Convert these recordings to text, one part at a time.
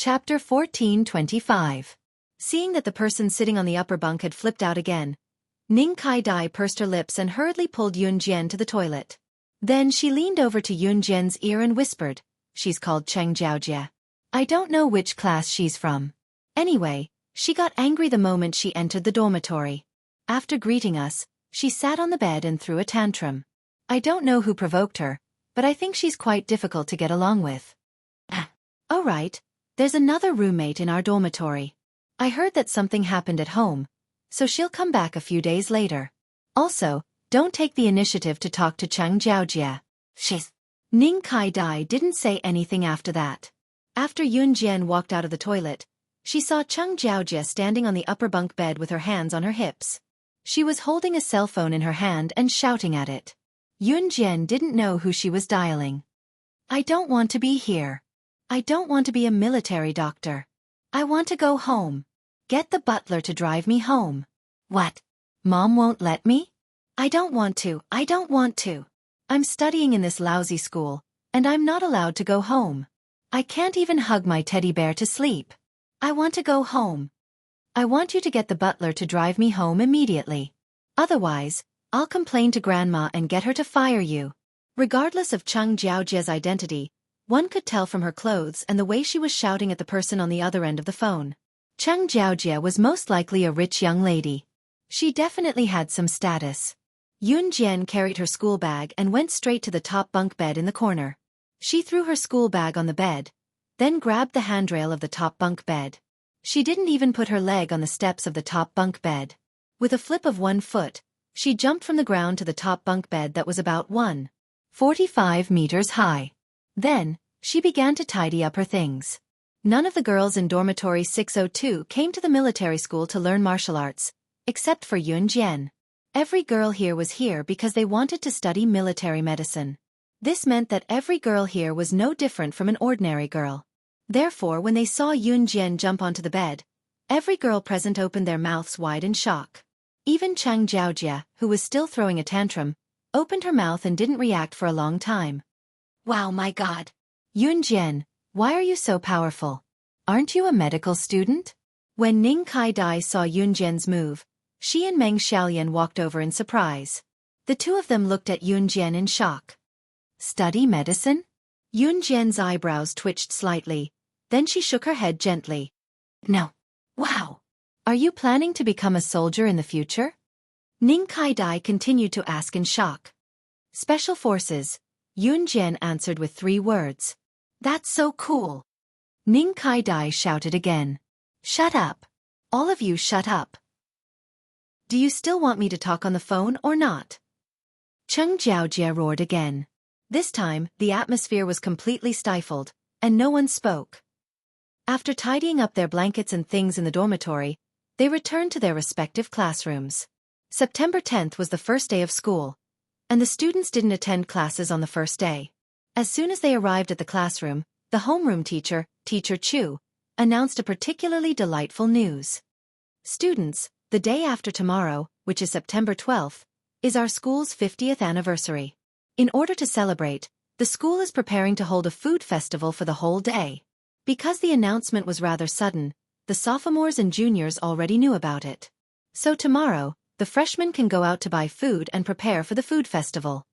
Chapter 14:25. Seeing that the person sitting on the upper bunk had flipped out again, Ning Kai-dai pursed her lips and hurriedly pulled Yun Jian to the toilet. Then she leaned over to Yun Jian's ear and whispered, "She's called Cheng Jiaojia. I don't know which class she's from. Anyway, she got angry the moment she entered the dormitory. After greeting us, she sat on the bed and threw a tantrum. I don't know who provoked her, but I think she's quite difficult to get along with." "Oh right, there's another roommate in our dormitory. I heard that something happened at home, so she'll come back a few days later. Also, don't take the initiative to talk to Cheng Jiaojia. She's..." Ning Kai-dai didn't say anything after that. After Yun Jian walked out of the toilet, she saw Cheng Jiaojia standing on the upper bunk bed with her hands on her hips. She was holding a cell phone in her hand and shouting at it. Yun Jian didn't know who she was dialing. "I don't want to be here. I don't want to be a military doctor. I want to go home. Get the butler to drive me home." "What? Mom won't let me? I don't want to. I'm studying in this lousy school, and I'm not allowed to go home. I can't even hug my teddy bear to sleep. I want to go home. I want you to get the butler to drive me home immediately. Otherwise, I'll complain to Grandma and get her to fire you." Regardless of Cheng Jiaojia's identity, one could tell from her clothes and the way she was shouting at the person on the other end of the phone. Cheng Jiaojia was most likely a rich young lady. She definitely had some status. Yun Jian carried her school bag and went straight to the top bunk bed in the corner. She threw her school bag on the bed, then grabbed the handrail of the top bunk bed. She didn't even put her leg on the steps of the top bunk bed. With a flip of one foot, she jumped from the ground to the top bunk bed that was about 1.45 meters high. Then, she began to tidy up her things. None of the girls in dormitory 602 came to the military school to learn martial arts, except for Yun Jian. Every girl here was here because they wanted to study military medicine. This meant that every girl here was no different from an ordinary girl. Therefore, when they saw Yun Jian jump onto the bed, every girl present opened their mouths wide in shock. Even Cheng Jiaojia, who was still throwing a tantrum, opened her mouth and didn't react for a long time. "Wow, my God. Yun Jian, why are you so powerful? Aren't you a medical student?" When Ning Kai-dai saw Yun Jian's move, she and Meng Xiaolian walked over in surprise. The two of them looked at Yun Jian in shock. "Study medicine?" Yun Jian's eyebrows twitched slightly, then she shook her head gently. "No." "Wow. Are you planning to become a soldier in the future?" Ning Kai-dai continued to ask in shock. "Special Forces," Yun Jian answered with 3 words. "That's so cool." Ning Kai-dai shouted again. "Shut up. All of you shut up. Do you still want me to talk on the phone or not?" Cheng Jiaojia roared again. This time, the atmosphere was completely stifled, and no one spoke. After tidying up their blankets and things in the dormitory, they returned to their respective classrooms. September 10th was the first day of school, and the students didn't attend classes on the first day. As soon as they arrived at the classroom, the homeroom teacher, Teacher Chu, announced a particularly delightful news. "Students, the day after tomorrow, which is September 12th, is our school's 50th anniversary. In order to celebrate, the school is preparing to hold a food festival for the whole day." Because the announcement was rather sudden, the sophomores and juniors already knew about it. So tomorrow, the freshmen can go out to buy food and prepare for the food festival.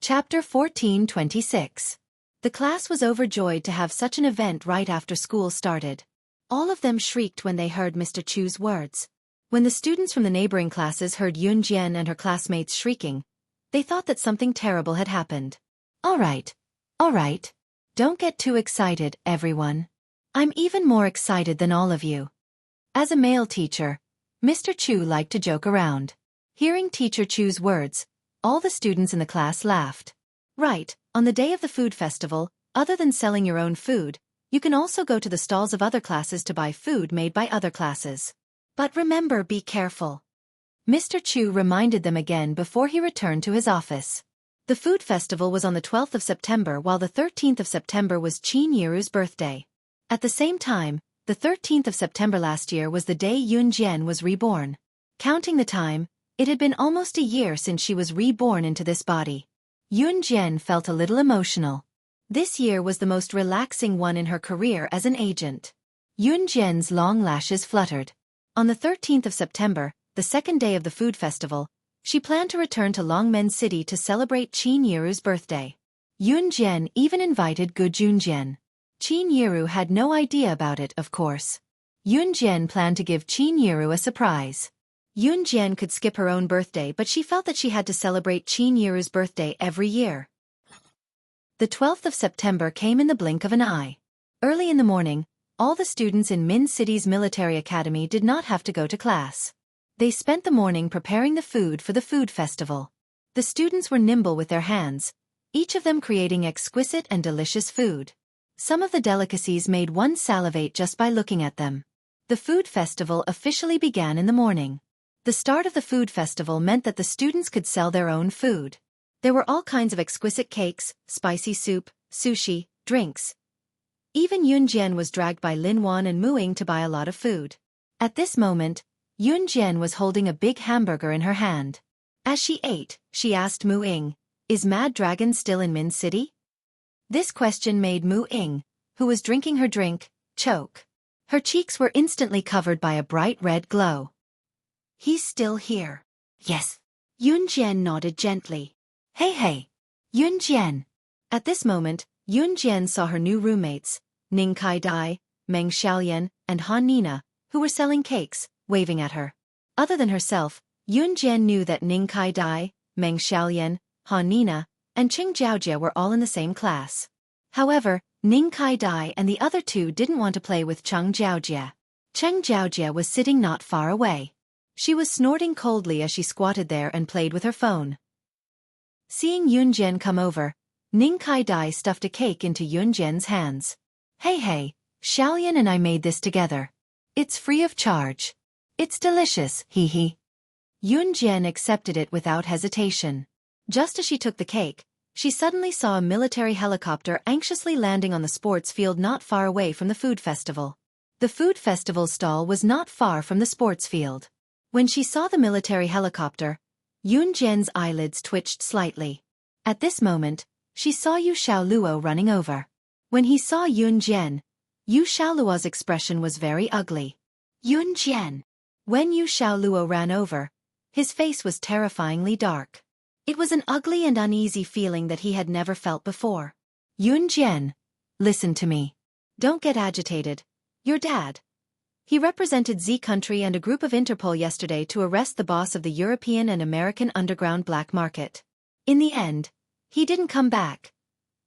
Chapter 14:26. The class was overjoyed to have such an event right after school started. All of them shrieked when they heard Mr. Chu's words. When the students from the neighboring classes heard Yun Jian and her classmates shrieking, they thought that something terrible had happened. All right. Don't get too excited, everyone. I'm even more excited than all of you." As a male teacher, Mr. Chu liked to joke around. Hearing Teacher Chu's words, all the students in the class laughed. "Right, on the day of the food festival, other than selling your own food, you can also go to the stalls of other classes to buy food made by other classes. But remember, be careful." Mr. Chu reminded them again before he returned to his office. The food festival was on the 12th of September, while the 13th of September was Qin Yiru's birthday. At the same time, the 13th of September last year was the day Yun Jian was reborn. Counting the time, it had been almost a year since she was reborn into this body. Yun Jian felt a little emotional. This year was the most relaxing one in her career as an agent. Yun Jian's long lashes fluttered. On the 13th of September, the second day of the food festival, she planned to return to Longmen City to celebrate Qin Yiru's birthday. Yun Jian even invited Gu Junjian. Qin Yiru had no idea about it, of course. Yun Jian planned to give Qin Yiru a surprise. Yun Jian could skip her own birthday, but she felt that she had to celebrate Qin Yiru's birthday every year. The 12th of September came in the blink of an eye. Early in the morning, all the students in Min City's military academy did not have to go to class. They spent the morning preparing the food for the food festival. The students were nimble with their hands, each of them creating exquisite and delicious food. Some of the delicacies made one salivate just by looking at them. The food festival officially began in the morning. The start of the food festival meant that the students could sell their own food. There were all kinds of exquisite cakes, spicy soup, sushi, drinks. Even Yun Jian was dragged by Lin Wan and Mu Ying to buy a lot of food. At this moment, Yun Jian was holding a big hamburger in her hand. As she ate, she asked Mu Ying, "Is Mad Dragon still in Min City?" This question made Mu Ying, who was drinking her drink, choke. Her cheeks were instantly covered by a bright red glow. "He's still here." "Yes." Yun Jian nodded gently. Hey, Yun Jian." At this moment, Yun Jian saw her new roommates, Ning Kai Dai, Meng Xiaoyan, and Han Nina, who were selling cakes, waving at her. Other than herself, Yun Jian knew that Ning Kai Dai, Meng Xiaoyan, Han Nina, and Cheng Jiaojia were all in the same class. However, Ning Kai Dai and the other two didn't want to play with Cheng Jiaojia. Cheng Jiaojia was sitting not far away. She was snorting coldly as she squatted there and played with her phone. Seeing Yun Jian come over, Ning Kai Dai stuffed a cake into Yun Jian's hands. Hey, Xiaoyan and I made this together. It's free of charge. It's delicious, hee. Yun Jian accepted it without hesitation. Just as she took the cake, she suddenly saw a military helicopter anxiously landing on the sports field not far away from the food festival. The food festival stall was not far from the sports field. When she saw the military helicopter, Yun Jian's eyelids twitched slightly. At this moment, she saw Yu Xiaoluo running over. When he saw Yun Jian, Yu Xiaoluo's expression was very ugly. Yun Jian. When Yu Xiaoluo ran over, his face was terrifyingly dark. It was an ugly and uneasy feeling that he had never felt before. Yun Jian, listen to me. Don't get agitated. Your dad. He represented Z country and a group of Interpol yesterday to arrest the boss of the European and American underground black market. In the end, he didn't come back.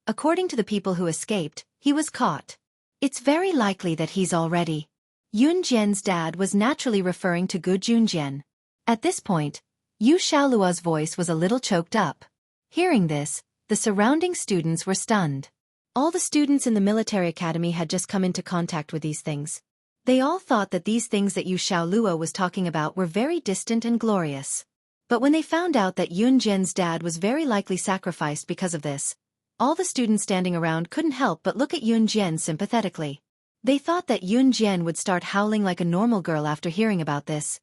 According to the people who escaped, he was caught. It's very likely that he's already. Yun Jian's dad was naturally referring to Gu Junjian. At this point, Yu Xiaoluo's voice was a little choked up. Hearing this, the surrounding students were stunned. All the students in the military academy had just come into contact with these things. They all thought that these things that Yu Xiaoluo was talking about were very distant and glorious. But when they found out that Yun Jian's dad was very likely sacrificed because of this, all the students standing around couldn't help but look at Yun Jian sympathetically. They thought that Yun Jian would start howling like a normal girl after hearing about this.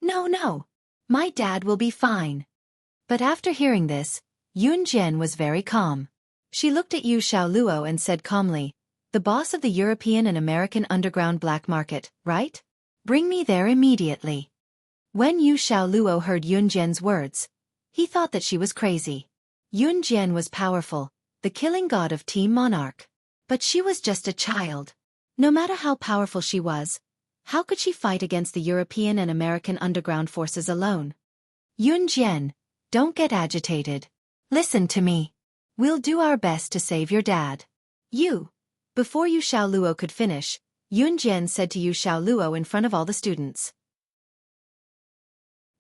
No. My dad will be fine. But after hearing this, Yun Jian was very calm. She looked at Yu Xiaoluo and said calmly, "The boss of the European and American underground black market, right? Bring me there immediately." When Yu Xiaoluo heard Yun Jian's words, he thought that she was crazy. Yun Jian was powerful, the killing god of Team Monarch. But she was just a child. No matter how powerful she was, how could she fight against the European and American underground forces alone? Yun Jian, don't get agitated. Listen to me. We'll do our best to save your dad. Before Yu Xiaoluo could finish, Yun Jian said to Yu Xiaoluo in front of all the students.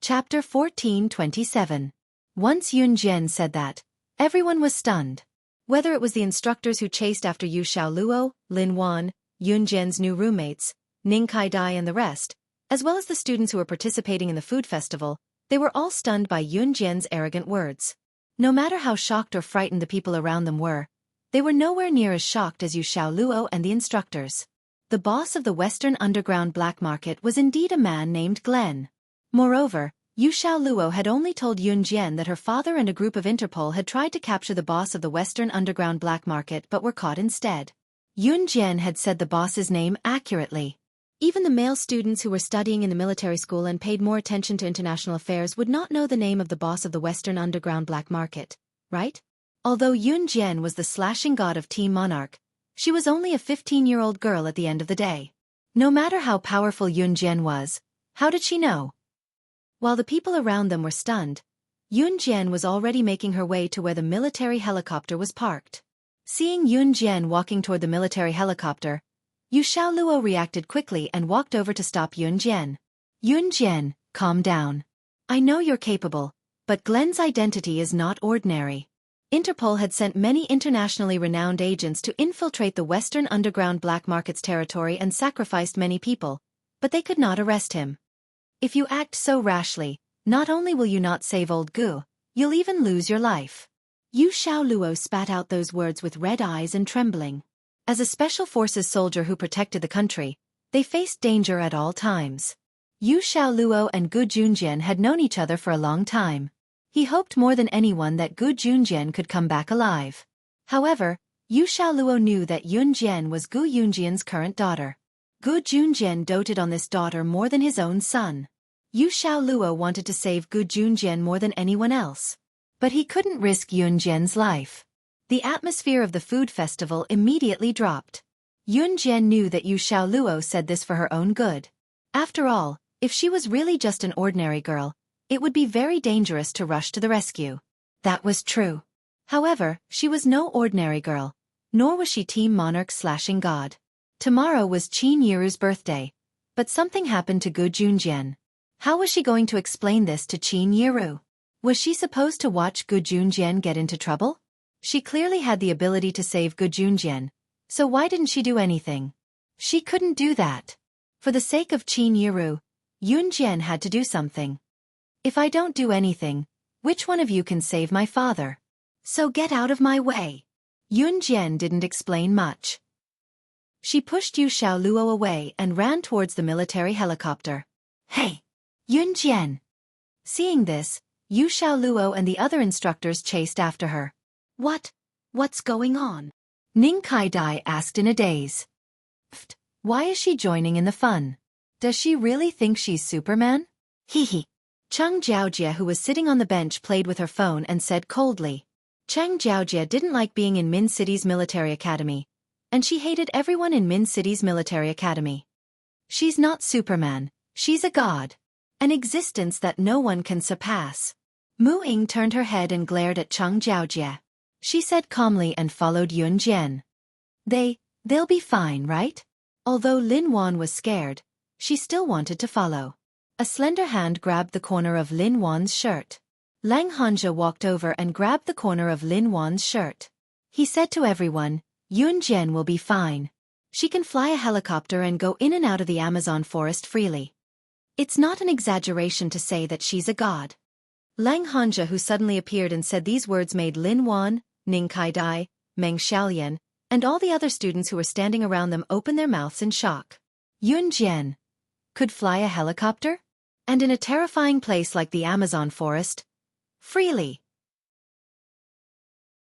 Chapter 14:27. Once Yun Jian said that, everyone was stunned. Whether it was the instructors who chased after Yu Xiaoluo, Lin Wan, Yun Jian's new roommates, Ning Kai Dai and the rest, as well as the students who were participating in the food festival, they were all stunned by Yun Jian's arrogant words. No matter how shocked or frightened the people around them were, they were nowhere near as shocked as Yu Xiaoluo and the instructors. The boss of the Western underground black market was indeed a man named Glenn. Moreover, Yu Xiaoluo had only told Yun Jian that her father and a group of Interpol had tried to capture the boss of the Western Underground black market but were caught instead. Yun Jian had said the boss's name accurately. Even the male students who were studying in the military school and paid more attention to international affairs would not know the name of the boss of the Western Underground black market, right? Although Yun Jian was the slashing god of Team Monarch, she was only a 15-year-old girl at the end of the day. No matter how powerful Yun Jian was, how did she know? While the people around them were stunned, Yun Jian was already making her way to where the military helicopter was parked. Seeing Yun Jian walking toward the military helicopter, Yu Xiaoluo reacted quickly and walked over to stop Yun Jian. Yun Jian, calm down. I know you're capable, but Glenn's identity is not ordinary. Interpol had sent many internationally renowned agents to infiltrate the Western Underground black market's territory and sacrificed many people, but they could not arrest him. If you act so rashly, not only will you not save old Gu, you'll even lose your life. Yu Xiaoluo spat out those words with red eyes and trembling. As a special forces soldier who protected the country, they faced danger at all times. Yu Xiaoluo and Gu Junjian had known each other for a long time. He hoped more than anyone that Gu Junjian could come back alive. However, Yu Xiaoluo knew that Yun Jian was Gu Yunjian's current daughter. Gu Junjian doted on this daughter more than his own son. Yu Xiaoluo wanted to save Gu Junjian more than anyone else. But he couldn't risk Yun Jian's life. The atmosphere of the food festival immediately dropped. Yun Jian knew that Yu Xiaoluo said this for her own good. After all, if she was really just an ordinary girl, it would be very dangerous to rush to the rescue. That was true. However, she was no ordinary girl, nor was she Team Monarch slashing god. Tomorrow was Qin Yiru's birthday, but something happened to Gu Junjian. How was she going to explain this to Qin Yiru? Was she supposed to watch Gu Junjian get into trouble? She clearly had the ability to save Gu Junjian, so why didn't she do anything? She couldn't do that. For the sake of Qin Yiru, Yun Jian had to do something. If I don't do anything, which one of you can save my father? So get out of my way. Yun Jian didn't explain much. She pushed Yu Xiaoluo away and ran towards the military helicopter. Hey! Yun Jian! Seeing this, Yu Xiaoluo and the other instructors chased after her. What's going on? Ning Kai-dai asked in a daze. Pfft, why is she joining in the fun? Does she really think she's Superman? Hee. Cheng Jiaojie, who was sitting on the bench, played with her phone and said coldly. Cheng Jiaojie didn't like being in Min City's military academy, and she hated everyone in Min City's military academy. She's not Superman, she's a god. An existence that no one can surpass. Mu Ying turned her head and glared at Cheng Jiaojie. She said calmly and followed Yun Jian. They'll be fine, right? Although Lin Wan was scared, she still wanted to follow. A slender hand grabbed the corner of Lin Wan's shirt. Lang Hanja walked over and grabbed the corner of Lin Wan's shirt. He said to everyone, Yun Jian will be fine. She can fly a helicopter and go in and out of the Amazon forest freely. It's not an exaggeration to say that she's a god. Lang Hanja, who suddenly appeared and said these words, made Lin Wan, Ning Kai-dai, Meng Xiaolian, and all the other students who were standing around them open their mouths in shock. Yun Jian could fly a helicopter? And in a terrifying place like the Amazon forest? Freely.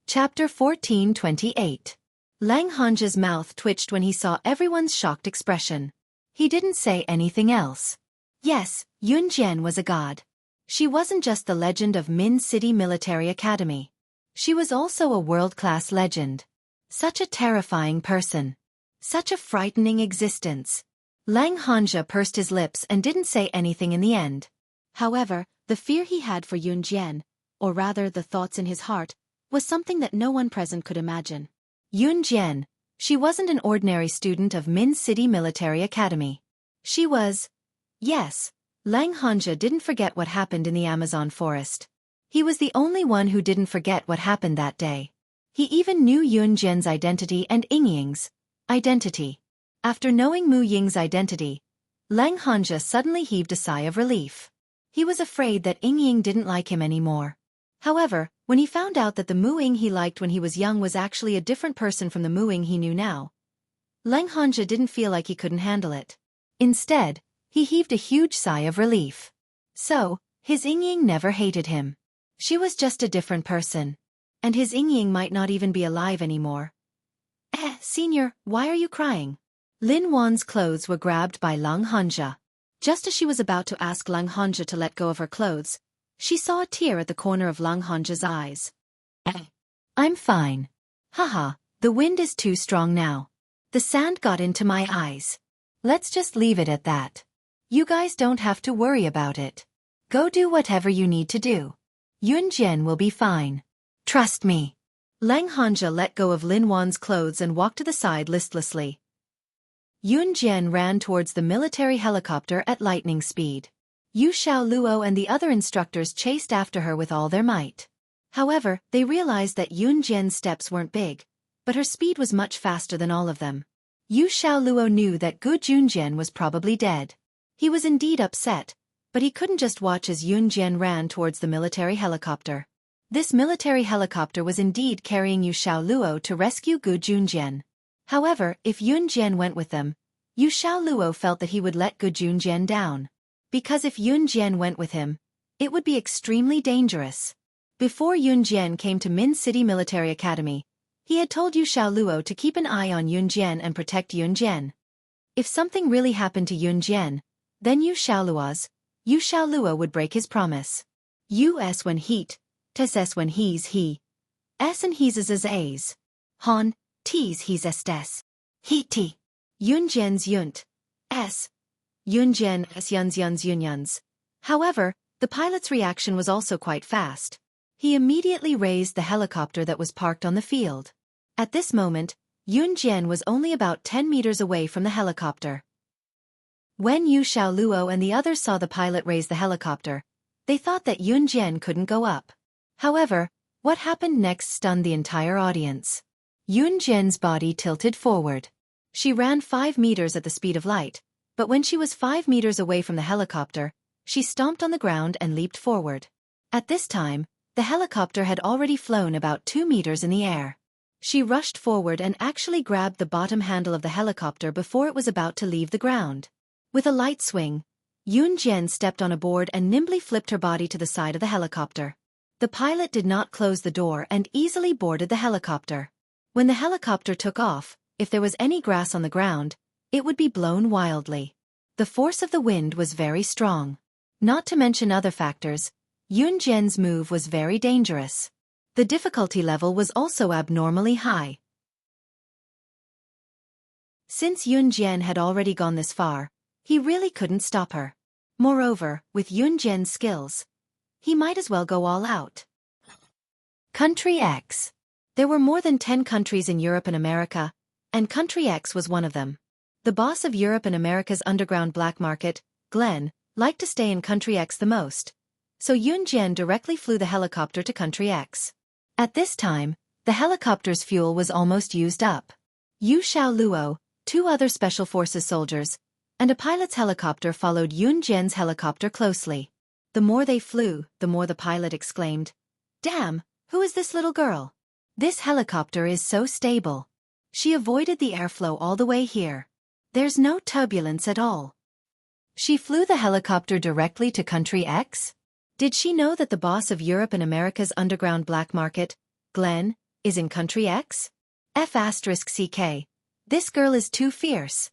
Chapter 14:28. Lang Hanja's mouth twitched when he saw everyone's shocked expression. He didn't say anything else. Yes, Yun Jian was a god. She wasn't just the legend of Min City Military Academy. She was also a world-class legend. Such a terrifying person. Such a frightening existence. Lang Hanja pursed his lips and didn't say anything in the end. However, the fear he had for Yun Jian, or rather the thoughts in his heart, was something that no one present could imagine. Yun Jian, she wasn't an ordinary student of Min City Military Academy. She was... Yes, Lang Hanja didn't forget what happened in the Amazon forest. He was the only one who didn't forget what happened that day. He even knew Yun Jian's identity and Yingying's identity. After knowing Mu Ying's identity, Lang Hanja suddenly heaved a sigh of relief. He was afraid that Yingying didn't like him anymore. However, when he found out that the Mu Ying he liked when he was young was actually a different person from the Mu Ying he knew now, Lang Hanja didn't feel like he couldn't handle it. Instead, he heaved a huge sigh of relief. So, His Ying never hated him. She was just a different person. And his Ying might not even be alive anymore. Senior, why are you crying? Lin Wan's clothes were grabbed by Lang Hanja. Just as she was about to ask Lang Hanja to let go of her clothes, she saw a tear at the corner of Lang Hanja's eyes. I'm fine. Haha, the wind is too strong now. The sand got into my eyes. Let's just leave it at that. You guys don't have to worry about it. Go do whatever you need to do. Yunjian will be fine. Trust me. Lang Hanja let go of Lin Wan's clothes and walked to the side listlessly. Yunjian ran towards the military helicopter at lightning speed. Yu Xiaoluo and the other instructors chased after her with all their might. However, they realized that Yunjian's steps weren't big, but her speed was much faster than all of them. Yu Xiaoluo knew that Gu Junjian was probably dead. He was indeed upset, but he couldn't just watch as Yunjian ran towards the military helicopter. This military helicopter was indeed carrying Yu Xiaoluo to rescue Gu Junjian. However, if Yunjian went with them, Yu Xiaoluo felt that he would let Gu Junjian down. Because if Yunjian went with him, it would be extremely dangerous. Before Yunjian came to Min City Military Academy, he had told Yu Xiaoluo to keep an eye on Yunjian and protect Yunjian. If something really happened to Yunjian, then Yu Xiaoluo would break his promise. U.S. when heat, tes when he's he. S and he's as a's. Han, t's he's estes. He t. Yunjian's yunt. S. Yunjian s yunyans. However, the pilot's reaction was also quite fast. He immediately raised the helicopter that was parked on the field. At this moment, Yunjian was only about 10 meters away from the helicopter. When Yu Xiaoluo and the others saw the pilot raise the helicopter, they thought that Yunjian couldn't go up. However, what happened next stunned the entire audience. Yunjian's body tilted forward. She ran 5 meters at the speed of light, but when she was 5 meters away from the helicopter, she stomped on the ground and leaped forward. At this time, the helicopter had already flown about 2 meters in the air. She rushed forward and actually grabbed the bottom handle of the helicopter before it was about to leave the ground. With a light swing, Yunjian stepped on a board and nimbly flipped her body to the side of the helicopter. The pilot did not close the door and easily boarded the helicopter. When the helicopter took off, if there was any grass on the ground, it would be blown wildly. The force of the wind was very strong. Not to mention other factors, Yunjian's move was very dangerous. The difficulty level was also abnormally high. Since Yunjian had already gone this far, he really couldn't stop her. Moreover, with Yunjian's skills, he might as well go all out. Country X. There were more than 10 countries in Europe and America, and Country X was one of them. The boss of Europe and America's underground black market, Glenn, liked to stay in Country X the most. So Yunjian directly flew the helicopter to Country X. At this time, the helicopter's fuel was almost used up. Yu Xiaoluo, 2 other Special Forces soldiers, and a pilot's helicopter followed Yunjian's helicopter closely. The more they flew, the more the pilot exclaimed, "Damn, who is this little girl? This helicopter is so stable. She avoided the airflow all the way here. There's no turbulence at all." She flew the helicopter directly to Country X? Did she know that the boss of Europe and America's underground black market, Glenn, is in Country X? F***CK. This girl is too fierce.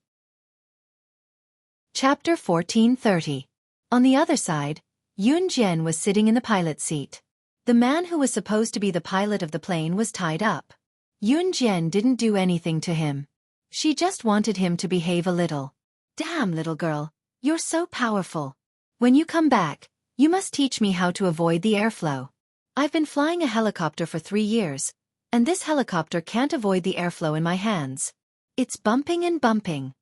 Chapter 1430. On the other side, Yunjian was sitting in the pilot's seat. The man who was supposed to be the pilot of the plane was tied up. Yunjian didn't do anything to him. She just wanted him to behave a little. "Damn, little girl, you're so powerful. When you come back, you must teach me how to avoid the airflow. I've been flying a helicopter for 3 years, and this helicopter can't avoid the airflow in my hands. It's bumping and bumping."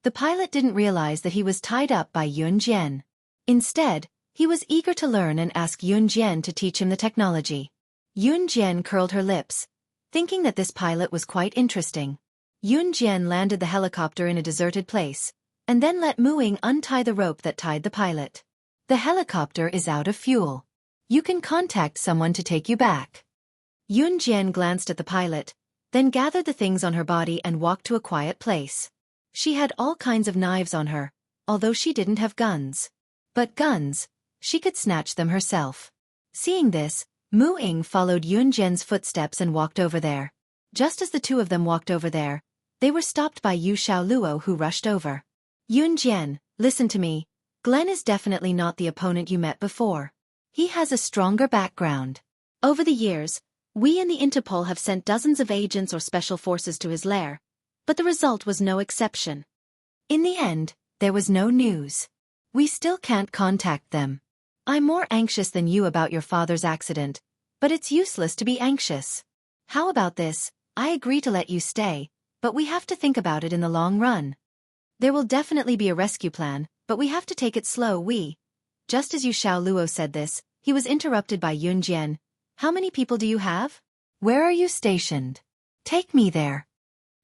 The pilot didn't realize that he was tied up by Yunjian. Instead, he was eager to learn and asked Yunjian to teach him the technology. Yunjian curled her lips, thinking that this pilot was quite interesting. Yunjian landed the helicopter in a deserted place, and then let Muing untie the rope that tied the pilot. "The helicopter is out of fuel. You can contact someone to take you back." Yunjian glanced at the pilot, then gathered the things on her body and walked to a quiet place. She had all kinds of knives on her, although she didn't have guns. But guns, She could snatch them herself. Seeing this, Mu Ying followed Yun Jian's footsteps and walked over there. Just as the two of them walked over there, they were stopped by Yu Xiaoluo, who rushed over. Yun Jian, listen to me. Glenn is definitely not the opponent you met before. He has a stronger background. Over the years, we and the Interpol have sent dozens of agents or special forces to his lair, but the result was no exception. In the end, there was no news. We still can't contact them. I'm more anxious than you about your father's accident, but it's useless to be anxious. How about this? I agree to let you stay, but we have to think about it in the long run. There will definitely be a rescue plan, but we have to take it slow. Just as Yu Xiaoluo said this, he was interrupted by Yun Jian. How many people do you have? Where are you stationed? Take me there.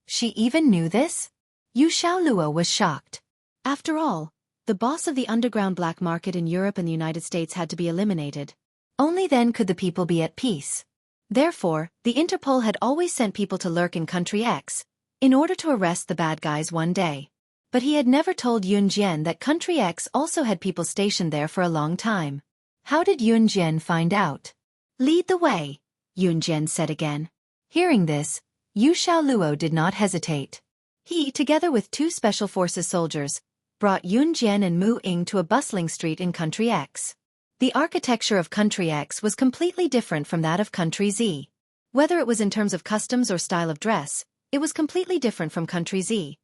She even knew this? Yu Xiaoluo was shocked. After all, the boss of the underground black market in Europe and the United States had to be eliminated. Only then could the people be at peace. Therefore, the Interpol had always sent people to lurk in Country X, in order to arrest the bad guys one day. But he had never told Yun Jian that Country X also had people stationed there for a long time. How did Yun Jian find out? Lead the way, Yun Jian said again. Hearing this, Yu Xiaoluo did not hesitate. He, together with two special forces soldiers, brought Yun Jian and Mu Ying to a bustling street in Country X. The architecture of Country X was completely different from that of Country Z. Whether it was in terms of customs or style of dress, it was completely different from Country Z.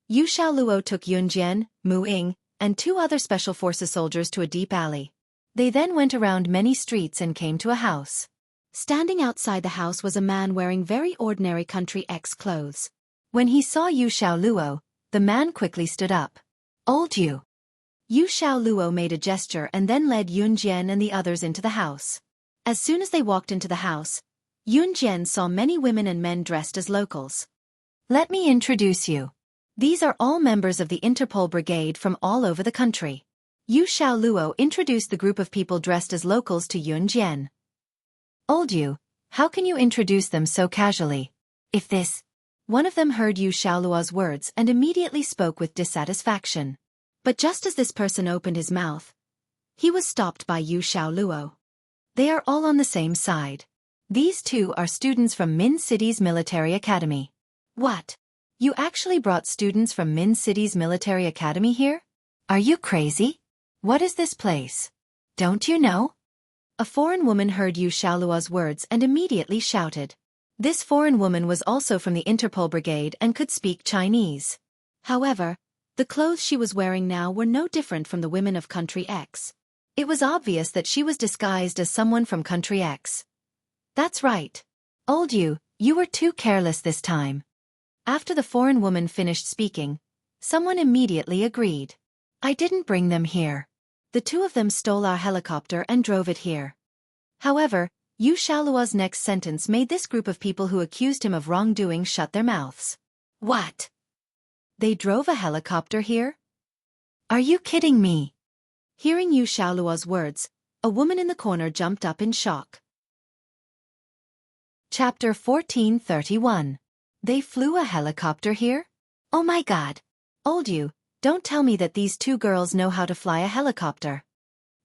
Yu Xiaoluo took Yun Jian, Mu Ying, and two other special forces soldiers to a deep alley. They then went around many streets and came to a house. Standing outside the house was a man wearing very ordinary Country X clothes. When he saw Yu Xiaoluo, the man quickly stood up. Old Yu. Yu Xiaoluo made a gesture and then led Yun Jian and the others into the house. As soon as they walked into the house, Yun Jian saw many women and men dressed as locals. Let me introduce you. These are all members of the Interpol Brigade from all over the country. Yu Xiaoluo introduced the group of people dressed as locals to Yun Jian. Old Yu, how can you introduce them so casually? If this... One of them heard Yu Xiaoluo's words and immediately spoke with dissatisfaction. But just as this person opened his mouth, he was stopped by Yu Xiaoluo. They are all on the same side. These two are students from Min City's military academy. What? You actually brought students from Min City's military academy here? Are you crazy? What is this place? Don't you know? A foreign woman heard Yu Xiaoluo's words and immediately shouted. This foreign woman was also from the Interpol Brigade and could speak Chinese. However, the clothes she was wearing now were no different from the women of Country X. It was obvious that she was disguised as someone from Country X. That's right. Old Yu, you were too careless this time. After the foreign woman finished speaking, someone immediately agreed. I didn't bring them here. The two of them stole our helicopter and drove it here. However, Yu Xiaoluo's next sentence made this group of people who accused him of wrongdoing shut their mouths. What? They drove a helicopter here? Are you kidding me? Hearing Yu Xiaoluo's words, a woman in the corner jumped up in shock. Chapter 1431. They flew a helicopter here? Oh my god. Old Yu, don't tell me that these two girls know how to fly a helicopter.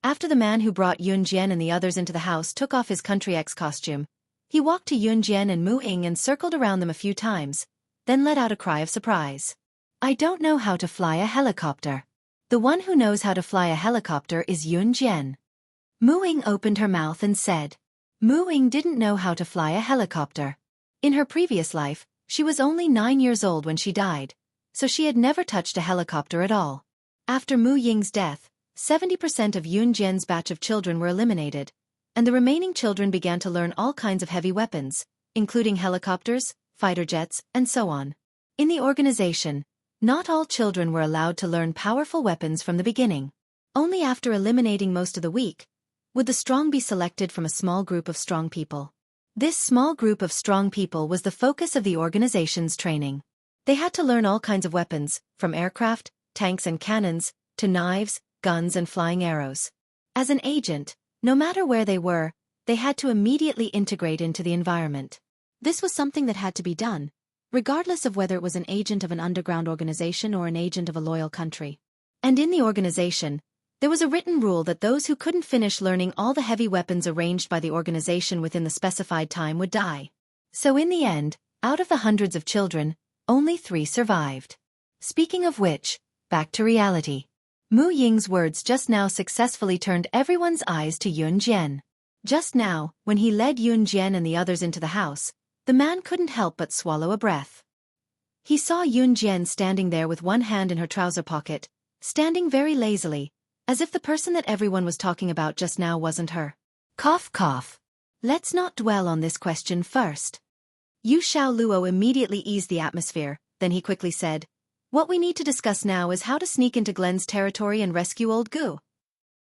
After the man who brought Yun Jian and the others into the house took off his Country X costume, he walked to Yun Jian and Mu Ying and circled around them a few times, then let out a cry of surprise. I don't know how to fly a helicopter. The one who knows how to fly a helicopter is Yun Jian. Mu Ying opened her mouth and said. Mu Ying didn't know how to fly a helicopter. In her previous life, she was only 9 years old when she died, so she had never touched a helicopter at all. After Mu Ying's death, 70% of Yun Jian's batch of children were eliminated, and the remaining children began to learn all kinds of heavy weapons, including helicopters, fighter jets, and so on. In the organization, not all children were allowed to learn powerful weapons from the beginning. Only after eliminating most of the weak would the strong be selected from a small group of strong people. This small group of strong people was the focus of the organization's training. They had to learn all kinds of weapons, from aircraft, tanks and cannons, to knives, guns and flying arrows. As an agent, no matter where they were, they had to immediately integrate into the environment. This was something that had to be done, regardless of whether it was an agent of an underground organization or an agent of a loyal country. And in the organization, There was a written rule that those who couldn't finish learning all the heavy weapons arranged by the organization within the specified time would die. So in the end, out of the hundreds of children, only 3 survived. Speaking of which, back to reality. Mu Ying's words just now successfully turned everyone's eyes to Yun Jian. Just now, when he led Yun Jian and the others into the house, the man couldn't help but swallow a breath. He saw Yun Jian standing there with one hand in her trouser pocket, standing very lazily, as if the person that everyone was talking about just now wasn't her. Cough cough. Let's not dwell on this question first. Yu Xiaoluo immediately eased the atmosphere, then he quickly said, "What we need to discuss now is how to sneak into Glen's territory and rescue old Gu.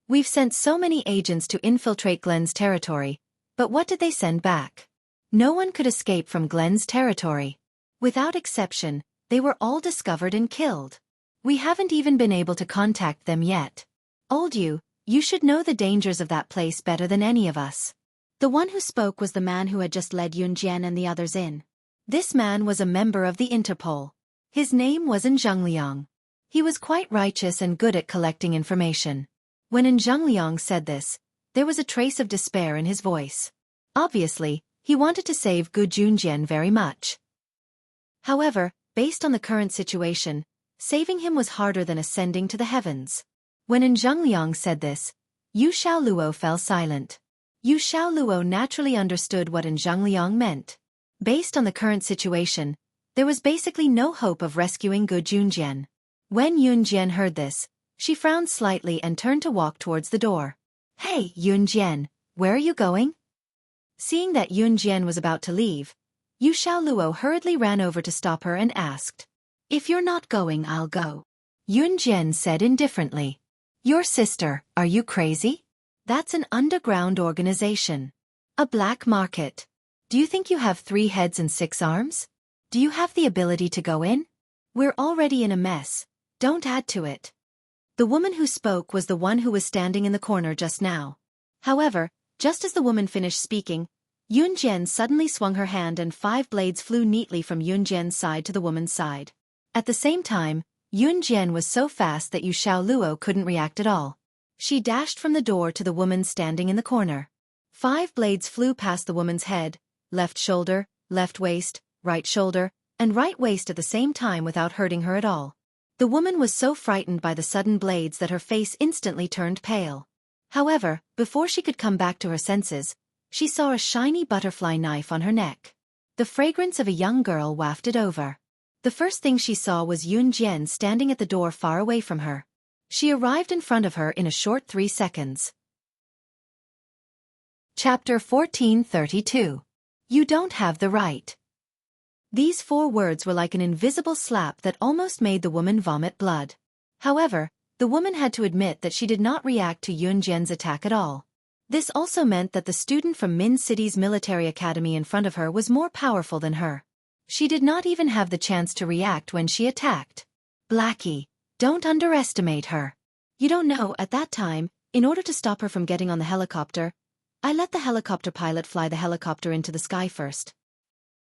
We've sent so many agents to infiltrate Glen's territory, but what did they send back? No one could escape from Glen's territory. Without exception, they were all discovered and killed. We haven't even been able to contact them yet. Old Yu, you should know the dangers of that place better than any of us." The one who spoke was the man who had just led Yun Jian and the others in. This man was a member of the Interpol. His name was Zhengliang. He was quite righteous and good at collecting information. When Zhengliang said this, there was a trace of despair in his voice. Obviously, he wanted to save Gu Junjian very much. However, based on the current situation, saving him was harder than ascending to the heavens. When Zhengliang said this, Yu Xiaoluo fell silent. Yu Xiaoluo naturally understood what Zhengliang meant. Based on the current situation, there was basically no hope of rescuing Gu Junjian. When Yun Jian heard this, she frowned slightly and turned to walk towards the door. "Hey, Yun Jian, where are you going?" Seeing that Yun Jian was about to leave, Yu Xiaoluo hurriedly ran over to stop her and asked, "If you're not going, I'll go." Yun Jian said indifferently, "Your sister, are you crazy? That's an underground organization. A black market. Do you think you have 3 heads and 6 arms? Do you have the ability to go in? We're already in a mess, don't add to it." The woman who spoke was the one who was standing in the corner just now. However, just as the woman finished speaking, Yun Jian suddenly swung her hand and 5 blades flew neatly from Yun Jian's side to the woman's side. At the same time, Yun Jian was so fast that Yu Xiaoluo couldn't react at all. She dashed from the door to the woman standing in the corner. 5 blades flew past the woman's head, left shoulder, left waist, right shoulder, and right waist at the same time without hurting her at all. The woman was so frightened by the sudden blades that her face instantly turned pale. However, before she could come back to her senses, she saw a shiny butterfly knife on her neck. The fragrance of a young girl wafted over. The first thing she saw was Yun Jian standing at the door far away from her. She arrived in front of her in a short 3 seconds. Chapter 1432. You don't have the right. These 4 words were like an invisible slap that almost made the woman vomit blood. However, the woman had to admit that she did not react to Yun Jian's attack at all. This also meant that the student from Min City's military academy in front of her was more powerful than her. She did not even have the chance to react when she attacked. "Blackie, don't underestimate her. You don't know, at that time, in order to stop her from getting on the helicopter, I let the helicopter pilot fly the helicopter into the sky first.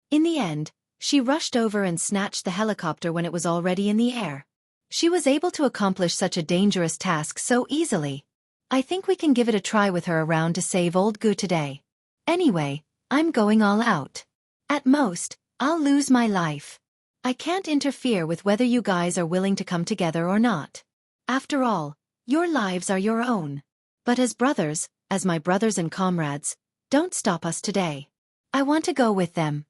In the end, she rushed over and snatched the helicopter when it was already in the air. She was able to accomplish such a dangerous task so easily. I think we can give it a try with her around to save old Gu today. Anyway, I'm going all out. At most, I'll lose my life. I can't interfere with whether you guys are willing to come together or not. After all, your lives are your own. But as brothers, as my brothers and comrades, don't stop us today. I want to go with them."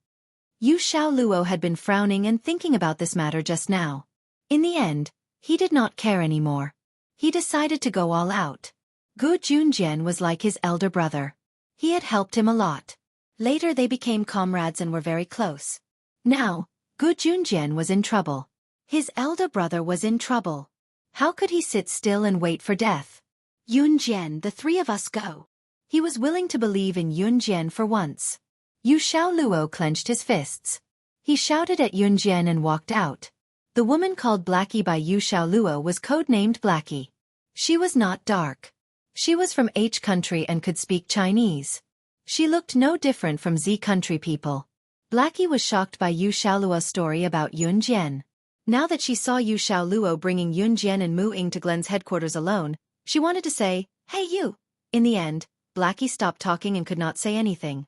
Yu Xiaoluo had been frowning and thinking about this matter just now. In the end, he did not care anymore. He decided to go all out. Gu Junjian was like his elder brother. He had helped him a lot. Later they became comrades and were very close. Now, Gu Junjian was in trouble. His elder brother was in trouble. How could he sit still and wait for death? "Yun Jian, the 3 of us go." He was willing to believe in Yun Jian for once. Yu Xiaoluo clenched his fists. He shouted at Yun Jian and walked out. The woman called Blackie by Yu Xiaoluo was codenamed Blackie. She was not dark. She was from H country and could speak Chinese. She looked no different from Z country people. Blackie was shocked by Yu Xiaoluo's story about Yun Jian. Now that she saw Yu Xiaoluo bringing Yun Jian and Mu Ying to Glen's headquarters alone, She wanted to say, "Hey you." In the end, Blackie stopped talking and could not say anything.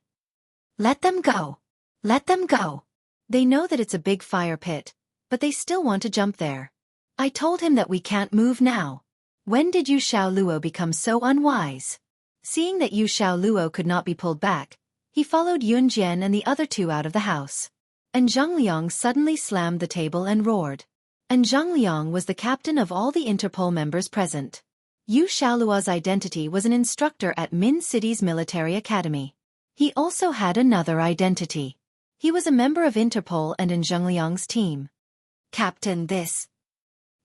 "Let them go. Let them go." They know that it's a big fire pit, but they still want to jump there. "I told him that we can't move now." When did Yu Xiaoluo become so unwise? Seeing that Yu Xiaoluo could not be pulled back, he followed Yun Jian and the other two out of the house. And Zhang Liang suddenly slammed the table and roared. And Zhang Liang was the captain of all the Interpol members present. Yu Xiaoluo's identity was an instructor at Min City's military academy. He also had another identity. He was a member of Interpol and in Zhang Liang's team. "Captain this."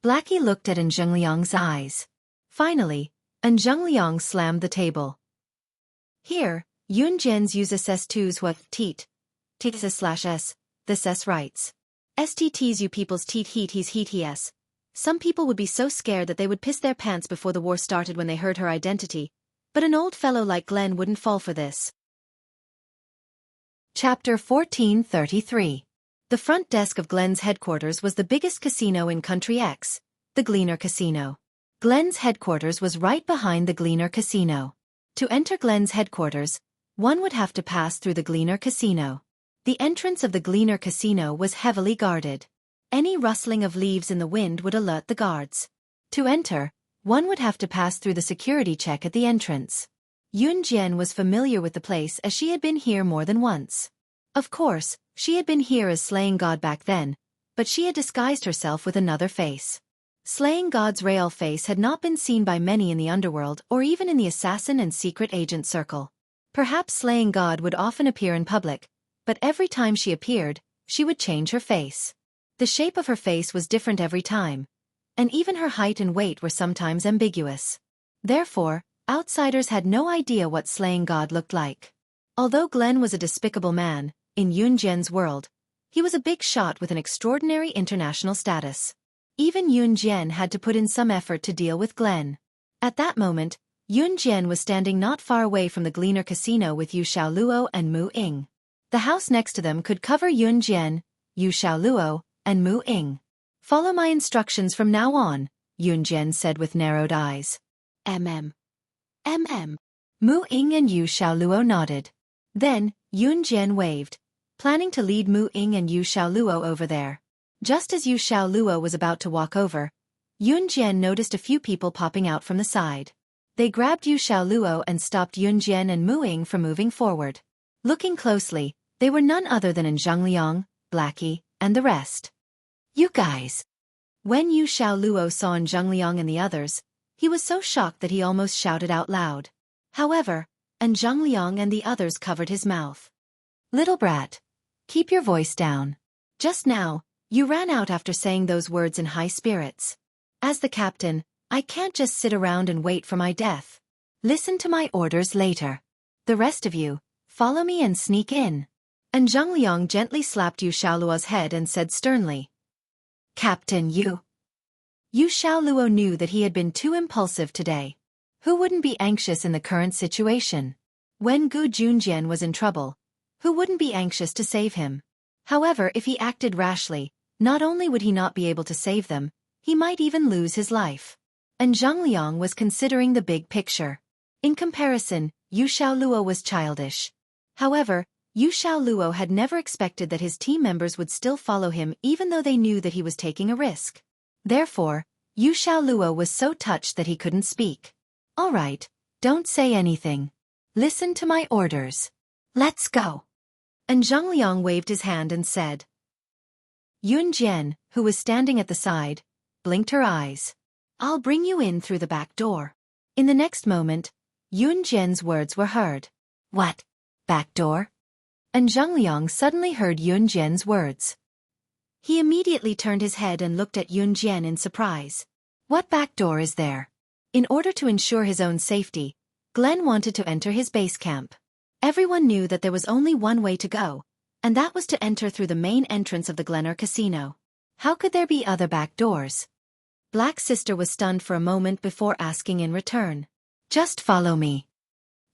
Blackie looked at An Zhengliang's eyes. Finally, An Zhengliang slammed the table. "Here, Yun Jian's uses S2's what teat. Teat/s, this S writes. STT's you people's teat heat he's heat he s. Some people would be so scared that they would piss their pants before the war started when they heard her identity, but an old fellow like Glenn wouldn't fall for this." Chapter 1433. The front desk of Glenn's headquarters was the biggest casino in Country X, the Gleaner Casino. Glenn's headquarters was right behind the Gleaner Casino. To enter Glenn's headquarters, one would have to pass through the Gleaner Casino. The entrance of the Gleaner Casino was heavily guarded. Any rustling of leaves in the wind would alert the guards. To enter, one would have to pass through the security check at the entrance. Yun Jian was familiar with the place as she had been here more than once. Of course, she had been here as Slaying God back then, but she had disguised herself with another face. Slaying God's real face had not been seen by many in the underworld or even in the assassin and secret agent circle. Perhaps Slaying God would often appear in public, but every time she appeared, she would change her face. The shape of her face was different every time, and even her height and weight were sometimes ambiguous. Therefore, outsiders had no idea what Slaying God looked like. Although Glenn was a despicable man, in Yun Jian's world, he was a big shot with an extraordinary international status. Even Yun Jian had to put in some effort to deal with Glenn. At that moment, Yun Jian was standing not far away from the Gleaner Casino with Yu Xiaoluo and Mu Ying. The house next to them could cover Yun Jian, Yu Xiaoluo, and Mu Ying. "Follow my instructions from now on," Yun Jian said with narrowed eyes. MM. Mu Ying and Yu Xiaoluo nodded. Then, Yun Jian waved, planning to lead Mu Ying and Yu Xiaoluo over there. Just as Yu Xiaoluo was about to walk over, Yun Jian noticed a few people popping out from the side. They grabbed Yu Xiaoluo and stopped Yun Jian and Mu Ying from moving forward. Looking closely, they were none other than An Zhengliang, Blackie, and the rest. "You guys." When Yu Xiaoluo saw An Zhengliang and the others, he was so shocked that he almost shouted out loud. However, An Zhengliang and the others covered his mouth. "Little brat, keep your voice down. Just now, you ran out after saying those words in high spirits. As the captain, I can't just sit around and wait for my death. Listen to my orders later. The rest of you, follow me and sneak in." And Zhengliang gently slapped Yu Xiaoluo's head and said sternly, "Captain Yu." Yu Xiaoluo knew that he had been too impulsive today. Who wouldn't be anxious in the current situation? When Gu Junjian was in trouble, who wouldn't be anxious to save him? However, if he acted rashly, not only would he not be able to save them, he might even lose his life. And Zhengliang was considering the big picture. In comparison, Yu Xiaoluo was childish. However, Yu Xiaoluo had never expected that his team members would still follow him even though they knew that he was taking a risk. Therefore, Yu Xiaoluo was so touched that he couldn't speak. "All right, don't say anything. Listen to my orders. Let's go." And Zhengliang waved his hand and said. Yun Jian, who was standing at the side, blinked her eyes. "I'll bring you in through the back door." In the next moment, Yun Jian's words were heard. "What? Back door?" And Zhengliang suddenly heard Yun Jian's words. He immediately turned his head and looked at Yun Jian in surprise. "What back door is there?" In order to ensure his own safety, Glenn wanted to enter his base camp. Everyone knew that there was only one way to go, and that was to enter through the main entrance of the Gleaner Casino. How could there be other back doors? Black Sister was stunned for a moment before asking in return. "Just follow me,"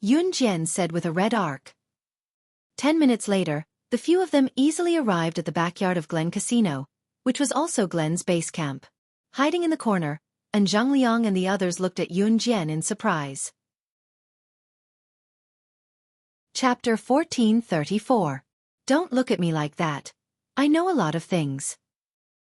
Yun Jian said with a red arc. 10 minutes later, the few of them easily arrived at the backyard of Glen Casino, which was also Glen's base camp. Hiding in the corner, and Zhang Liang and the others looked at Yun Jian in surprise. Chapter 1434. Don't look at me like that. I know a lot of things.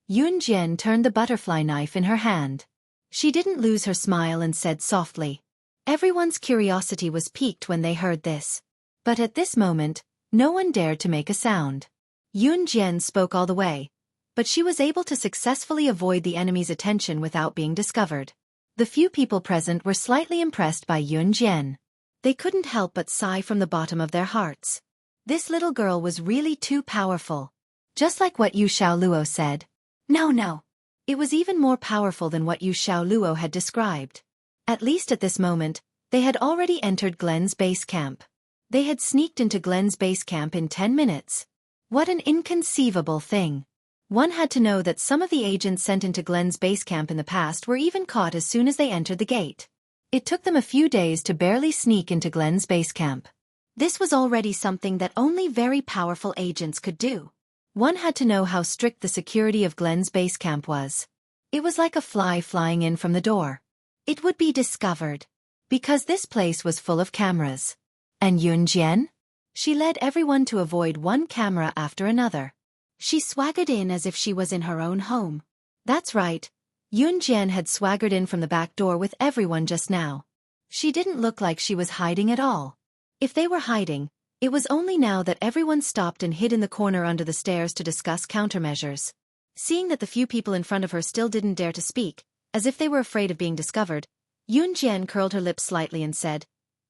Yun Jian turned the butterfly knife in her hand. She didn't lose her smile and said softly. Everyone's curiosity was piqued when they heard this. But at this moment, no one dared to make a sound. Yun Jian spoke all the way, but she was able to successfully avoid the enemy's attention without being discovered. The few people present were slightly impressed by Yun Jian. They couldn't help but sigh from the bottom of their hearts. This little girl was really too powerful. Just like what Yu Xiaoluo said. No. It was even more powerful than what Yu Xiaoluo had described. At least at this moment, they had already entered Glen's base camp. They had sneaked into Glen's base camp in 10 minutes. What an inconceivable thing. One had to know that some of the agents sent into Glen's base camp in the past were even caught as soon as they entered the gate. It took them a few days to barely sneak into Glen's base camp. This was already something that only very powerful agents could do. One had to know how strict the security of Glen's base camp was. It was like a fly flying in from the door. It would be discovered. Because this place was full of cameras. And Yun Jian? She led everyone to avoid one camera after another. She swaggered in as if she was in her own home. That's right. Yun Jian had swaggered in from the back door with everyone just now. She didn't look like she was hiding at all. If they were hiding, it was only now that everyone stopped and hid in the corner under the stairs to discuss countermeasures. Seeing that the few people in front of her still didn't dare to speak, as if they were afraid of being discovered, Yun Jian curled her lips slightly and said,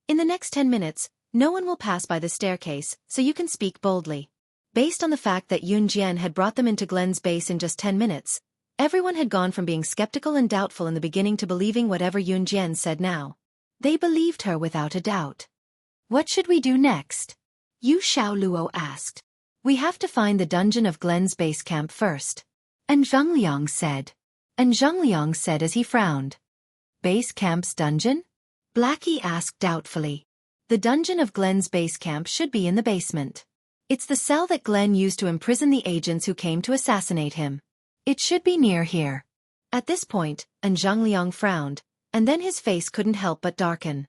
"In the next 10 minutes, no one will pass by the staircase, so you can speak boldly." Based on the fact that Yun Jian had brought them into Glen's base in just 10 minutes, everyone had gone from being skeptical and doubtful in the beginning to believing whatever Yun Jian said now. They believed her without a doubt. "What should we do next?" Yu Xiaoluo asked. "We have to find the dungeon of Glen's base camp first." And Zhang Liang said as he frowned. "Base camp's dungeon?" Blackie asked doubtfully. "The dungeon of Glen's base camp should be in the basement. It's the cell that Glen used to imprison the agents who came to assassinate him. It should be near here." At this point, Zhang Liang frowned, and then his face couldn't help but darken.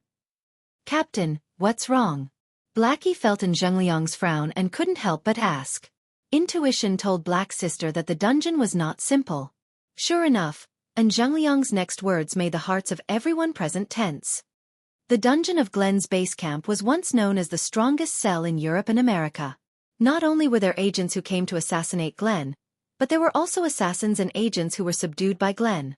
"Captain, what's wrong?" Blackie felt Zhang Liang's frown and couldn't help but ask. Intuition told Black Sister that the dungeon was not simple. Sure enough, Zhang Liang's next words made the hearts of everyone present tense. The dungeon of Glen's base camp was once known as the strongest cell in Europe and America. Not only were there agents who came to assassinate Glen, but there were also assassins and agents who were subdued by Glen.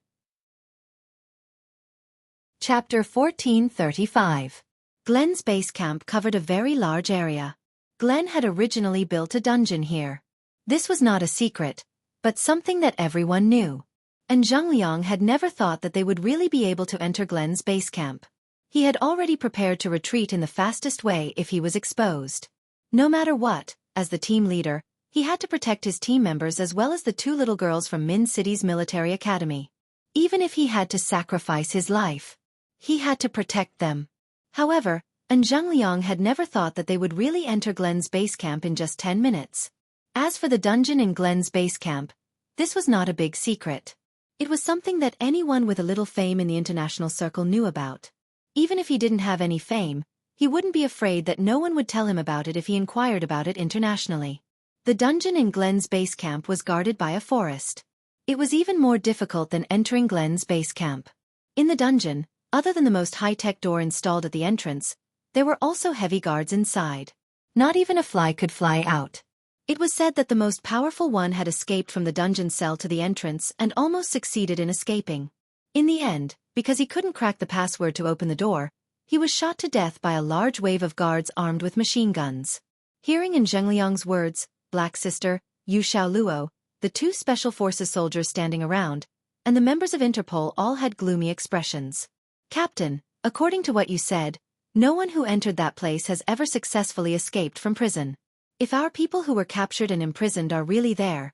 Chapter 1435. Glen's base camp covered a very large area. Glen had originally built a dungeon here. This was not a secret, but something that everyone knew. And Zhang Liang had never thought that they would really be able to enter Glen's base camp. He had already prepared to retreat in the fastest way if he was exposed. No matter what, as the team leader, he had to protect his team members as well as the 2 little girls from Min City's military academy. Even if he had to sacrifice his life, he had to protect them. However, Zhang Liang had never thought that they would really enter Glen's base camp in just 10 minutes. As for the dungeon in Glen's base camp, this was not a big secret. It was something that anyone with a little fame in the international circle knew about. Even if he didn't have any fame, he wouldn't be afraid that no one would tell him about it if he inquired about it internationally. The dungeon in Glen's base camp was guarded by a forest. It was even more difficult than entering Glen's base camp. In the dungeon, other than the most high-tech door installed at the entrance, there were also heavy guards inside. Not even a fly could fly out. It was said that the most powerful one had escaped from the dungeon cell to the entrance and almost succeeded in escaping. In the end, because he couldn't crack the password to open the door, he was shot to death by a large wave of guards armed with machine guns. Hearing Zhang Liang's words, Black Sister, Yu Xiaoluo, the 2 special forces soldiers standing around, and the members of Interpol all had gloomy expressions. "Captain, according to what you said, no one who entered that place has ever successfully escaped from prison. If our people who were captured and imprisoned are really there,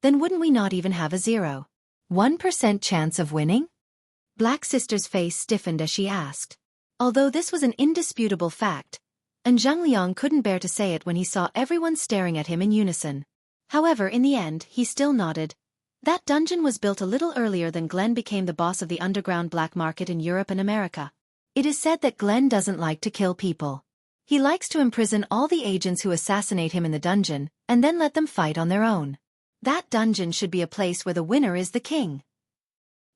then wouldn't we not even have a 0.1% chance of winning?" Black Sister's face stiffened as she asked. Although this was an indisputable fact, Zhang Liang couldn't bear to say it when he saw everyone staring at him in unison. However, in the end, he still nodded. That dungeon was built a little earlier than Glenn became the boss of the underground black market in Europe and America. It is said that Glenn doesn't like to kill people. He likes to imprison all the agents who assassinate him in the dungeon, and then let them fight on their own. That dungeon should be a place where the winner is the king.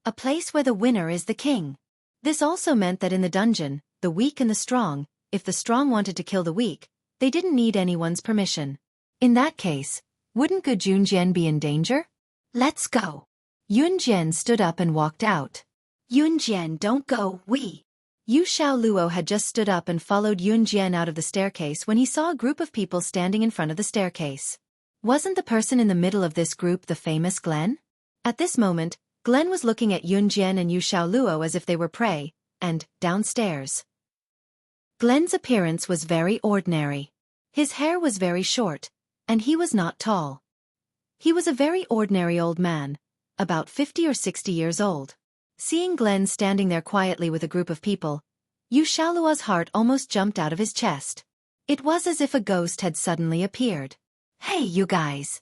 A place where the winner is the king. This also meant that in the dungeon, the weak and the strong, if the strong wanted to kill the weak, they didn't need anyone's permission. In that case, wouldn't Gu Junjian be in danger? Let's go. Yunjian stood up and walked out. Yunjian, don't go, Yu Xiaoluo had just stood up and followed Yunjian out of the staircase when he saw a group of people standing in front of the staircase. Wasn't the person in the middle of this group the famous Glenn? At this moment, Glenn was looking at Yunjian and Yu Xiaoluo as if they were prey, and, downstairs. Glenn's appearance was very ordinary. His hair was very short, and he was not tall. He was a very ordinary old man, about 50 or 60 years old. Seeing Glenn standing there quietly with a group of people, Yu Xiaoluo's heart almost jumped out of his chest. It was as if a ghost had suddenly appeared. Hey, you guys!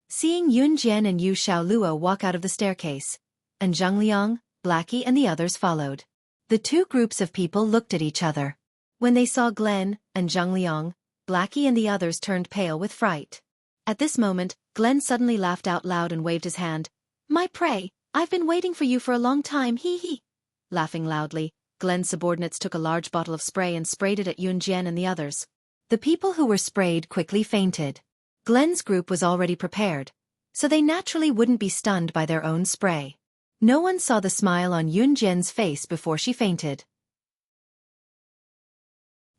Seeing Yunjian and Yu Xiaoluo walk out of the staircase, and Zhang Liang, Blackie and the others followed. The two groups of people looked at each other. When they saw Glenn, and Zhang Liang, Blackie and the others turned pale with fright. At this moment, Glenn suddenly laughed out loud and waved his hand. My prey, I've been waiting for you for a long time, hee. Laughing loudly, Glenn's subordinates took a large bottle of spray and sprayed it at Yunjian and the others. The people who were sprayed quickly fainted. Glenn's group was already prepared, so they naturally wouldn't be stunned by their own spray. No one saw the smile on Yunjian's face before she fainted.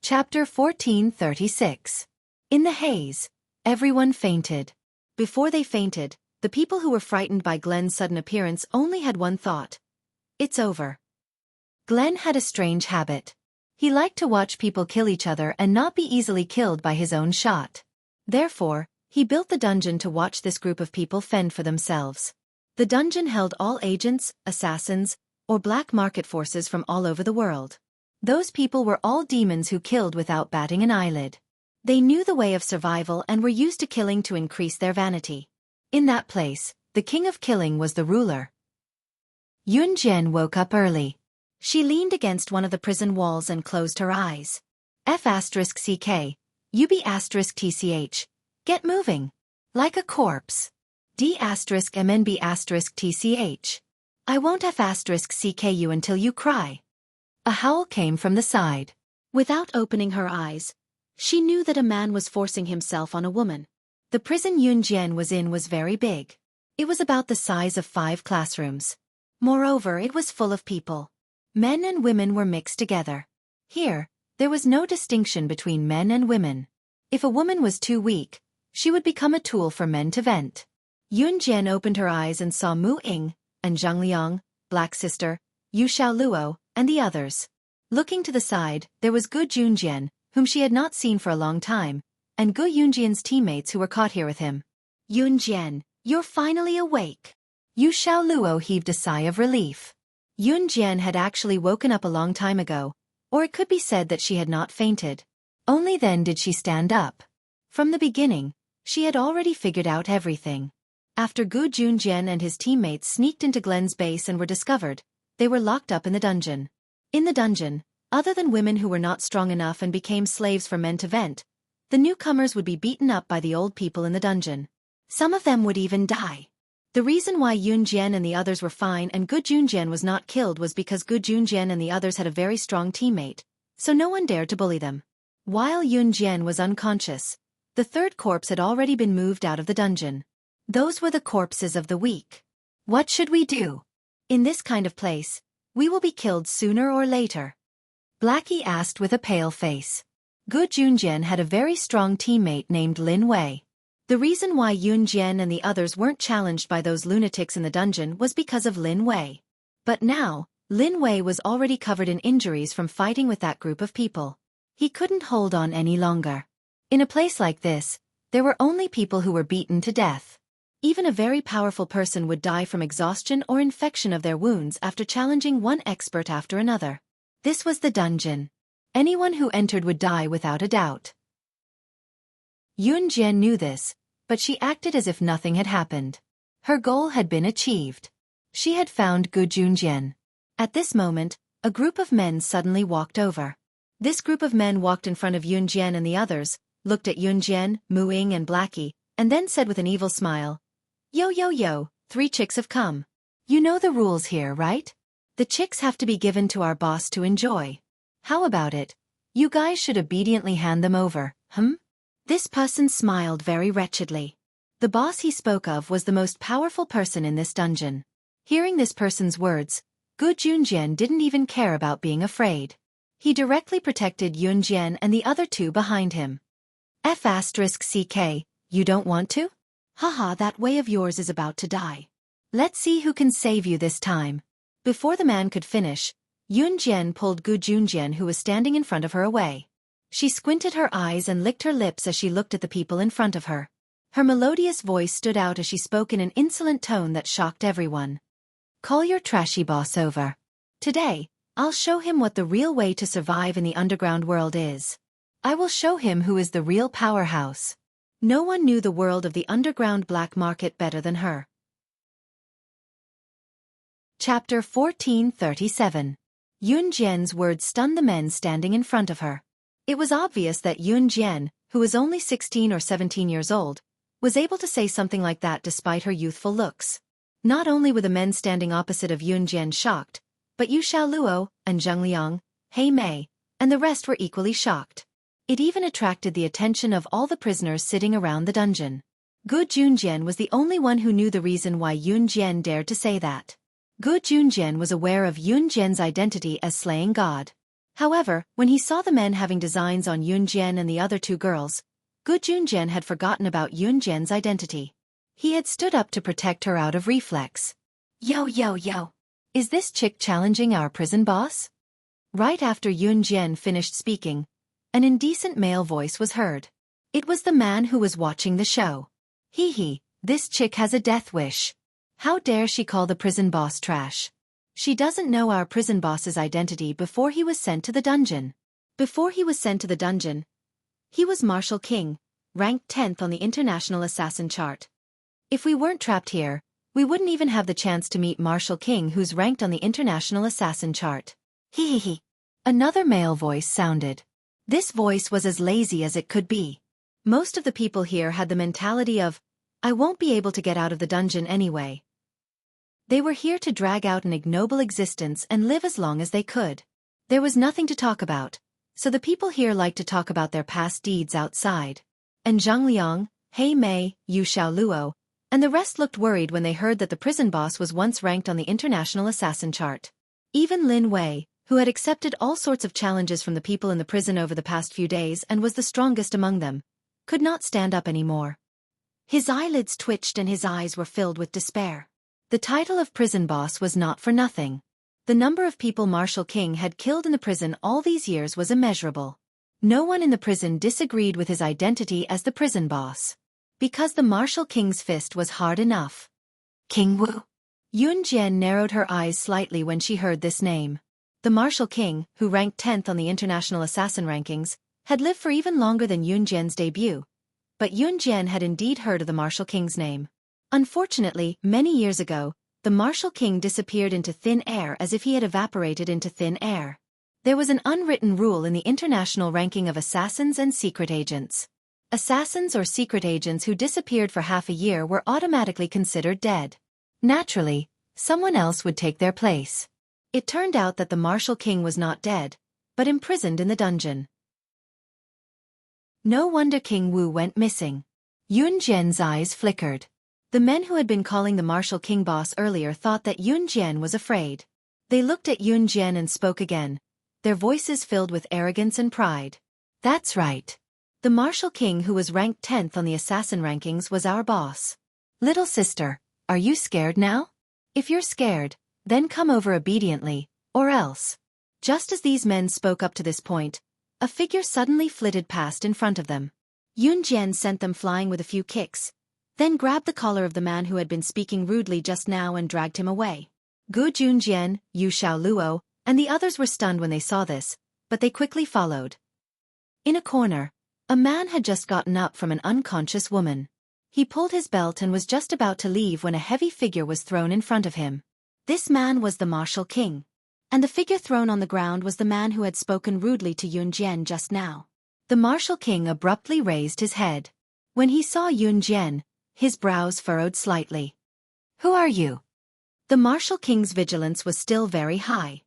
Chapter 1436. In the haze, everyone fainted. Before they fainted, the people who were frightened by Glenn's sudden appearance only had one thought. It's over. Glenn had a strange habit. He liked to watch people kill each other and not be easily killed by his own shot. Therefore, he built the dungeon to watch this group of people fend for themselves. The dungeon held all agents, assassins, or black market forces from all over the world. Those people were all demons who killed without batting an eyelid. They knew the way of survival and were used to killing to increase their vanity. In that place, the king of killing was the ruler. Yunjian woke up early. She leaned against one of the prison walls and closed her eyes. F***CK, UB**TCH. Get moving. Like a corpse. D**MNB**TCH. I won't F***CK you until you cry. A howl came from the side. Without opening her eyes, she knew that a man was forcing himself on a woman. The prison Yunjian was in was very big. It was about the size of 5 classrooms. Moreover, it was full of people. Men and women were mixed together. Here, there was no distinction between men and women. If a woman was too weak, she would become a tool for men to vent. Yunjian opened her eyes and saw Mu Ying, and Zhang Liang, Black Sister, Yu Xiaoluo, and the others. Looking to the side, there was Gu Junjian, whom she had not seen for a long time, and Gu Yunjian's teammates who were caught here with him. Yunjian, you're finally awake. Yu Xiaoluo heaved a sigh of relief. Yunjian had actually woken up a long time ago, or it could be said that she had not fainted. Only then did she stand up. From the beginning, she had already figured out everything. After Gu Junjian and his teammates sneaked into Glenn's base and were discovered, they were locked up in the dungeon. In the dungeon, other than women who were not strong enough and became slaves for men to vent, the newcomers would be beaten up by the old people in the dungeon. Some of them would even die. The reason why Yunjian and the others were fine and Gu Junjian was not killed was because Gu Junjian and the others had a very strong teammate, so no one dared to bully them. While Yunjian was unconscious, the third corpse had already been moved out of the dungeon. Those were the corpses of the weak. What should we do? In this kind of place, we will be killed sooner or later. Blackie asked with a pale face. Gu Junjian had a very strong teammate named Lin Wei. The reason why Yunjian and the others weren't challenged by those lunatics in the dungeon was because of Lin Wei. But now, Lin Wei was already covered in injuries from fighting with that group of people. He couldn't hold on any longer. In a place like this, there were only people who were beaten to death. Even a very powerful person would die from exhaustion or infection of their wounds after challenging one expert after another. This was the dungeon. Anyone who entered would die without a doubt. Yunjian knew this, but she acted as if nothing had happened. Her goal had been achieved. She had found Gu Junjian. At this moment, a group of men suddenly walked over. This group of men walked in front of Yunjian and the others, looked at Yunjian, Muing and Blackie, and then said with an evil smile, "Yo yo yo, 3 chicks have come. You know the rules here, right? The chicks have to be given to our boss to enjoy. How about it? You guys should obediently hand them over, This person smiled very wretchedly. The boss he spoke of was the most powerful person in this dungeon. Hearing this person's words, Gu Junjian didn't even care about being afraid. He directly protected Yunjian and the other 2 behind him. F***CK, you don't want to? Haha, that way of yours is about to die. Let's see who can save you this time. Before the man could finish, Yunjian pulled Gu Junjian, who was standing in front of her, away. She squinted her eyes and licked her lips as she looked at the people in front of her. Her melodious voice stood out as she spoke in an insolent tone that shocked everyone. Call your trashy boss over. Today, I'll show him what the real way to survive in the underground world is. I will show him who is the real powerhouse. No one knew the world of the underground black market better than her. Chapter 1437. Yunjian's words stunned the men standing in front of her. It was obvious that Yunjian, who was only 16 or 17 years old, was able to say something like that despite her youthful looks. Not only were the men standing opposite of Yunjian shocked, but Yu Xiaoluo, and Zheng Liang, He Mei, and the rest were equally shocked. It even attracted the attention of all the prisoners sitting around the dungeon. Gu Junjian was the only one who knew the reason why Yunjian dared to say that. Gu Junjian was aware of Yunjian's identity as slaying god. However, when he saw the men having designs on Yunjian and the other 2 girls, Gu Junjian had forgotten about Yunjian's identity. He had stood up to protect her out of reflex. Yo yo yo. Is this chick challenging our prison boss? Right after Yunjian finished speaking, an indecent male voice was heard. It was the man who was watching the show. Hee, this chick has a death wish. How dare she call the prison boss trash? She doesn't know our prison boss's identity before he was sent to the dungeon. Before he was sent to the dungeon, he was Marshal King, ranked 10th on the international assassin chart. If we weren't trapped here, we wouldn't even have the chance to meet Marshal King, who's ranked on the international assassin chart. Hee. Another male voice sounded. This voice was as lazy as it could be. Most of the people here had the mentality of, I won't be able to get out of the dungeon anyway. They were here to drag out an ignoble existence and live as long as they could. There was nothing to talk about, so the people here liked to talk about their past deeds outside. And Zhang Liang, He Mei, Yu Xiaoluo, and the rest looked worried when they heard that the prison boss was once ranked on the international assassin chart. Even Lin Wei, who had accepted all sorts of challenges from the people in the prison over the past few days and was the strongest among them, could not stand up anymore. His eyelids twitched and his eyes were filled with despair. The title of prison boss was not for nothing. The number of people Marshal King had killed in the prison all these years was immeasurable. No one in the prison disagreed with his identity as the prison boss. Because the Marshal King's fist was hard enough. King Wu. Yunjian narrowed her eyes slightly when she heard this name. The Marshal King, who ranked 10th on the international assassin rankings, had lived for even longer than Yunjian's debut. But Yunjian had indeed heard of the Marshal King's name. Unfortunately, many years ago, the Marshal King disappeared into thin air as if he had evaporated into thin air. There was an unwritten rule in the international ranking of assassins and secret agents. Assassins or secret agents who disappeared for half a year were automatically considered dead. Naturally, someone else would take their place. It turned out that the Marshal King was not dead, but imprisoned in the dungeon. No wonder King Wu went missing. Yunjian's eyes flickered. The men who had been calling the Marshal King boss earlier thought that Yunjian was afraid. They looked at Yunjian and spoke again, their voices filled with arrogance and pride. That's right. The Marshal King, who was ranked 10th on the assassin rankings, was our boss. Little sister, are you scared now? If you're scared, then come over obediently, or else. Just as these men spoke up to this point, a figure suddenly flitted past in front of them. Yunjian sent them flying with a few kicks, then grabbed the collar of the man who had been speaking rudely just now and dragged him away. Gu Junjian, Yu Xiaoluo, and the others were stunned when they saw this, but they quickly followed. In a corner, a man had just gotten up from an unconscious woman. He pulled his belt and was just about to leave when a heavy figure was thrown in front of him. This man was the Martial King. And the figure thrown on the ground was the man who had spoken rudely to Yunjian just now. The Martial King abruptly raised his head. When he saw Yunjian, his brows furrowed slightly. "Who are you?" The Martial King's vigilance was still very high.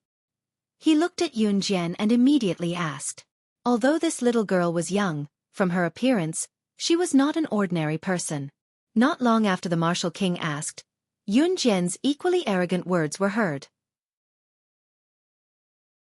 He looked at Yunjian and immediately asked. Although this little girl was young, from her appearance, she was not an ordinary person. Not long after the Martial King asked, Yunjian's equally arrogant words were heard.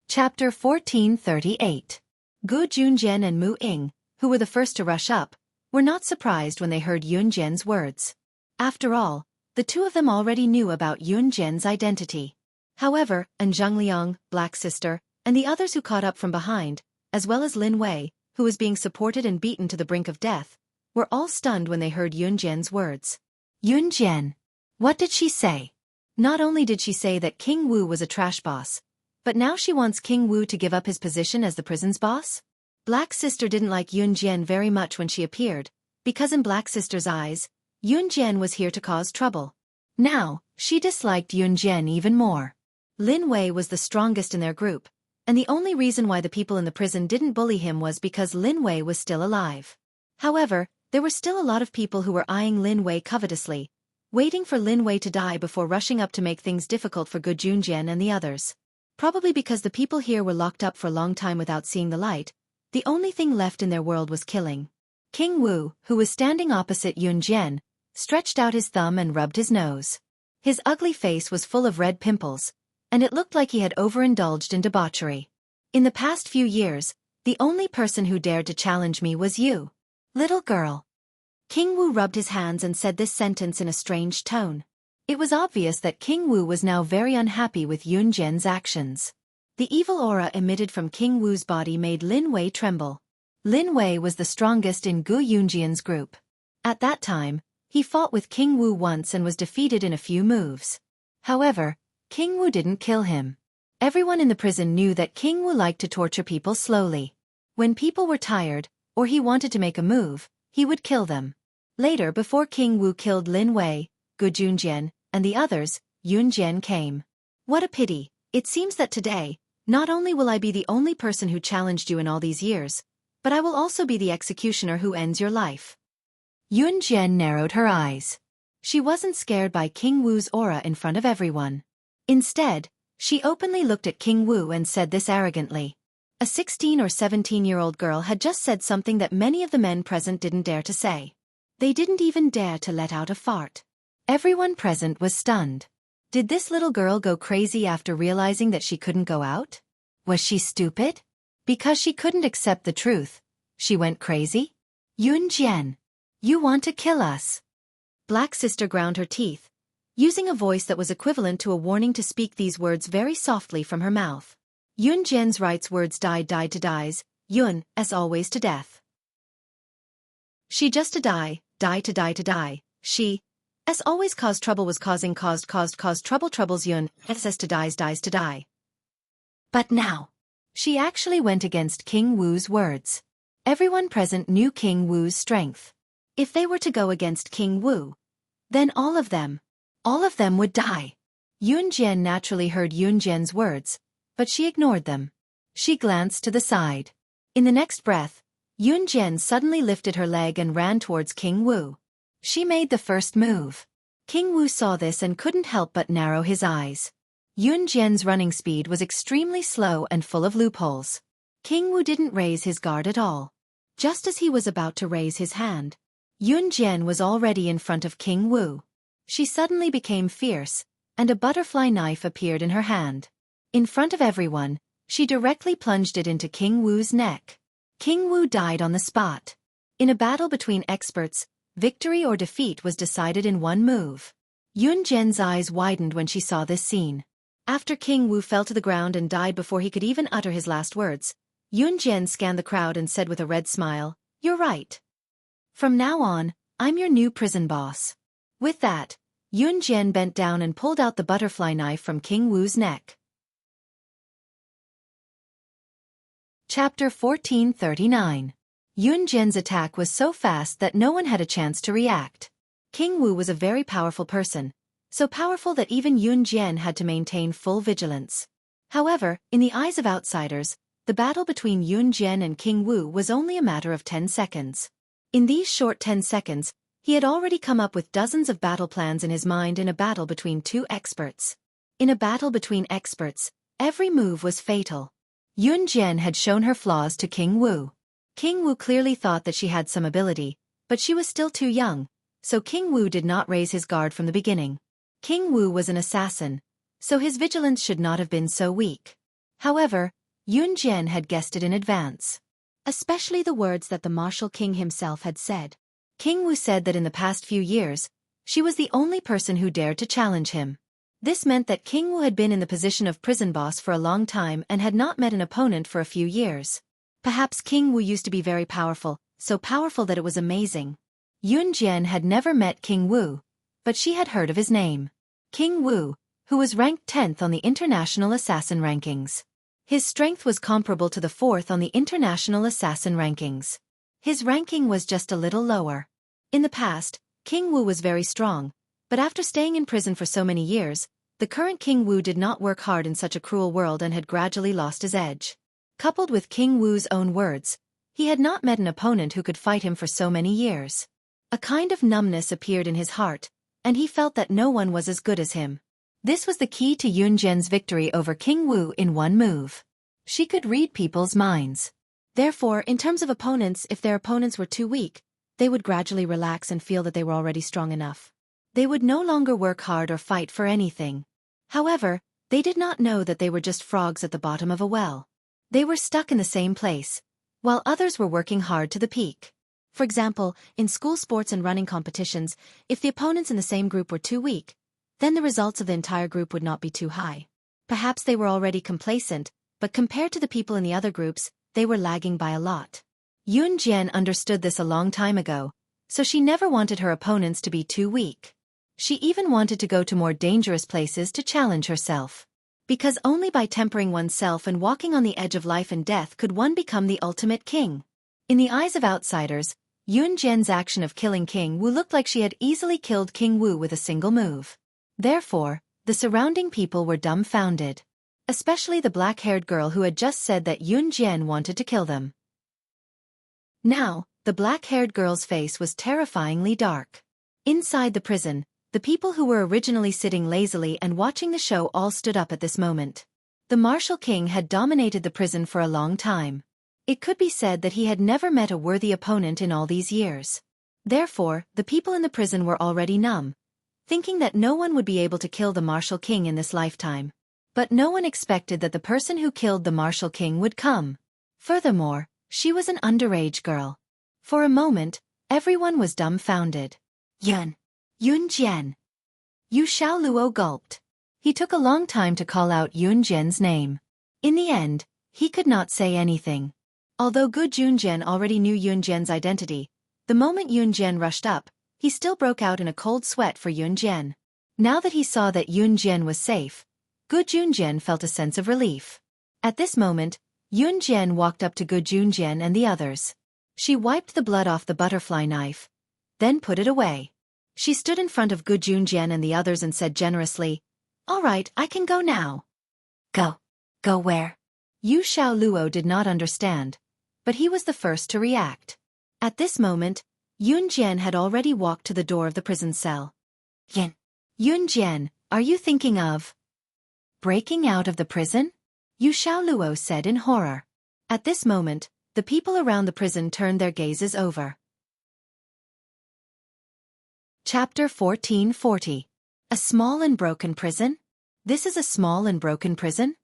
Chapter 1438. Gu Junjian and Mu Ying, who were the first to rush up, were not surprised when they heard Yunjian's words. After all, the two of them already knew about Yunjian's identity. However, Zhang, Black Sister, and the others who caught up from behind, as well as Lin Wei, who was being supported and beaten to the brink of death, were all stunned when they heard Yunjian's words. Yunjian. What did she say? Not only did she say that King Wu was a trash boss, but now she wants King Wu to give up his position as the prison's boss? Black Sister didn't like Yunjian very much when she appeared, because in Black Sister's eyes, Yunjian was here to cause trouble. Now, she disliked Yunjian even more. Lin Wei was the strongest in their group, and the only reason why the people in the prison didn't bully him was because Lin Wei was still alive. However, there were still a lot of people who were eyeing Lin Wei covetously, waiting for Lin Wei to die before rushing up to make things difficult for Gu Junjian and the others. Probably because the people here were locked up for a long time without seeing the light, the only thing left in their world was killing. King Wu, who was standing opposite Yunjian, stretched out his thumb and rubbed his nose. His ugly face was full of red pimples, and it looked like he had overindulged in debauchery. In the past few years, the only person who dared to challenge me was you, little girl. King Wu rubbed his hands and said this sentence in a strange tone. It was obvious that King Wu was now very unhappy with Yunjian's actions. The evil aura emitted from King Wu's body made Lin Wei tremble. Lin Wei was the strongest in Gu Yunjian's group. At that time, he fought with King Wu once and was defeated in a few moves. However, King Wu didn't kill him. Everyone in the prison knew that King Wu liked to torture people slowly. When people were tired, or he wanted to make a move, he would kill them. Later, before King Wu killed Lin Wei, Gu Junjian, and the others, Yunjian came. What a pity. It seems that today, not only will I be the only person who challenged you in all these years, but I will also be the executioner who ends your life. Yunjian narrowed her eyes. She wasn't scared by King Wu's aura in front of everyone. Instead, she openly looked at King Wu and said this arrogantly. A 16 or 17-year-old girl had just said something that many of the men present didn't dare to say. They didn't even dare to let out a fart. Everyone present was stunned. Did this little girl go crazy after realizing that she couldn't go out? Was she stupid? Because she couldn't accept the truth, she went crazy? Yunjian, you want to kill us? Black Sister ground her teeth, using a voice that was equivalent to a warning to speak these words very softly from her mouth. Yunjian's right's words died to dies, Yun, as always to death. She just to die to die, she, as always caused troubles Yun, as to dies to die. But now, she actually went against King Wu's words. Everyone present knew King Wu's strength. If they were to go against King Wu, then all of them would die. Yunjian naturally heard Yunjian's words, but she ignored them. She glanced to the side. In the next breath, Yunjian suddenly lifted her leg and ran towards King Wu. She made the first move. King Wu saw this and couldn't help but narrow his eyes. Yunjian's running speed was extremely slow and full of loopholes. King Wu didn't raise his guard at all. Just as he was about to raise his hand, Yunjian was already in front of King Wu. She suddenly became fierce, and a butterfly knife appeared in her hand. In front of everyone, she directly plunged it into King Wu's neck. King Wu died on the spot. In a battle between experts, victory or defeat was decided in one move. Yunjian's eyes widened when she saw this scene. After King Wu fell to the ground and died before he could even utter his last words, Yunjian scanned the crowd and said with a red smile, "You're right. From now on, I'm your new prison boss." With that, Yunjian bent down and pulled out the butterfly knife from King Wu's neck. Chapter 1439. Yun Jian's attack was so fast that no one had a chance to react. King Wu was a very powerful person, so powerful that even Yun Jian had to maintain full vigilance. However, in the eyes of outsiders, the battle between Yun Jian and King Wu was only a matter of 10 seconds. In these short 10 seconds, he had already come up with dozens of battle plans in his mind in a battle between two experts. In a battle between experts, every move was fatal. Yun Jian had shown her flaws to King Wu. King Wu clearly thought that she had some ability, but she was still too young, so King Wu did not raise his guard from the beginning. King Wu was an assassin, so his vigilance should not have been so weak. However, Yun Jian had guessed it in advance. Especially the words that the martial king himself had said. King Wu said that in the past few years, she was the only person who dared to challenge him. This meant that King Wu had been in the position of prison boss for a long time and had not met an opponent for a few years. Perhaps King Wu used to be very powerful, so powerful that it was amazing. Yun Jian had never met King Wu, but she had heard of his name. King Wu, who was ranked 10th on the international assassin rankings. His strength was comparable to the 4th on the international assassin rankings. His ranking was just a little lower. In the past, King Wu was very strong, but after staying in prison for so many years, the current King Wu did not work hard in such a cruel world and had gradually lost his edge. Coupled with King Wu's own words, he had not met an opponent who could fight him for so many years. A kind of numbness appeared in his heart, and he felt that no one was as good as him. This was the key to Yun Jian's victory over King Wu in one move. She could read people's minds. Therefore, in terms of opponents, if their opponents were too weak, they would gradually relax and feel that they were already strong enough. They would no longer work hard or fight for anything. However, they did not know that they were just frogs at the bottom of a well. They were stuck in the same place, while others were working hard to the peak. For example, in school sports and running competitions, if the opponents in the same group were too weak, then the results of the entire group would not be too high. Perhaps they were already complacent, but compared to the people in the other groups, they were lagging by a lot. Yun Jian understood this a long time ago, so she never wanted her opponents to be too weak. She even wanted to go to more dangerous places to challenge herself. Because only by tempering oneself and walking on the edge of life and death could one become the ultimate king. In the eyes of outsiders, Yun Jian's action of killing King Wu looked like she had easily killed King Wu with a single move. Therefore, the surrounding people were dumbfounded. Especially the black-haired girl who had just said that Yun Jian wanted to kill them. Now, the black-haired girl's face was terrifyingly dark. Inside the prison, the people who were originally sitting lazily and watching the show all stood up at this moment. The martial king had dominated the prison for a long time. It could be said that he had never met a worthy opponent in all these years. Therefore, the people in the prison were already numb, thinking that no one would be able to kill the martial king in this lifetime. But no one expected that the person who killed the martial king would come. Furthermore, she was an underage girl. For a moment, everyone was dumbfounded. Yun Jian. Yu Xiaoluo gulped. He took a long time to call out Yun Jian's name. In the end, he could not say anything. Although Gu Junjian already knew Yun Jian's identity, the moment Yun Jian rushed up, he still broke out in a cold sweat for Yun Jian. Now that he saw that Yun Jian was safe, Gu Junjian felt a sense of relief. At this moment, Yun Jian walked up to Gu Junjian and the others. She wiped the blood off the butterfly knife, then put it away. She stood in front of Gu Junjian and the others and said generously, "All right, I can go now." Go. Go where? Yu Xiaoluo did not understand, but he was the first to react. At this moment, Yun Jian had already walked to the door of the prison cell. Yun Jian, are you thinking of breaking out of the prison? Yu Xiaoluo said in horror. At this moment, the people around the prison turned their gazes over. Chapter 1440. A small and broken prison? This is a small and broken prison?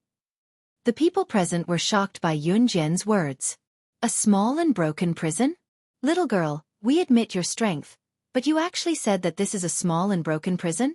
The people present were shocked by Yun Jian's words. A small and broken prison? Little girl, we admit your strength, but you actually said that this is a small and broken prison?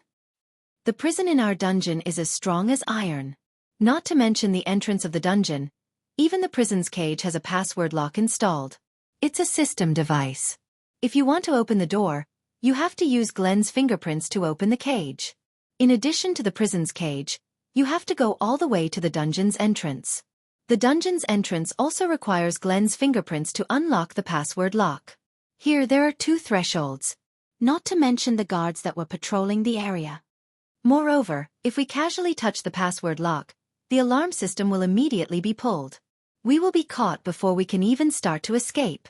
The prison in our dungeon is as strong as iron. Not to mention the entrance of the dungeon, even the prison's cage has a password lock installed. It's a system device. If you want to open the door, you have to use Glenn's fingerprints to open the cage. In addition to the prison's cage, you have to go all the way to the dungeon's entrance. The dungeon's entrance also requires Glenn's fingerprints to unlock the password lock. Here there are 2 thresholds. Not to mention the guards that were patrolling the area. Moreover, if we casually touch the password lock, the alarm system will immediately be pulled. We will be caught before we can even start to escape.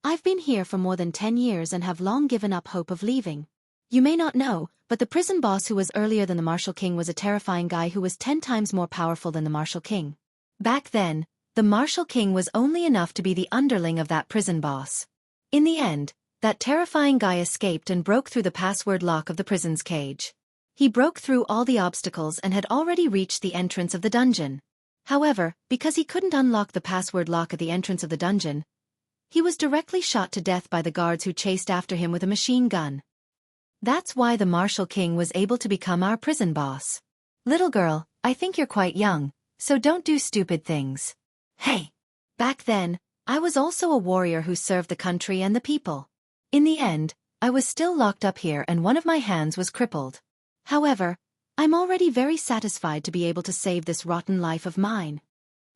I've been here for more than 10 years and have long given up hope of leaving. You may not know, but the prison boss who was earlier than the Martial King was a terrifying guy who was 10 times more powerful than the Martial King. Back then, the Martial King was only enough to be the underling of that prison boss. In the end, that terrifying guy escaped and broke through the password lock of the prison's cage. He broke through all the obstacles and had already reached the entrance of the dungeon. However, because he couldn't unlock the password lock at the entrance of the dungeon, he was directly shot to death by the guards who chased after him with a machine gun. That's why the Martial King was able to become our prison boss. Little girl, I think you're quite young, so don't do stupid things. Hey! Back then, I was also a warrior who served the country and the people. In the end, I was still locked up here and one of my hands was crippled. However, I'm already very satisfied to be able to save this rotten life of mine.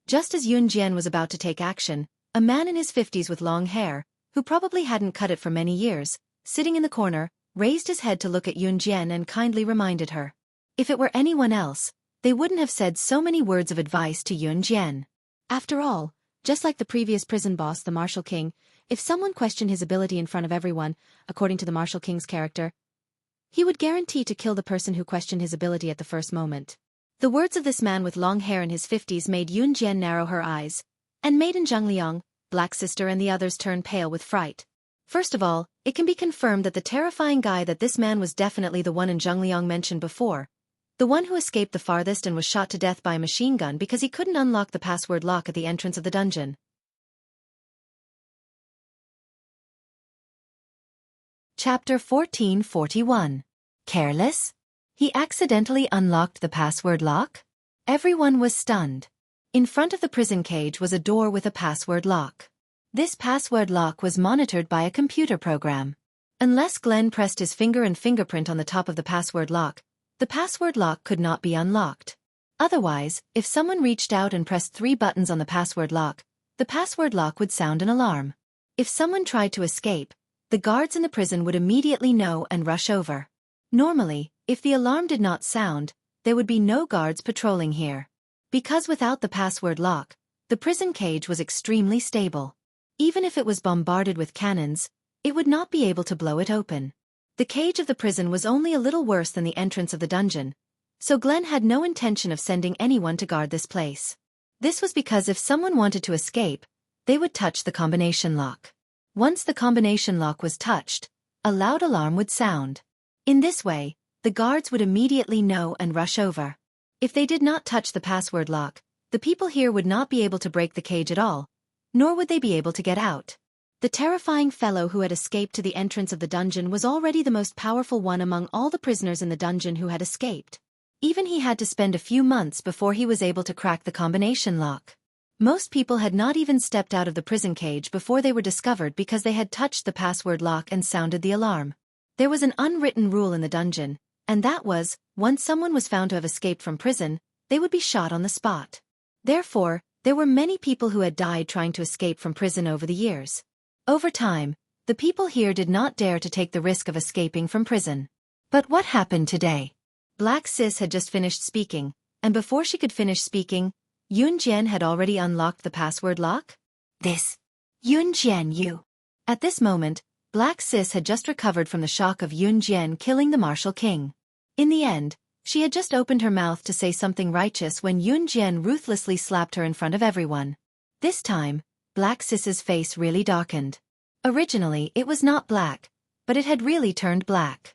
Just as Yun Jian was about to take action, a man in his 50s with long hair, who probably hadn't cut it for many years, sitting in the corner, raised his head to look at Yun Jian and kindly reminded her. If it were anyone else, they wouldn't have said so many words of advice to Yun Jian. After all, just like the previous prison boss, the Martial King, if someone questioned his ability in front of everyone, according to the Martial King's character, he would guarantee to kill the person who questioned his ability at the first moment. The words of this man with long hair in his 50s made Yun Jian narrow her eyes, and Maiden Zhengliang, Black Sister and the others turn pale with fright. First of all, it can be confirmed that the terrifying guy that this man was definitely the one in Zhengliang mentioned before, the one who escaped the farthest and was shot to death by a machine gun because he couldn't unlock the password lock at the entrance of the dungeon. Chapter 1441. Careless? He accidentally unlocked the password lock? Everyone was stunned. In front of the prison cage was a door with a password lock. This password lock was monitored by a computer program. Unless Glenn pressed his finger and fingerprint on the top of the password lock could not be unlocked. Otherwise, if someone reached out and pressed 3 buttons on the password lock would sound an alarm. If someone tried to escape, the guards in the prison would immediately know and rush over. Normally, if the alarm did not sound, there would be no guards patrolling here. Because without the password lock, the prison cage was extremely stable. Even if it was bombarded with cannons, it would not be able to blow it open. The cage of the prison was only a little worse than the entrance of the dungeon, so Glenn had no intention of sending anyone to guard this place. This was because if someone wanted to escape, they would touch the combination lock. Once the combination lock was touched, a loud alarm would sound. In this way, the guards would immediately know and rush over. If they did not touch the password lock, the people here would not be able to break the cage at all, nor would they be able to get out. The terrifying fellow who had escaped to the entrance of the dungeon was already the most powerful one among all the prisoners in the dungeon who had escaped. Even he had to spend a few months before he was able to crack the combination lock. Most people had not even stepped out of the prison cage before they were discovered because they had touched the password lock and sounded the alarm. There was an unwritten rule in the dungeon, and that was, once someone was found to have escaped from prison, they would be shot on the spot. Therefore, there were many people who had died trying to escape from prison over the years. Over time, the people here did not dare to take the risk of escaping from prison. But what happened today? Black Sis had just finished speaking, and before she could finish speaking, Yun Jian had already unlocked the password lock? This. Yun Jian, you. At this moment, Black Sis had just recovered from the shock of Yun Jian killing the Martial King. In the end, she had just opened her mouth to say something righteous when Yun Jian ruthlessly slapped her in front of everyone. This time, Black Sis's face really darkened. Originally, it was not black, but it had really turned black.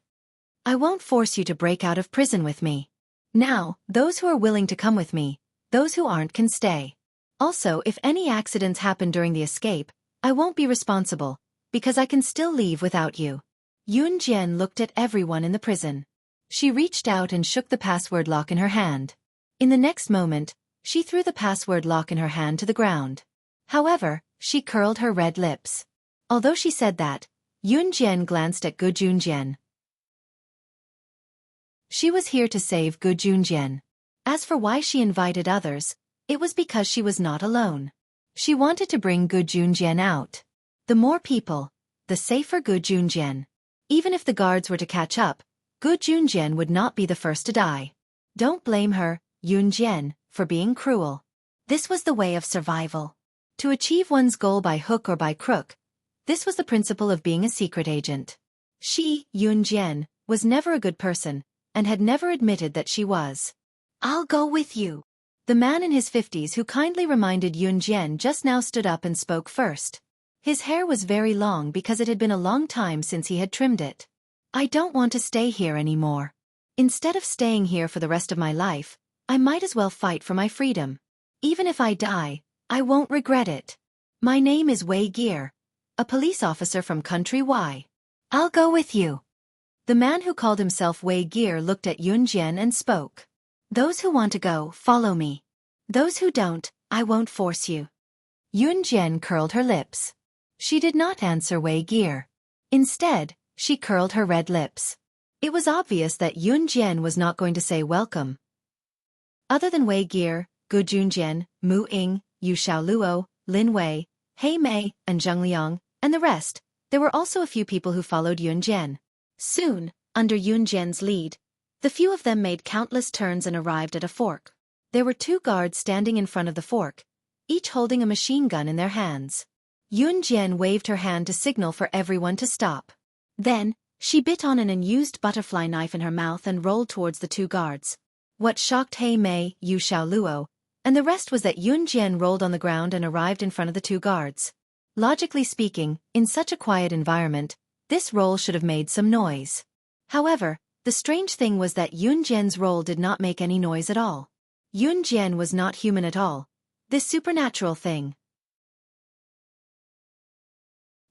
I won't force you to break out of prison with me. Now, those who are willing to come with me, those who aren't can stay. Also, if any accidents happen during the escape, I won't be responsible, because I can still leave without you. Yun Jian looked at everyone in the prison. She reached out and shook the password lock in her hand. In the next moment, she threw the password lock in her hand to the ground. However, she curled her red lips. Although she said that, Yun Jian glanced at Gu Junjian. She was here to save Gu Junjian. As for why she invited others, It was because she was not alone. She wanted to bring Gu Junjian out. The more people, the safer Gu Junjian. Even if the guards were to catch up, Gu Junjian would not be the first to die. Don't blame her, Yunjian, for being cruel. This was the way of survival. To achieve one's goal by hook or by crook, this was the principle of being a secret agent. She, Yunjian, was never a good person, and had never admitted that she was. I'll go with you. The man in his 50s who kindly reminded Yunjian just now stood up and spoke first. His hair was very long because it had been a long time since he had trimmed it. I don't want to stay here anymore. Instead of staying here for the rest of my life, I might as well fight for my freedom. Even if I die, I won't regret it. My name is Wei Gear, a police officer from country Y. I'll go with you. The man who called himself Wei Gear looked at Yunjian and spoke. Those who want to go, follow me. Those who don't, I won't force you. Yunjian curled her lips. She did not answer Wei Gear. Instead, she curled her red lips. It was obvious that Yunjian was not going to say welcome. Other than Wei Gear, Gu Junjian, Mu Ying, Yu Xiaoluo, Lin Wei, He Mei, and Zheng Liang, and the rest, there were also a few people who followed Yunjian. Soon, under Yunjian's lead, the few of them made countless turns and arrived at a fork. There were 2 guards standing in front of the fork, each holding a machine gun in their hands. Yunjian waved her hand to signal for everyone to stop. Then, she bit on an unused butterfly knife in her mouth and rolled towards the 2 guards. What shocked He Mei, Yu Xiaoluo, and the rest was that Yunjian rolled on the ground and arrived in front of the 2 guards. Logically speaking, in such a quiet environment, this roll should have made some noise. However, the strange thing was that Yunjian's roll did not make any noise at all. Yunjian was not human at all. This supernatural thing.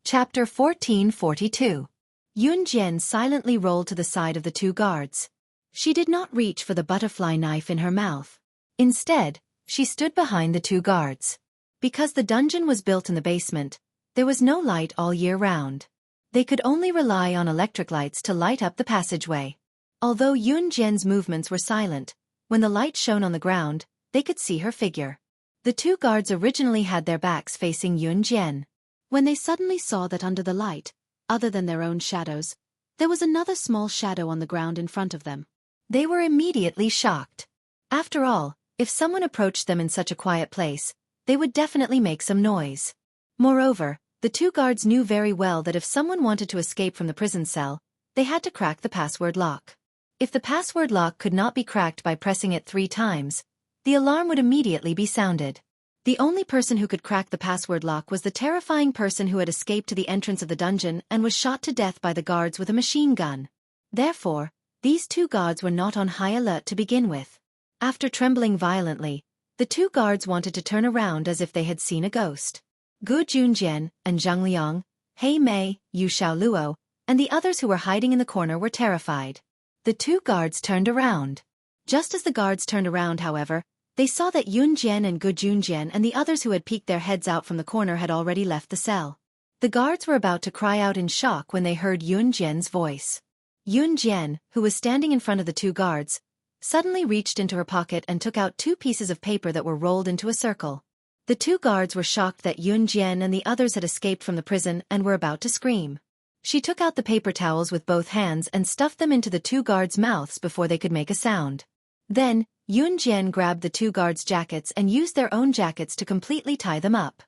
Chapter 1442. Yunjian silently rolled to the side of the 2 guards. She did not reach for the butterfly knife in her mouth. Instead, she stood behind the 2 guards. Because the dungeon was built in the basement, there was no light all year round. They could only rely on electric lights to light up the passageway. Although Yunjian's movements were silent, when the light shone on the ground, they could see her figure. The 2 guards originally had their backs facing Yunjian. When they suddenly saw that under the light, other than their own shadows, there was another small shadow on the ground in front of them. They were immediately shocked. After all, if someone approached them in such a quiet place, they would definitely make some noise. Moreover, the 2 guards knew very well that if someone wanted to escape from the prison cell, they had to crack the password lock. If the password lock could not be cracked by pressing it 3 times, the alarm would immediately be sounded. The only person who could crack the password lock was the terrifying person who had escaped to the entrance of the dungeon and was shot to death by the guards with a machine gun. Therefore, these 2 guards were not on high alert to begin with. After trembling violently, the 2 guards wanted to turn around as if they had seen a ghost. Gu Junjian and Zheng Liang, He Mei, Yu Xiaoluo, and the others who were hiding in the corner were terrified. The 2 guards turned around. Just as the guards turned around, however, they saw that Yunjian and Gu Junjian and the others who had peeked their heads out from the corner had already left the cell. The guards were about to cry out in shock when they heard Yunjian's voice. Yunjian, who was standing in front of the 2 guards, suddenly reached into her pocket and took out 2 pieces of paper that were rolled into a circle. The 2 guards were shocked that Yunjian and the others had escaped from the prison and were about to scream. She took out the paper towels with both hands and stuffed them into the 2 guards' mouths before they could make a sound. Then, Yunjian grabbed the 2 guards' jackets and used their own jackets to completely tie them up.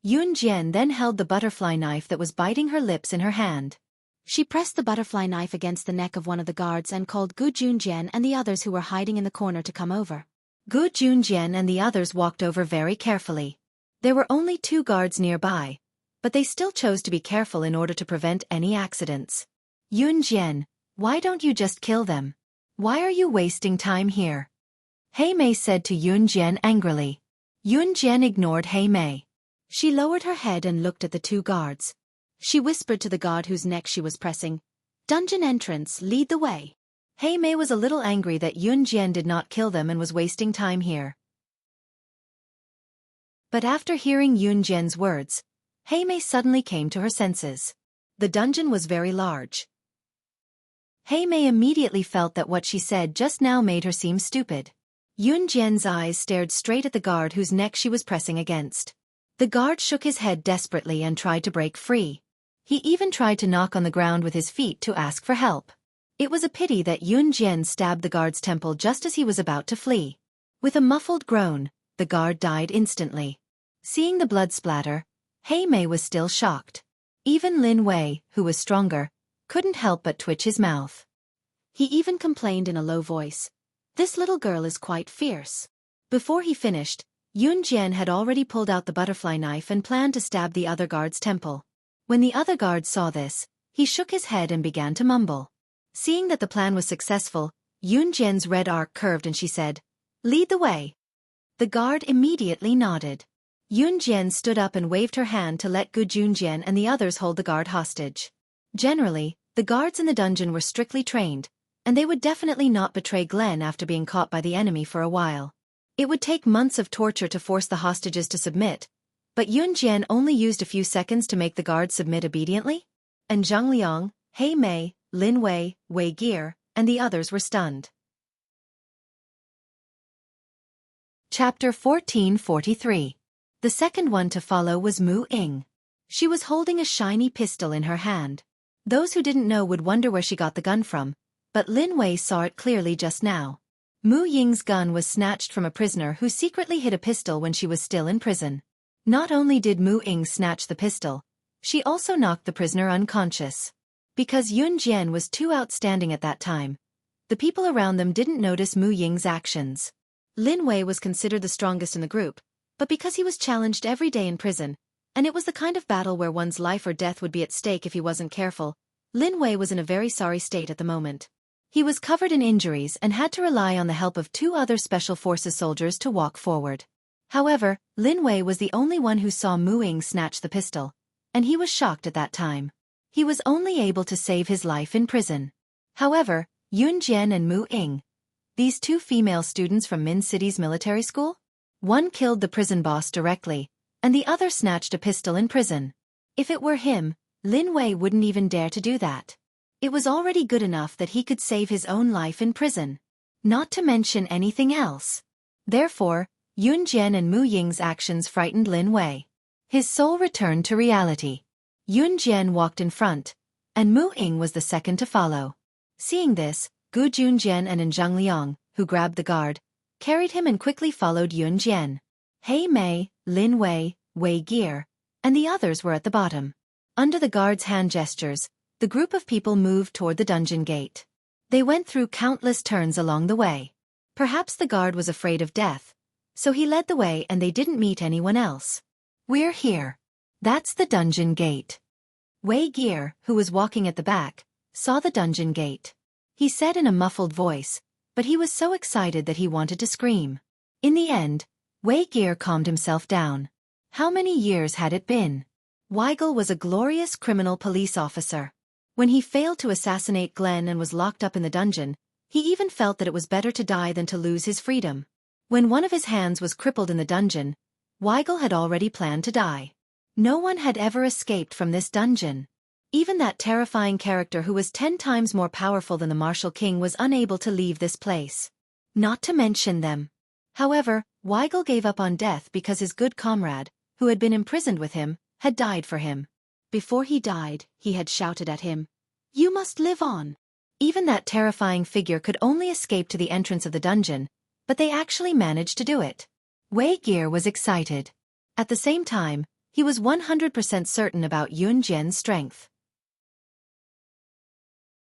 Yunjian then held the butterfly knife that was biting her lips in her hand. She pressed the butterfly knife against the neck of one of the guards and called Gu Junjian and the others who were hiding in the corner to come over. Gu Junjian and the others walked over very carefully. There were only 2 guards nearby, but they still chose to be careful in order to prevent any accidents. Yunjian, why don't you just kill them? Why are you wasting time here? He Mei said to Yunjian angrily. Yunjian ignored He Mei. She lowered her head and looked at the 2 guards. She whispered to the guard whose neck she was pressing, "Dungeon entrance, lead the way." He Mei was a little angry that Yunjian did not kill them and was wasting time here. But after hearing Yunjian's words, He Mei suddenly came to her senses. The dungeon was very large. He Mei immediately felt that what she said just now made her seem stupid. Yun Jian's eyes stared straight at the guard whose neck she was pressing against. The guard shook his head desperately and tried to break free. He even tried to knock on the ground with his feet to ask for help. It was a pity that Yun Jian stabbed the guard's temple just as he was about to flee. With a muffled groan, the guard died instantly. Seeing the blood splatter, He Mei was still shocked. Even Lin Wei, who was stronger, couldn't help but twitch his mouth. He even complained in a low voice, "This little girl is quite fierce." Before he finished, Yun Jian had already pulled out the butterfly knife and planned to stab the other guard's temple. When the other guard saw this, he shook his head and began to mumble. Seeing that the plan was successful, Yun Jian's red arc curved and she said, "Lead the way." The guard immediately nodded. Yun Jian stood up and waved her hand to let Gu Junjian and the others hold the guard hostage. Generally, the guards in the dungeon were strictly trained, and they would definitely not betray Glenn after being caught by the enemy for a while. It would take months of torture to force the hostages to submit, but Yun Jian only used a few seconds to make the guards submit obediently. And Zhang Liang, He Mei, Lin Wei, Wei Gear, and the others were stunned. Chapter 1443. The second one to follow was Mu Ying. She was holding a shiny pistol in her hand. Those who didn't know would wonder where she got the gun from, but Lin Wei saw it clearly just now. Mu Ying's gun was snatched from a prisoner who secretly hid a pistol when she was still in prison. Not only did Mu Ying snatch the pistol, she also knocked the prisoner unconscious. Because Yun Jian was too outstanding at that time, the people around them didn't notice Mu Ying's actions. Lin Wei was considered the strongest in the group, but because he was challenged every day in prison, and it was the kind of battle where one's life or death would be at stake if he wasn't careful, Lin Wei was in a very sorry state at the moment. He was covered in injuries and had to rely on the help of 2 other Special Forces soldiers to walk forward. However, Lin Wei was the only one who saw Mu Ying snatch the pistol, and he was shocked at that time. He was only able to save his life in prison. However, Yun Jian and Mu Ying, these 2 female students from Min City's military school? One killed the prison boss directly, and the other snatched a pistol in prison. If it were him, Lin Wei wouldn't even dare to do that. It was already good enough that he could save his own life in prison, not to mention anything else. Therefore, Yun Jian and Mu Ying's actions frightened Lin Wei. His soul returned to reality. Yun Jian walked in front, and Mu Ying was the second to follow. Seeing this, Gu Junjian and Zhang Liang, who grabbed the guard, carried him and quickly followed Yun Jian. He Mei, Lin Wei, Wei Gear, and the others were at the bottom. Under the guard's hand gestures, the group of people moved toward the dungeon gate. They went through countless turns along the way. Perhaps the guard was afraid of death, so he led the way and they didn't meet anyone else. "We're here. That's the dungeon gate." Wei Gear, who was walking at the back, saw the dungeon gate. He said in a muffled voice, but he was so excited that he wanted to scream. In the end, Wei Gear calmed himself down. How many years had it been? Weigel was a glorious criminal police officer. When he failed to assassinate Glenn and was locked up in the dungeon, he even felt that it was better to die than to lose his freedom. When one of his hands was crippled in the dungeon, Weigel had already planned to die. No one had ever escaped from this dungeon. Even that terrifying character who was 10 times more powerful than the Martial King was unable to leave this place. Not to mention them. However, Weigel gave up on death because his good comrade, who had been imprisoned with him, had died for him. Before he died, he had shouted at him, "You must live on." Even that terrifying figure could only escape to the entrance of the dungeon, but they actually managed to do it. Wei Gear was excited. At the same time, he was 100% certain about Yun Jian's strength.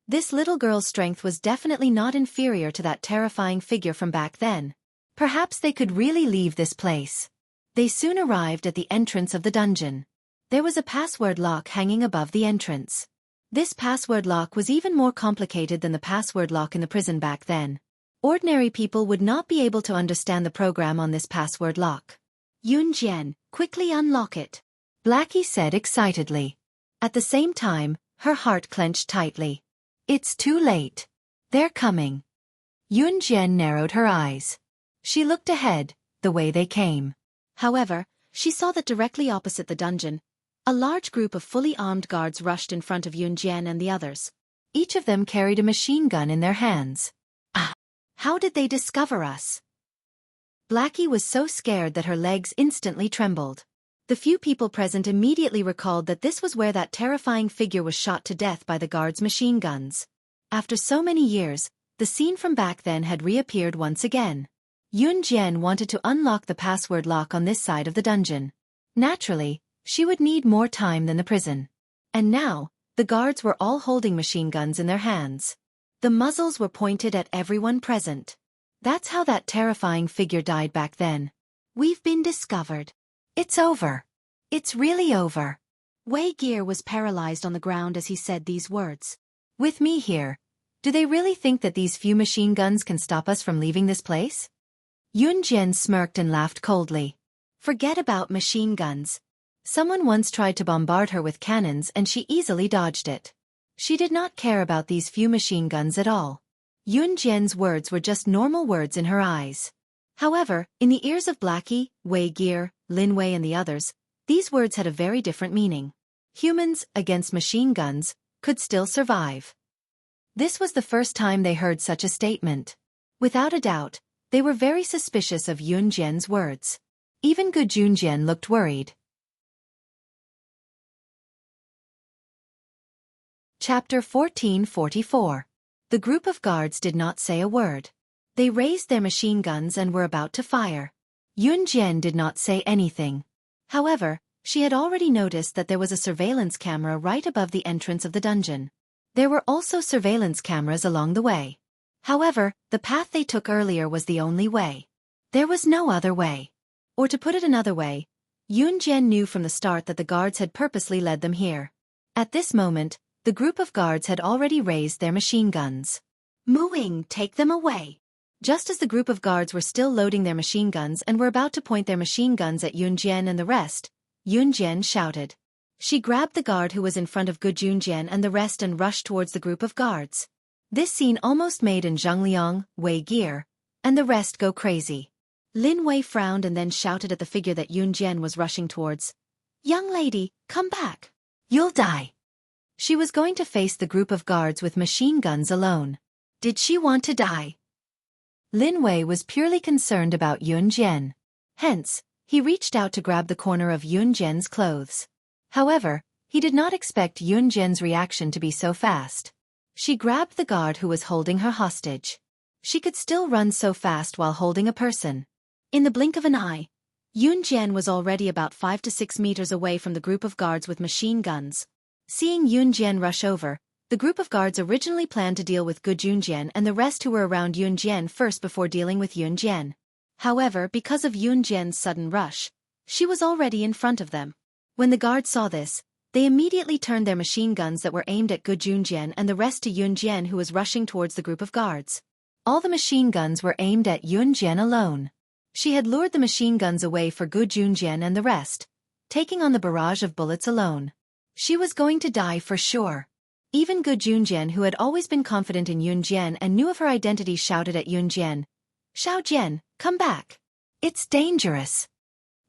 This little girl's strength was definitely not inferior to that terrifying figure from back then. Perhaps they could really leave this place. They soon arrived at the entrance of the dungeon. There was a password lock hanging above the entrance. This password lock was even more complicated than the password lock in the prison back then. Ordinary people would not be able to understand the program on this password lock. "Yun Jian, quickly unlock it," Blackie said excitedly. At the same time, her heart clenched tightly. "It's too late. They're coming." Yun Jian narrowed her eyes. She looked ahead, the way they came. However, she saw that directly opposite the dungeon, a large group of fully armed guards rushed in front of Yun Jian and the others. Each of them carried a machine gun in their hands. "Ah! How did they discover us?" Blackie was so scared that her legs instantly trembled. The few people present immediately recalled that this was where that terrifying figure was shot to death by the guards' machine guns. After so many years, the scene from back then had reappeared once again. Yun Jian wanted to unlock the password lock on this side of the dungeon. Naturally, she would need more time than the prison. And now, the guards were all holding machine guns in their hands. The muzzles were pointed at everyone present. That's how that terrifying figure died back then. We've been discovered. It's over. It's really over. Wei Gear was paralyzed on the ground as he said these words. With me here, do they really think that these few machine guns can stop us from leaving this place? Yun Jian smirked and laughed coldly. Forget about machine guns. Someone once tried to bombard her with cannons and she easily dodged it. She did not care about these few machine guns at all. Yun Jian's words were just normal words in her eyes. However, in the ears of Blackie, Wei Gear, Lin Wei and the others, these words had a very different meaning. Humans, against machine guns, could still survive. This was the first time they heard such a statement. Without a doubt, they were very suspicious of Yun Jian's words. Even Gu Junjian looked worried. Chapter 1444. The group of guards did not say a word. They raised their machine guns and were about to fire. Yun Jian did not say anything. However, she had already noticed that there was a surveillance camera right above the entrance of the dungeon. There were also surveillance cameras along the way. However, the path they took earlier was the only way. There was no other way. Or to put it another way, Yun Jian knew from the start that the guards had purposely led them here. At this moment, the group of guards had already raised their machine guns. Mooing, take them away. Just as the group of guards were still loading their machine guns and were about to point their machine guns at Yun Jian and the rest, Yun Jian shouted. She grabbed the guard who was in front of Gu Junjian and the rest and rushed towards the group of guards. This scene almost made Zhangliang, Wei Gear, and the rest go crazy. Lin Wei frowned and then shouted at the figure that Yun Jian was rushing towards. Young lady, come back. You'll die. She was going to face the group of guards with machine guns alone. Did she want to die? Lin Wei was purely concerned about Yun Jian. Hence, he reached out to grab the corner of Yun Jian's clothes. However, he did not expect Yun Jian's reaction to be so fast. She grabbed the guard who was holding her hostage. She could still run so fast while holding a person. In the blink of an eye, Yun Jian was already about 5 to 6 meters away from the group of guards with machine guns. Seeing Yun Jian rush over, the group of guards originally planned to deal with Gu Junjian and the rest who were around Yun Jian first before dealing with Yun Jian. However, because of Yun Jian's sudden rush, she was already in front of them. When the guards saw this, they immediately turned their machine guns that were aimed at Gu Junjian and the rest to Yun Jian who was rushing towards the group of guards. All the machine guns were aimed at Yun Jian alone. She had lured the machine guns away for Gu Junjian and the rest, taking on the barrage of bullets alone. She was going to die for sure. Even Gu Junjian, who had always been confident in Yun Jian and knew of her identity, shouted at Yun Jian. Xiao Jian, come back. It's dangerous.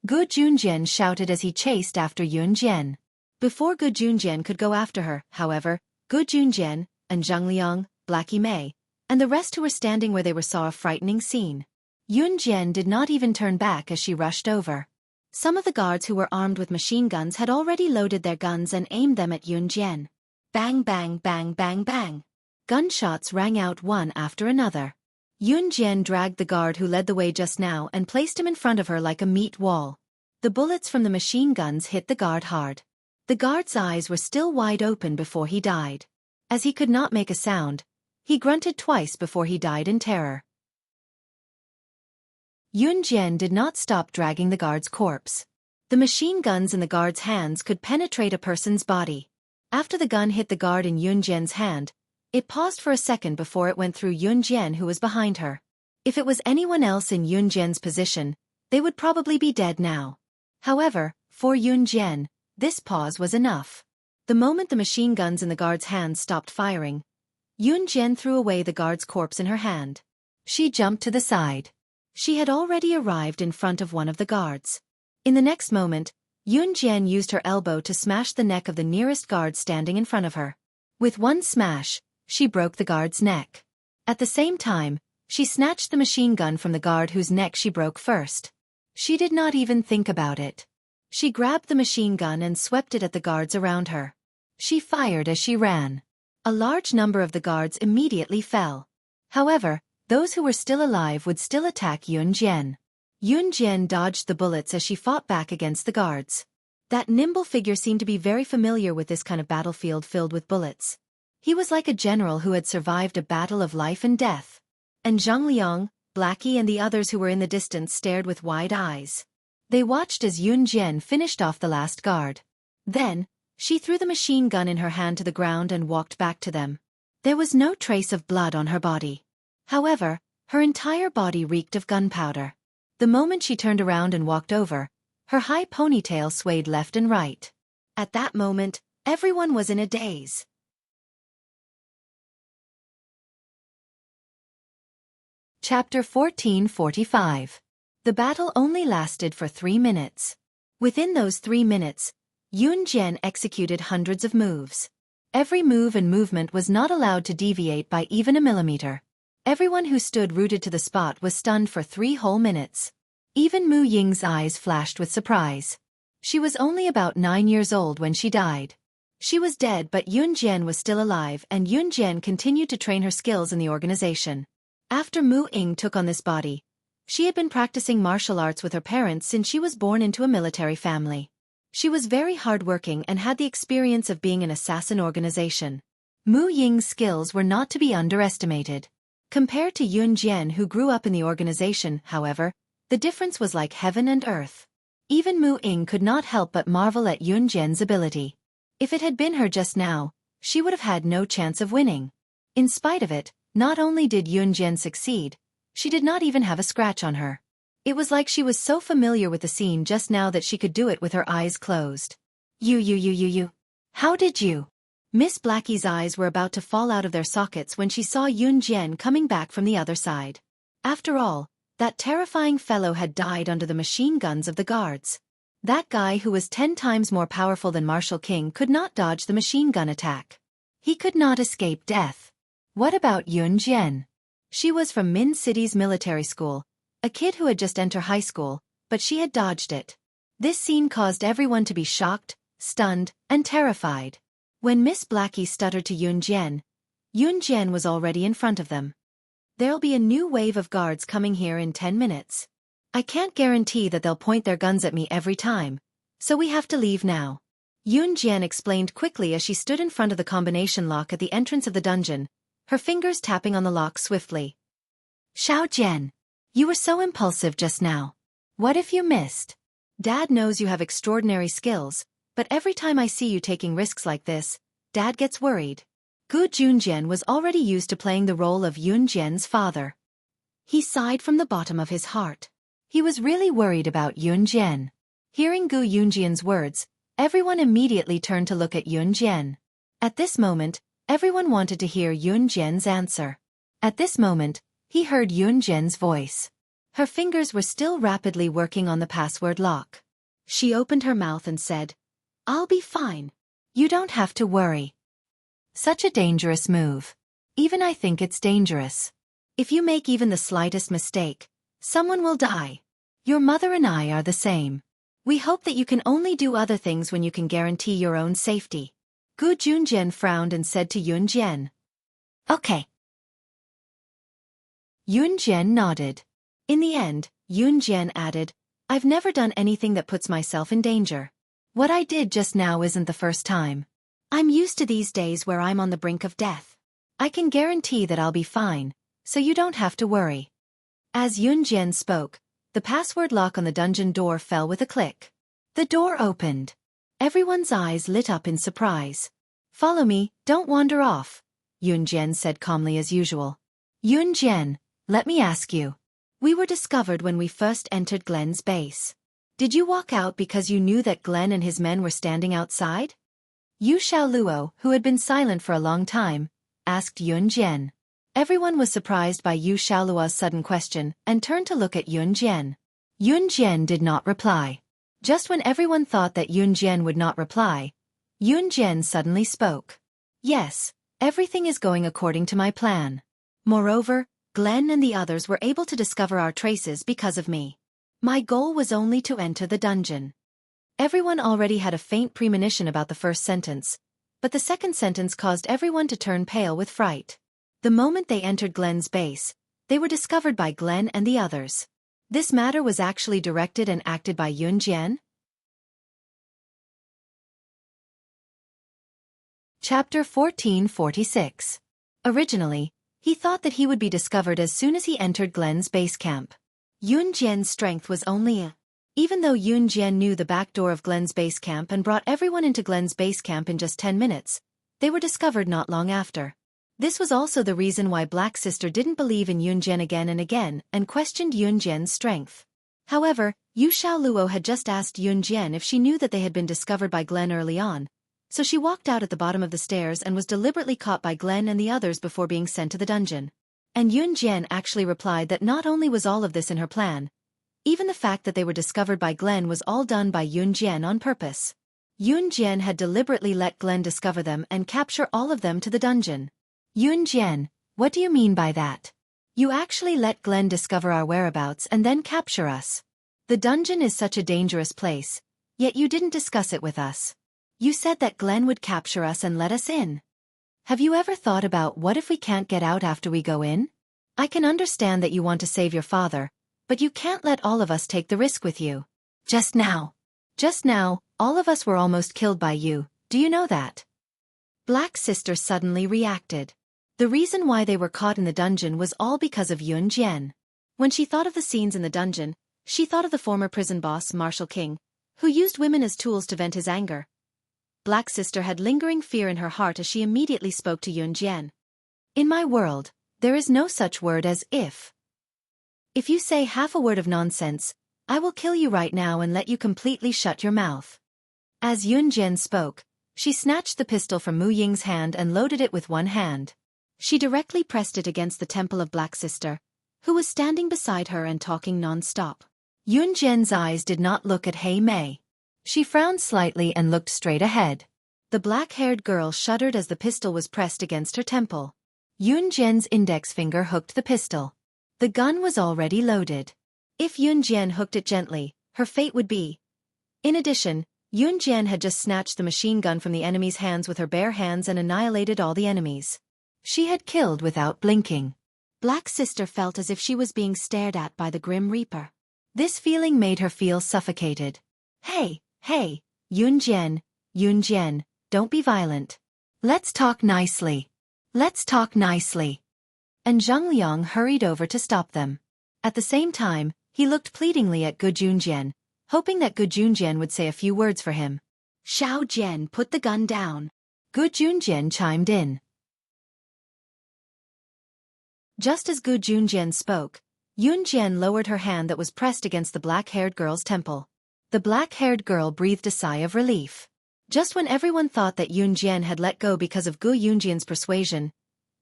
Gu Junjian shouted as he chased after Yun Jian. Before Gu Junjian could go after her, however, Gu Junjian, and Zhangliang, Blackie Mei, and the rest who were standing where they were saw a frightening scene. Yun Jian did not even turn back as she rushed over. Some of the guards who were armed with machine guns had already loaded their guns and aimed them at Yun Jian. Bang bang bang bang bang. Gunshots rang out one after another. Yun Jian dragged the guard who led the way just now and placed him in front of her like a meat wall. The bullets from the machine guns hit the guard hard. The guard's eyes were still wide open before he died. As he could not make a sound, he grunted twice before he died in terror. Yun Jian did not stop dragging the guard's corpse. The machine guns in the guard's hands could penetrate a person's body. After the gun hit the guard in Yun Jian's hand, it paused for a second before it went through Yun Jian who was behind her. If it was anyone else in Yun Jian's position, they would probably be dead now. However, for Yun Jian, this pause was enough. The moment the machine guns in the guard's hands stopped firing, Yun Jian threw away the guard's corpse in her hand. She jumped to the side. She had already arrived in front of one of the guards. In the next moment, Yun Jian used her elbow to smash the neck of the nearest guard standing in front of her. With one smash, she broke the guard's neck. At the same time, She snatched the machine gun from the guard whose neck she broke first. She did not even think about it. She grabbed the machine gun and swept it at the guards around her. She fired as she ran. A large number of the guards immediately fell. However, those who were still alive would still attack Yun Jian. Yun Jian dodged the bullets as she fought back against the guards. That nimble figure seemed to be very familiar with this kind of battlefield filled with bullets. He was like a general who had survived a battle of life and death. And Zhang Liang, Blackie and the others who were in the distance stared with wide eyes. They watched as Yun Jian finished off the last guard. Then, she threw the machine gun in her hand to the ground and walked back to them. There was no trace of blood on her body. However, her entire body reeked of gunpowder. The moment she turned around and walked over, her high ponytail swayed left and right. At that moment, everyone was in a daze. Chapter 1445. The battle only lasted for 3 minutes. Within those 3 minutes, Yun Jian executed hundreds of moves. Every move and movement was not allowed to deviate by even a millimeter. Everyone who stood rooted to the spot was stunned for 3 whole minutes. Even Mu Ying's eyes flashed with surprise. She was only about 9 years old when she died. She was dead, but Yun Jian was still alive, and Yun Jian continued to train her skills in the organization. After Mu Ying took on this body, she had been practicing martial arts with her parents since she was born into a military family. She was very hardworking and had the experience of being an assassin organization. Mu Ying's skills were not to be underestimated. Compared to Yun Jian, who grew up in the organization, however, the difference was like heaven and earth. Even Mu Ying could not help but marvel at Yun Jian's ability. If it had been her just now, she would have had no chance of winning. In spite of it, not only did Yun Jian succeed, she did not even have a scratch on her. It was like she was so familiar with the scene just now that she could do it with her eyes closed. You. How did you? Miss Blackie's eyes were about to fall out of their sockets when she saw Yun Jian coming back from the other side. After all, that terrifying fellow had died under the machine guns of the guards. That guy who was 10 times more powerful than Marshal King could not dodge the machine gun attack. He could not escape death. What about Yun Jian? She was from Min City's military school, a kid who had just entered high school, but she had dodged it. This scene caused everyone to be shocked, stunned, and terrified. When Miss Blackie stuttered to Yun Jian was already in front of them. There'll be a new wave of guards coming here in 10 minutes. I can't guarantee that they'll point their guns at me every time, so we have to leave now. Yun Jian explained quickly as she stood in front of the combination lock at the entrance of the dungeon, her fingers tapping on the lock swiftly. Xiao Jian, you were so impulsive just now. What if you missed? Dad knows you have extraordinary skills, but every time I see you taking risks like this, Dad gets worried. Gu Junjian was already used to playing the role of Yun Jian's father. He sighed from the bottom of his heart. He was really worried about Yun Jian. Hearing Gu Junjian's words, everyone immediately turned to look at Yun Jian. At this moment, everyone wanted to hear Yun Jian's answer. At this moment, he heard Yun Jian's voice. Her fingers were still rapidly working on the password lock. She opened her mouth and said, "I'll be fine. You don't have to worry." Such a dangerous move. Even I think it's dangerous. If you make even the slightest mistake, someone will die. Your mother and I are the same. We hope that you can only do other things when you can guarantee your own safety. Gu Junjian frowned and said to Yun Jian, "Okay." Yun Jian nodded. In the end, Yun Jian added, "I've never done anything that puts myself in danger. What I did just now isn't the first time. I'm used to these days where I'm on the brink of death. I can guarantee that I'll be fine, so you don't have to worry." As Yun Jian spoke, the password lock on the dungeon door fell with a click. The door opened. Everyone's eyes lit up in surprise. "Follow me, don't wander off," Yun Jian said calmly as usual. "Yun Jian, let me ask you. We were discovered when we first entered Glenn's base. Did you walk out because you knew that Glenn and his men were standing outside?" Yu Xiaoluo, who had been silent for a long time, asked Yun Jian. Everyone was surprised by Yu Xiaoluo's sudden question and turned to look at Yun Jian. Yun Jian did not reply. Just when everyone thought that Yun Jian would not reply, Yun Jian suddenly spoke. "Yes, everything is going according to my plan. Moreover, Glenn and the others were able to discover our traces because of me. My goal was only to enter the dungeon. Everyone already had a faint premonition about the first sentence, but the second sentence caused everyone to turn pale with fright. The moment they entered Glenn's base, they were discovered by Glenn and the others. This matter was actually directed and acted by Yunjian. Chapter 1446. Originally, he thought that he would be discovered as soon as he entered Glenn's base camp. Yunjian's strength was only a. Even though Yunjian knew the back door of Glenn's base camp and brought everyone into Glenn's base camp in just 10 minutes, they were discovered not long after. This was also the reason why Black Sister didn't believe in Yunjian again and questioned Yunjian's strength. However, Yu Xiaoluo had just asked Yunjian if she knew that they had been discovered by Glenn early on, so she walked out at the bottom of the stairs and was deliberately caught by Glenn and the others before being sent to the dungeon. And Yunjian actually replied that not only was all of this in her plan, even the fact that they were discovered by Glenn was all done by Yunjian on purpose. Yunjian had deliberately let Glenn discover them and capture all of them to the dungeon. Yunjian, what do you mean by that? You actually let Glenn discover our whereabouts and then capture us. The dungeon is such a dangerous place, yet you didn't discuss it with us. You said that Glenn would capture us and let us in. Have you ever thought about what if we can't get out after we go in? I can understand that you want to save your father, but you can't let all of us take the risk with you. Just now, all of us were almost killed by you, do you know that? Black Sister suddenly reacted. The reason why they were caught in the dungeon was all because of Yunjian. When she thought of the scenes in the dungeon, she thought of the former prison boss, Marshal King, who used women as tools to vent his anger. Black Sister had lingering fear in her heart as she immediately spoke to Yunjian. In my world, there is no such word as if. If you say half a word of nonsense, I will kill you right now and let you completely shut your mouth. As Yunjian spoke, she snatched the pistol from Mu Ying's hand and loaded it with one hand. She directly pressed it against the temple of Black Sister, who was standing beside her and talking non-stop. Yunjian's eyes did not look at Hei Mei. She frowned slightly and looked straight ahead. The black-haired girl shuddered as the pistol was pressed against her temple. Yunjian's index finger hooked the pistol. The gun was already loaded. If Yunjian hooked it gently, her fate would be. In addition, Yunjian had just snatched the machine gun from the enemy's hands with her bare hands and annihilated all the enemies. She had killed without blinking. Black Sister felt as if she was being stared at by the Grim Reaper. This feeling made her feel suffocated. Hey, Yunjian, don't be violent. Let's talk nicely. And Zhang Liang hurried over to stop them. At the same time, he looked pleadingly at Gu Junjian, hoping that Gu Junjian would say a few words for him. Xiao Jian, put the gun down. Gu Junjian chimed in. Just as Gu Junjian spoke, Yunjian lowered her hand that was pressed against the black-haired girl's temple. The black-haired girl breathed a sigh of relief. Just when everyone thought that Yunjian had let go because of Gu Junjian's persuasion,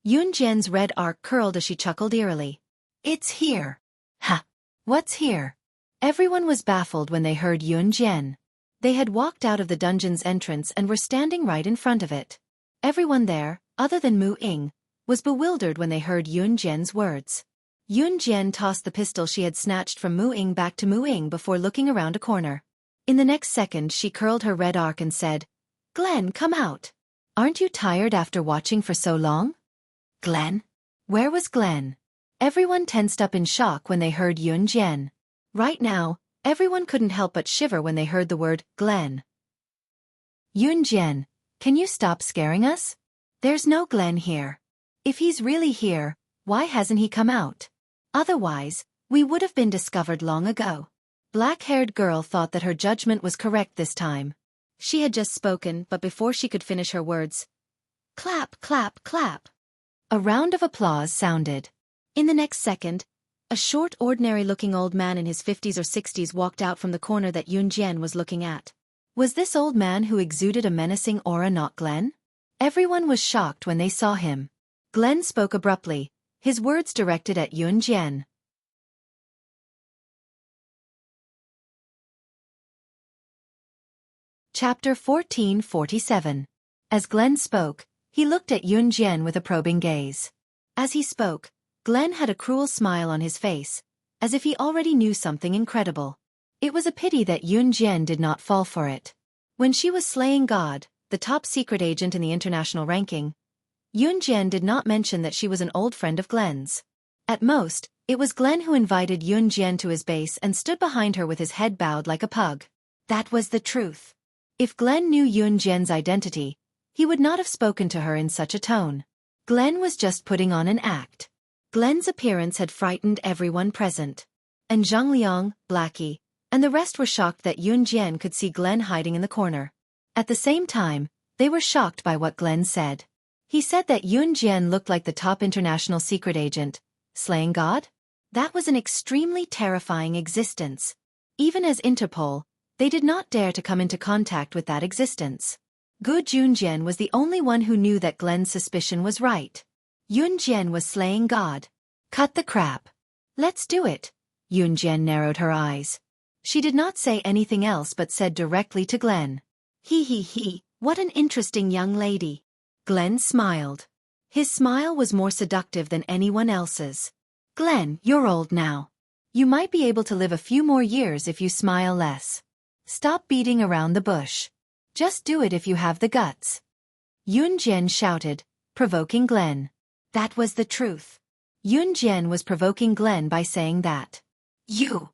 Yunjian's red arc curled as she chuckled eerily. It's here. Ha! What's here? Everyone was baffled when they heard Yunjian. They had walked out of the dungeon's entrance and were standing right in front of it. Everyone there, other than Mu Ying, was bewildered when they heard Yunjian's words. Yunjian tossed the pistol she had snatched from Mu Ying back to Mu Ying before looking around a corner. In the next second she curled her red arc and said, Glenn, come out. Aren't you tired after watching for so long? Glenn? Where was Glenn? Everyone tensed up in shock when they heard Yunjian. Right now, everyone couldn't help but shiver when they heard the word Glenn. Yunjian, can you stop scaring us? There's no Glenn here. If he's really here, why hasn't he come out? Otherwise, we would have been discovered long ago. Black-haired girl thought that her judgment was correct this time. She had just spoken, but before she could finish her words, clap, clap, clap. A round of applause sounded. In the next second, a short, ordinary-looking old man in his 50s or 60s walked out from the corner that Yunjian was looking at. Was this old man who exuded a menacing aura not Glenn? Everyone was shocked when they saw him. Glenn spoke abruptly, his words directed at Yunjian. Chapter 1447. As Glenn spoke, he looked at Yunjian with a probing gaze. As he spoke, Glenn had a cruel smile on his face, as if he already knew something incredible. It was a pity that Yun Jian did not fall for it. When she was slaying God, the top secret agent in the international ranking, Yun Jian did not mention that she was an old friend of Glenn's. At most, it was Glenn who invited Yun Jian to his base and stood behind her with his head bowed like a pug. That was the truth. If Glenn knew Yun Jian's identity, he would not have spoken to her in such a tone. Glenn was just putting on an act. Glenn's appearance had frightened everyone present. And Zhang Liang, Blackie, and the rest were shocked that Yun Jian could see Glenn hiding in the corner. At the same time, they were shocked by what Glenn said. He said that Yun Jian looked like the top international secret agent, slaying God? That was an extremely terrifying existence. Even as Interpol, they did not dare to come into contact with that existence. Gu Junjian was the only one who knew that Glenn's suspicion was right. Yun Jian was slaying God. Cut the crap. Let's do it. Yun Jian narrowed her eyes. She did not say anything else but said directly to Glenn. He, what an interesting young lady. Glenn smiled. His smile was more seductive than anyone else's. Glenn, you're old now. You might be able to live a few more years if you smile less. Stop beating around the bush. Just do it if you have the guts. Yun Jian shouted, provoking Glenn. That was the truth. Yun Jian was provoking Glenn by saying that. You.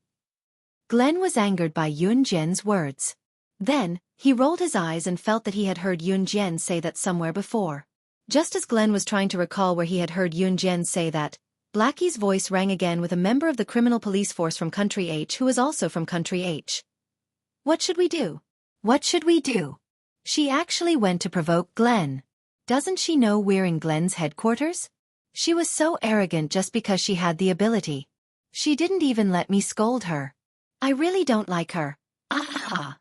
Glenn was angered by Yun Jian's words. Then, he rolled his eyes and felt that he had heard Yun Jian say that somewhere before. Just as Glenn was trying to recall where he had heard Yun Jian say that, Blackie's voice rang again with a member of the criminal police force from Country H who was also from Country H. What should we do? What should we do? She actually went to provoke Glenn. Doesn't she know we're in Glenn's headquarters? She was so arrogant just because she had the ability. She didn't even let me scold her. I really don't like her. Ah.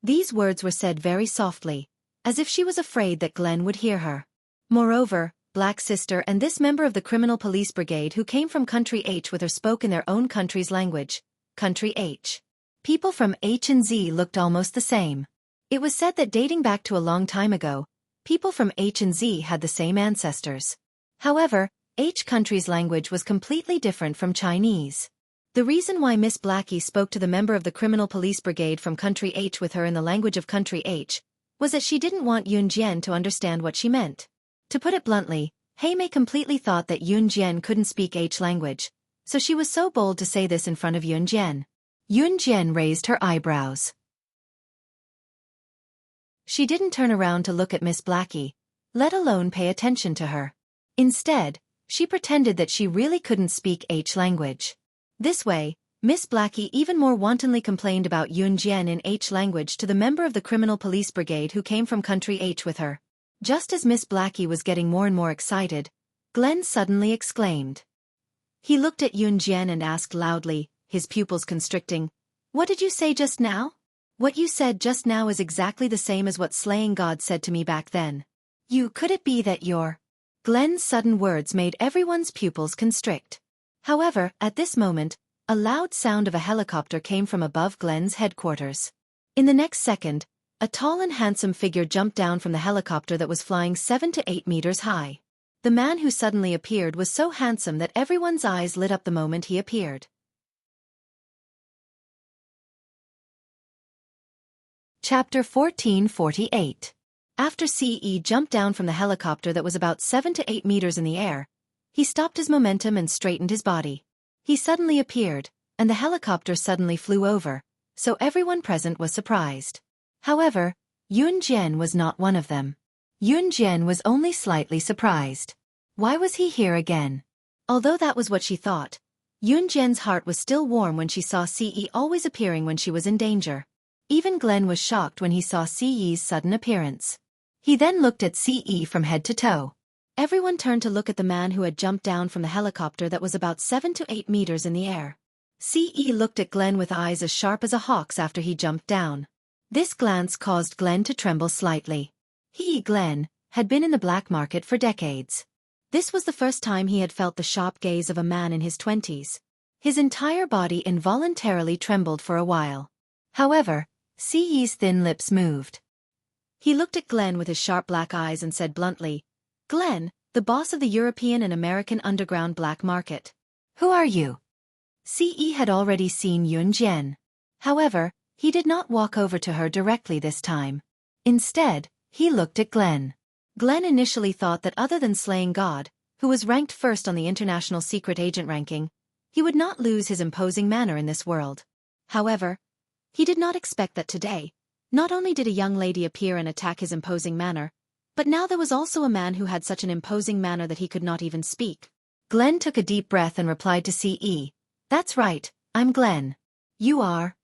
These words were said very softly, as if she was afraid that Glenn would hear her. Moreover, Black Sister and this member of the criminal police brigade who came from Country H with her spoke in their own country's language, Country H. People from H and Z looked almost the same. It was said that dating back to a long time ago, people from H and Z had the same ancestors. However, H country's language was completely different from Chinese. The reason why Miss Blackie spoke to the member of the criminal police brigade from Country H with her in the language of Country H was that she didn't want Yun Jian to understand what she meant. To put it bluntly, Heimei completely thought that Yun Jian couldn't speak H language, so she was so bold to say this in front of Yun Jian. Yun Jian raised her eyebrows. She didn't turn around to look at Miss Blackie, let alone pay attention to her. Instead, she pretended that she really couldn't speak H language. This way, Miss Blackie even more wantonly complained about Yun Jian in H language to the member of the criminal police brigade who came from Country H with her. Just as Miss Blackie was getting more and more excited, Glenn suddenly exclaimed. He looked at Yun Jian and asked loudly, his pupils constricting, "What did you say just now?" "What you said just now is exactly the same as what Slaying God said to me back then. Could it be that you're..." Glenn's sudden words made everyone's pupils constrict. However, at this moment, a loud sound of a helicopter came from above Glenn's headquarters. In the next second, a tall and handsome figure jumped down from the helicopter that was flying 7 to 8 meters high. The man who suddenly appeared was so handsome that everyone's eyes lit up the moment he appeared. Chapter 1448. After CE jumped down from the helicopter that was about 7 to 8 meters in the air, he stopped his momentum and straightened his body. He suddenly appeared, and the helicopter suddenly flew over, so everyone present was surprised. However, Yun Jian was not one of them. Yun Jian was only slightly surprised. Why was he here again? Although that was what she thought, Yun Jian's heart was still warm when she saw CE always appearing when she was in danger. Even Glenn was shocked when he saw CE's sudden appearance. He then looked at CE from head to toe. Everyone turned to look at the man who had jumped down from the helicopter that was about 7 to 8 meters in the air. CE looked at Glenn with eyes as sharp as a hawk's after he jumped down. This glance caused Glenn to tremble slightly. Glenn, had been in the black market for decades. This was the first time he had felt the sharp gaze of a man in his 20s. His entire body involuntarily trembled for a while. However, CE's thin lips moved. He looked at Glenn with his sharp black eyes and said bluntly, "Glenn, the boss of the European and American underground black market. Who are you? CE had already seen Yun Jian. However, he did not walk over to her directly this time. Instead, he looked at Glenn. Glenn initially thought that other than slaying God, who was ranked first on the international secret agent ranking, he would not lose his imposing manner in this world. However, he did not expect that today, not only did a young lady appear and attack his imposing manner, but now there was also a man who had such an imposing manner that he could not even speak. Glenn took a deep breath and replied to CE, "That's right, I'm Glenn. You are?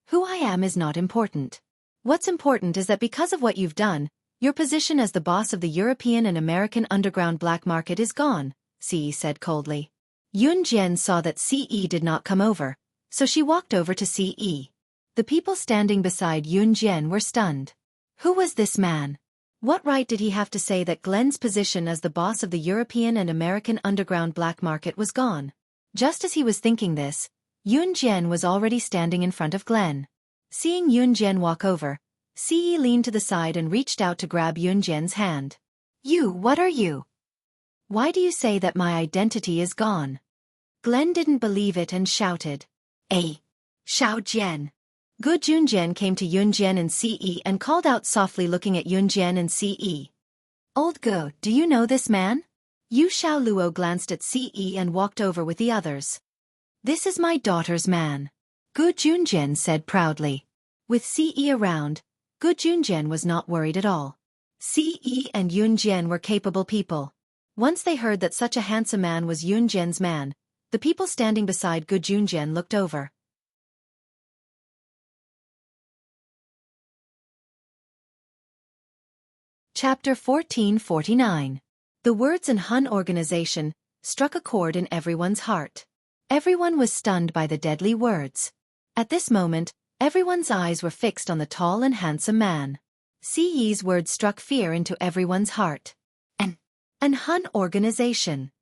Who I am is not important. What's important is that because of what you've done, your position as the boss of the European and American underground black market is gone," CE said coldly. Yun Jian saw that CE did not come over, so she walked over to CE. The people standing beside Yun Jian were stunned. Who was this man? What right did he have to say that Glenn's position as the boss of the European and American underground black market was gone? Just as he was thinking this, Yun Jian was already standing in front of Glenn. Seeing Yun Jian walk over, CE leaned to the side and reached out to grab Yun Jian's hand. What are you? Why do you say that my identity is gone? Glenn didn't believe it and shouted. Xiao Jian. Gu Junjian came to Yun Jian and CE and called out softly looking at Yun Jian and CE. Old Gu, do you know this man? Yu Xiaoluo glanced at CE and walked over with the others. This is my daughter's man. Gu Junjian said proudly. With CE around, Gu Junjian was not worried at all. CE and Yun Jian were capable people. Once they heard that such a handsome man was Yun Jian's man, the people standing beside Gu Junjian looked over. Chapter 1449. The words in Hun organization struck a chord in everyone's heart. Everyone was stunned by the deadly words. At this moment, everyone's eyes were fixed on the tall and handsome man. CE's words struck fear into everyone's heart. An Hun organization.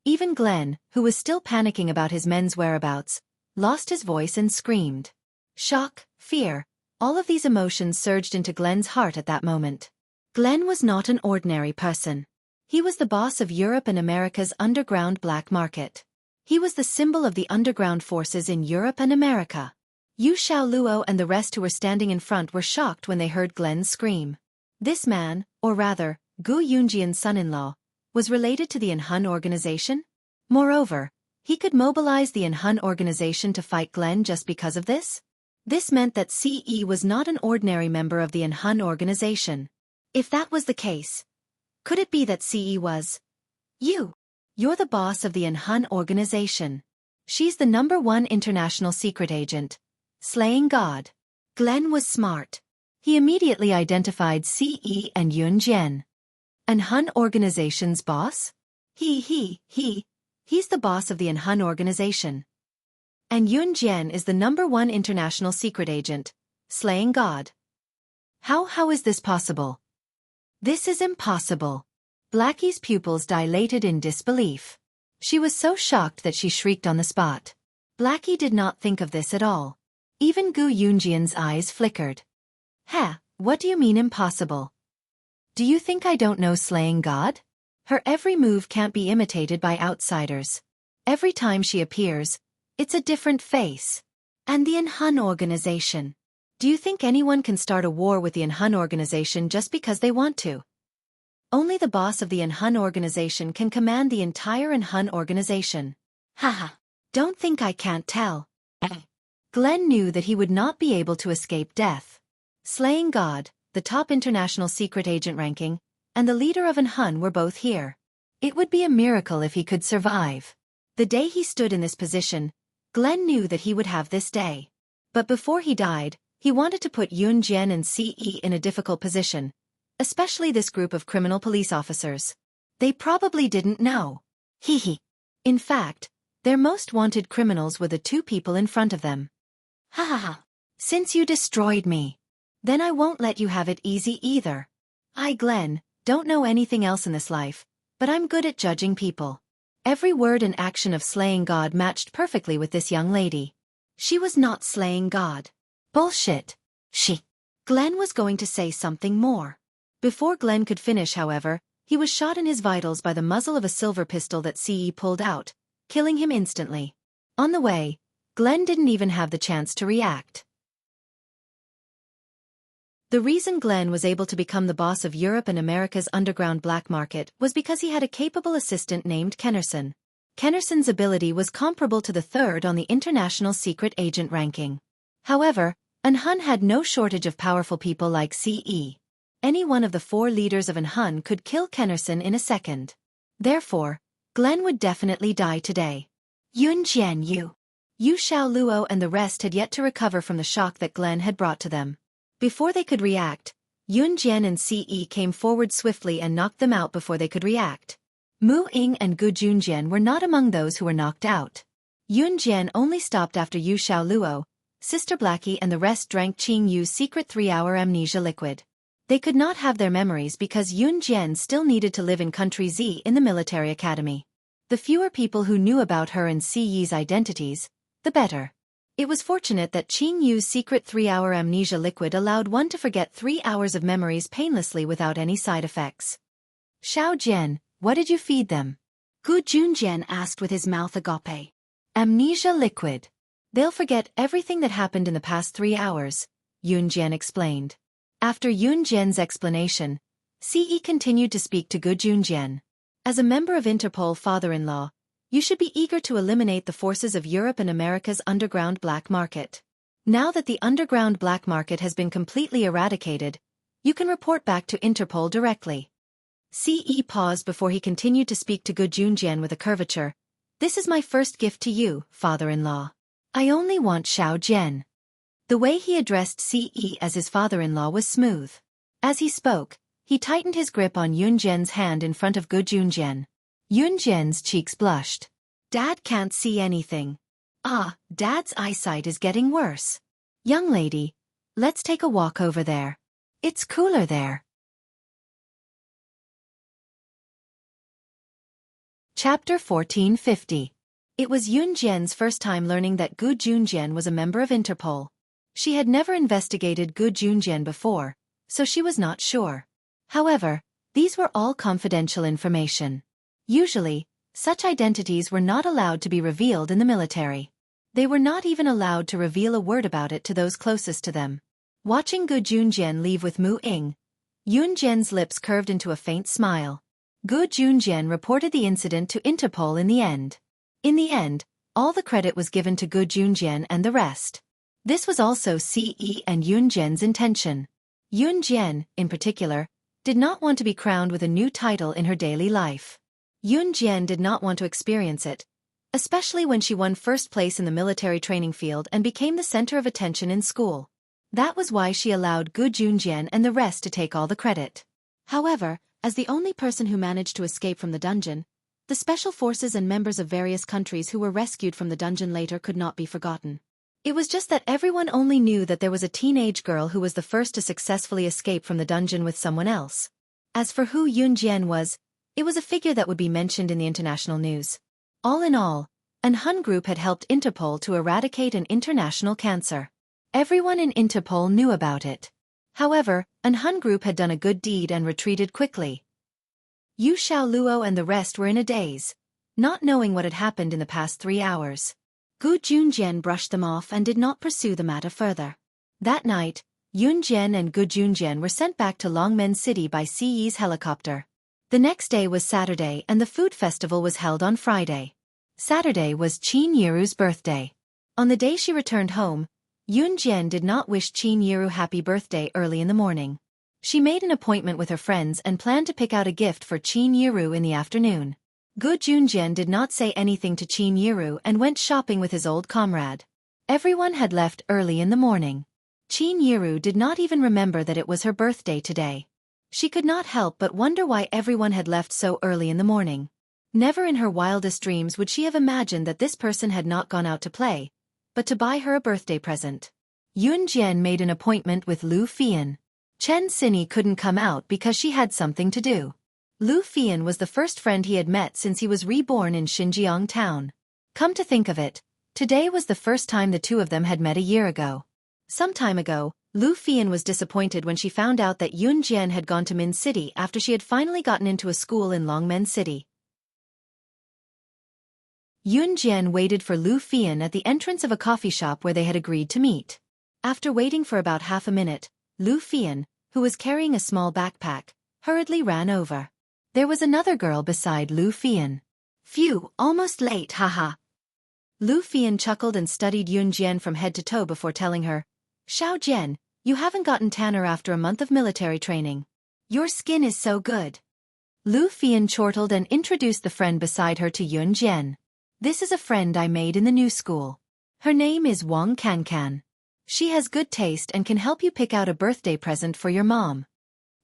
Even Glenn, who was still panicking about his men's whereabouts, lost his voice and screamed. Shock, fear, all of these emotions surged into Glenn's heart at that moment. Glenn was not an ordinary person. He was the boss of Europe and America's underground black market. He was the symbol of the underground forces in Europe and America. Yu Xiaoluo and the rest who were standing in front were shocked when they heard Glenn scream. This man, or rather, Gu Yunjian's son-in-law, was related to the Hun organization? Moreover, he could mobilize the Hun organization to fight Glenn just because of this? This meant that CE was not an ordinary member of the Hun organization. If that was the case, could it be that CE was? You're the boss of the Hun organization. She's the #1 international secret agent. Slaying God. Glenn was smart. He immediately identified CE and Yun Jian. Hun organization's boss? He's the boss of the Hun organization. And Yun Jian is the #1 international secret agent. Slaying God. How is this possible? This is impossible. Blackie's pupils dilated in disbelief. She was so shocked that she shrieked on the spot. Blackie did not think of this at all. Even Gu Yunjian's eyes flickered. What do you mean impossible? Do you think I don't know slaying God? Her every move can't be imitated by outsiders. Every time she appears, it's a different face. And the Hun organization. Do you think anyone can start a war with the Hun organization just because they want to? Only the boss of the Hun organization can command the entire Hun organization. Don't think I can't tell. Glenn knew that he would not be able to escape death. Slaying God, the top international secret agent ranking, and the leader of Hun were both here. It would be a miracle if he could survive. The day he stood in this position, Glenn knew that he would have this day. But before he died, he wanted to put Yun Jian and CE in a difficult position, especially this group of criminal police officers. They probably didn't know. In fact, their most wanted criminals were the two people in front of them. Since you destroyed me, then I won't let you have it easy either. I, Glenn, don't know anything else in this life, but I'm good at judging people. Every word and action of slaying God matched perfectly with this young lady. She was not slaying God. Bullshit. Glenn was going to say something more. Before Glenn could finish, however, He was shot in his vitals by the muzzle of a silver pistol that Ce pulled out, killing him instantly. On the way, Glenn didn't even have the chance to react. The reason Glenn was able to become the boss of Europe and America's underground black market was because he had a capable assistant named Kennerson. Kennerson's ability was comparable to the third on the international secret agent ranking. However, Hun had no shortage of powerful people like Ce. Any one of the 4 leaders of Hun could kill Kennerson in a second. Therefore, Glenn would definitely die today. Yun Jianyu, Yu Xiaoluo and the rest had yet to recover from the shock that Glenn had brought to them. Before they could react, Yun Jian and Ce came forward swiftly and knocked them out before they could react. Mu Ying and Gu Junjian were not among those who were knocked out. Yun Jian only stopped after Yu Xiaoluo, Sister Blackie and the rest drank Qing Yu's secret 3-hour amnesia liquid. They could not have their memories because Yun Jian still needed to live in Country Z in the military academy. The fewer people who knew about her and Ce's identities, the better. It was fortunate that Qing Yu's secret 3-hour amnesia liquid allowed one to forget 3 hours of memories painlessly without any side effects. Xiao Jian, what did you feed them? Gu Junjian asked with his mouth agape. Amnesia liquid. They'll forget everything that happened in the past 3 hours, Yun Jian explained. After Yun Jian's explanation, Ce continued to speak to Gu Junjian. As a member of Interpol father-in-law, you should be eager to eliminate the forces of Europe and America's underground black market. Now that the underground black market has been completely eradicated, you can report back to Interpol directly. Ce paused before he continued to speak to Gu Junjian with a curvature. This is my first gift to you, father-in-law. I only want Xiao Jian. The way he addressed Ce as his father-in-law was smooth. As he spoke, he tightened his grip on Yun Jian's hand in front of Gu Junjian. Yun Jian's cheeks blushed. Dad can't see anything. Ah, Dad's eyesight is getting worse. Young lady, let's take a walk over there. It's cooler there. Chapter 1450. It was Yun Jian's first time learning that Gu Junjian was a member of Interpol. She had never investigated Gu Junjian before, so she was not sure. However, these were all confidential information. Usually, such identities were not allowed to be revealed in the military. They were not even allowed to reveal a word about it to those closest to them. Watching Gu Junjian leave with Mu Ying, Yun Jian's lips curved into a faint smile. Gu Junjian reported the incident to Interpol in the end. In the end, all the credit was given to Gu Junjian and the rest. This was also Ce and Yun Jian's intention. Yun Jian, in particular, did not want to be crowned with a new title in her daily life. Yun Jian did not want to experience it, especially when she won first place in the military training field and became the center of attention in school. That was why she allowed Gu Junjian and the rest to take all the credit. However, as the only person who managed to escape from the dungeon, the special forces and members of various countries who were rescued from the dungeon later could not be forgotten. It was just that everyone only knew that there was a teenage girl who was the first to successfully escape from the dungeon with someone else. As for who Yun Jian was, it was a figure that would be mentioned in the international news. All in all, an Hun group had helped Interpol to eradicate an international cancer. Everyone in Interpol knew about it. However, an Hun group had done a good deed and retreated quickly. Yu Xiaoluo and the rest were in a daze, not knowing what had happened in the past 3 hours. Gu Junjian brushed them off and did not pursue the matter further. That night, Yun Jian and Gu Junjian were sent back to Longmen City by Ce's helicopter. The next day was Saturday and the food festival was held on Friday. Saturday was Qin Yiru's birthday. On the day she returned home, Yun Jian did not wish Qin Yiru happy birthday early in the morning. She made an appointment with her friends and planned to pick out a gift for Qin Yiru in the afternoon. Gu Junjian did not say anything to Qin Yiru and went shopping with his old comrade. Everyone had left early in the morning. Qin Yiru did not even remember that it was her birthday today. She could not help but wonder why everyone had left so early in the morning. Never in her wildest dreams would she have imagined that this person had not gone out to play, but to buy her a birthday present. Yun Jian made an appointment with Lu Fian. Chen Sini couldn't come out because she had something to do. Lu Fian was the first friend he had met since he was reborn in Xinjiang town. Come to think of it, today was the first time the two of them had met a year ago. Some time ago, Lu Fian was disappointed when she found out that Yun Jian had gone to Min City after she had finally gotten into a school in Longmen City. Yun Jian waited for Lu Fian at the entrance of a coffee shop where they had agreed to meet. After waiting for about half a minute, Lu Fian, who was carrying a small backpack, hurriedly ran over. There was another girl beside Lu Fian. Phew, almost late, haha. Lu Fian chuckled and studied Yun Jian from head to toe before telling her, Xiao Jian, you haven't gotten tanner after a month of military training. Your skin is so good. Lu Fian chortled and introduced the friend beside her to Yun Jian. This is a friend I made in the new school. Her name is Wang Cancan. She has good taste and can help you pick out a birthday present for your mom.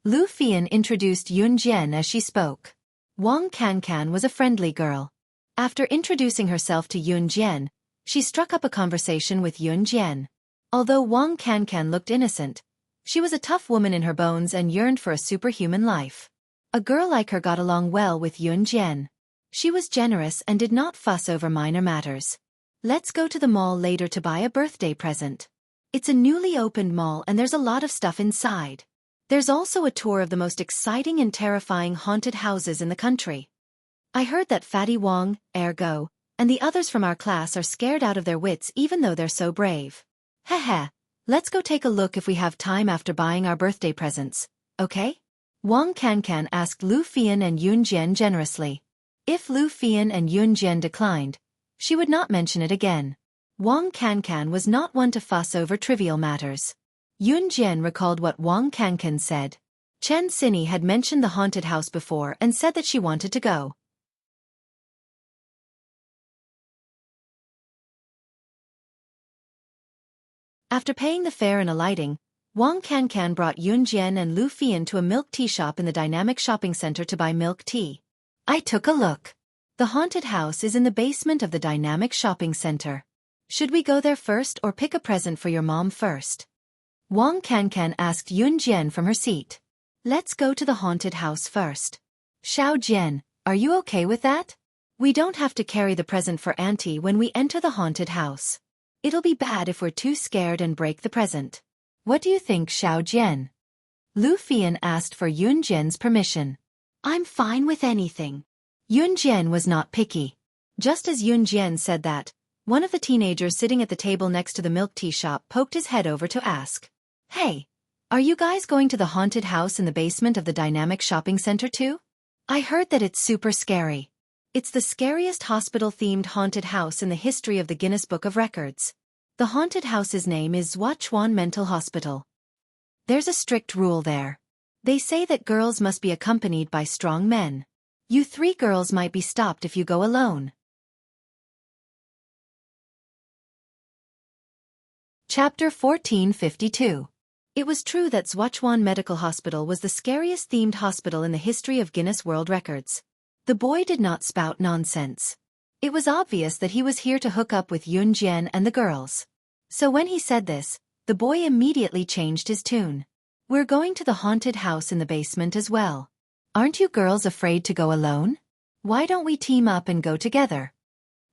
Lu Fian introduced Yun Jian as she spoke. Wang Cancan was a friendly girl. After introducing herself to Yun Jian, she struck up a conversation with Yun Jian. Although Wang Cancan looked innocent, she was a tough woman in her bones and yearned for a superhuman life. A girl like her got along well with Yun Jian. She was generous and did not fuss over minor matters. Let's go to the mall later to buy a birthday present. It's a newly opened mall and there's a lot of stuff inside. There's also a tour of the most exciting and terrifying haunted houses in the country. I heard that Fatty Wong, Ergo, and the others from our class are scared out of their wits even though they're so brave. Heh, let's go take a look if we have time after buying our birthday presents, okay? Wang Cancan asked Lu Fian and Yun Jian generously. If Lu Fian and Yun Jian declined, she would not mention it again. Wang Cancan was not one to fuss over trivial matters. Yun Jian recalled what Wang Cancan said. Chen Sini had mentioned the haunted house before and said that she wanted to go. After paying the fare and alighting, Wang Cancan brought Yun Jian and Lu Fian to a milk tea shop in the Dynamic Shopping Center to buy milk tea. I took a look. The haunted house is in the basement of the Dynamic Shopping Center. Should we go there first or pick a present for your mom first? Wang Cancan asked Yun Jian from her seat. Let's go to the haunted house first. Xiao Jian, are you okay with that? We don't have to carry the present for Auntie when we enter the haunted house. It'll be bad if we're too scared and break the present. What do you think, Xiao Jian? Lu Fian asked for Yun Jian's permission. I'm fine with anything. Yun Jian was not picky. Just as Yun Jian said that, one of the teenagers sitting at the table next to the milk tea shop poked his head over to ask. Hey, are you guys going to the haunted house in the basement of the Dynamic Shopping Center too? I heard that it's super scary. It's the scariest hospital-themed haunted house in the history of the Guinness Book of Records. The haunted house's name is Wuxia Mental Hospital. There's a strict rule there. They say that girls must be accompanied by strong men. You 3 girls might be stopped if you go alone. Chapter 1452. It was true that Wuxia Medical Hospital was the scariest themed hospital in the history of Guinness World Records. The boy did not spout nonsense. It was obvious that he was here to hook up with Yun Jian and the girls. So when he said this, the boy immediately changed his tune. We're going to the haunted house in the basement as well. Aren't you girls afraid to go alone? Why don't we team up and go together?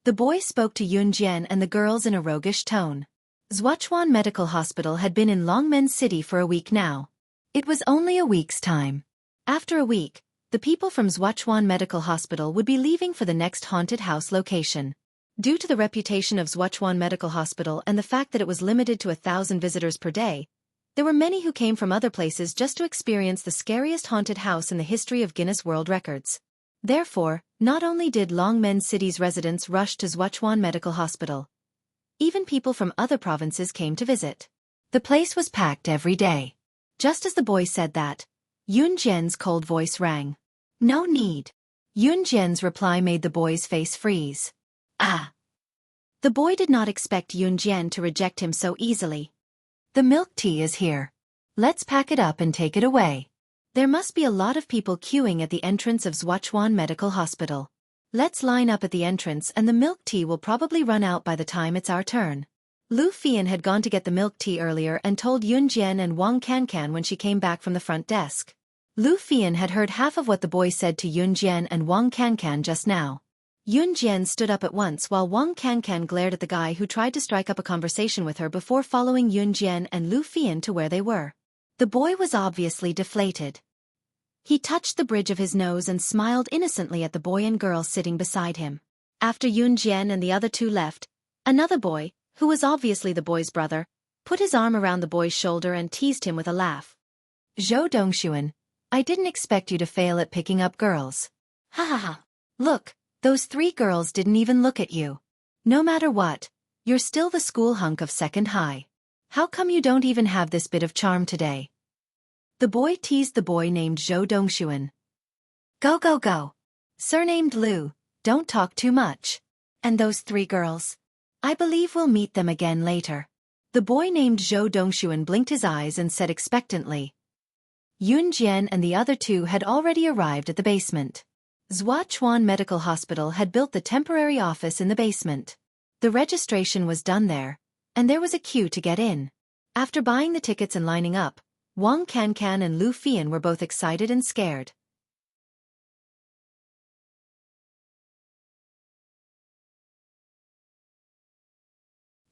The boy spoke to Yun Jian and the girls in a roguish tone. Wuxia Medical Hospital had been in Longmen City for a week now. It was only a week's time. After a week, the people from Wuxia Medical Hospital would be leaving for the next haunted house location. Due to the reputation of Wuxia Medical Hospital and the fact that it was limited to 1,000 visitors per day, there were many who came from other places just to experience the scariest haunted house in the history of Guinness World Records. Therefore, not only did Longmen City's residents rush to Wuxia Medical Hospital, even people from other provinces came to visit. The place was packed every day. Just as the boy said that, Yun Jian's cold voice rang. No need. Yun Jian's reply made the boy's face freeze. Ah. The boy did not expect Yun Jian to reject him so easily. The milk tea is here. Let's pack it up and take it away. There must be a lot of people queuing at the entrance of Wuxia Medical Hospital. Let's line up at the entrance and the milk tea will probably run out by the time it's our turn. Lu Fian had gone to get the milk tea earlier and told Yun Jian and Wang Cancan when she came back from the front desk. Lu Fian had heard half of what the boy said to Yun Jian and Wang Cancan just now. Yun Jian stood up at once while Wang Cancan glared at the guy who tried to strike up a conversation with her before following Yun Jian and Lu Fian to where they were. The boy was obviously deflated. He touched the bridge of his nose and smiled innocently at the boy and girl sitting beside him. After Yun Jian and the other two left, another boy, who was obviously the boy's brother, put his arm around the boy's shoulder and teased him with a laugh. "Zhou Dongxuan, I didn't expect you to fail at picking up girls. Ha ha ha. Look, those 3 girls didn't even look at you. No matter what, you're still the school hunk of second high. How come you don't even have this bit of charm today?" The boy teased the boy named Zhou Dongxuan. "Go go go. Surnamed Lu, don't talk too much. And those 3 girls? I believe we'll meet them again later." The boy named Zhou Dongxuan blinked his eyes and said expectantly. Yun Jian and the other 2 had already arrived at the basement. Xuachuan Medical Hospital had built the temporary office in the basement. The registration was done there, and there was a queue to get in. After buying the tickets and lining up, Wang Cancan and Lu Fian were both excited and scared.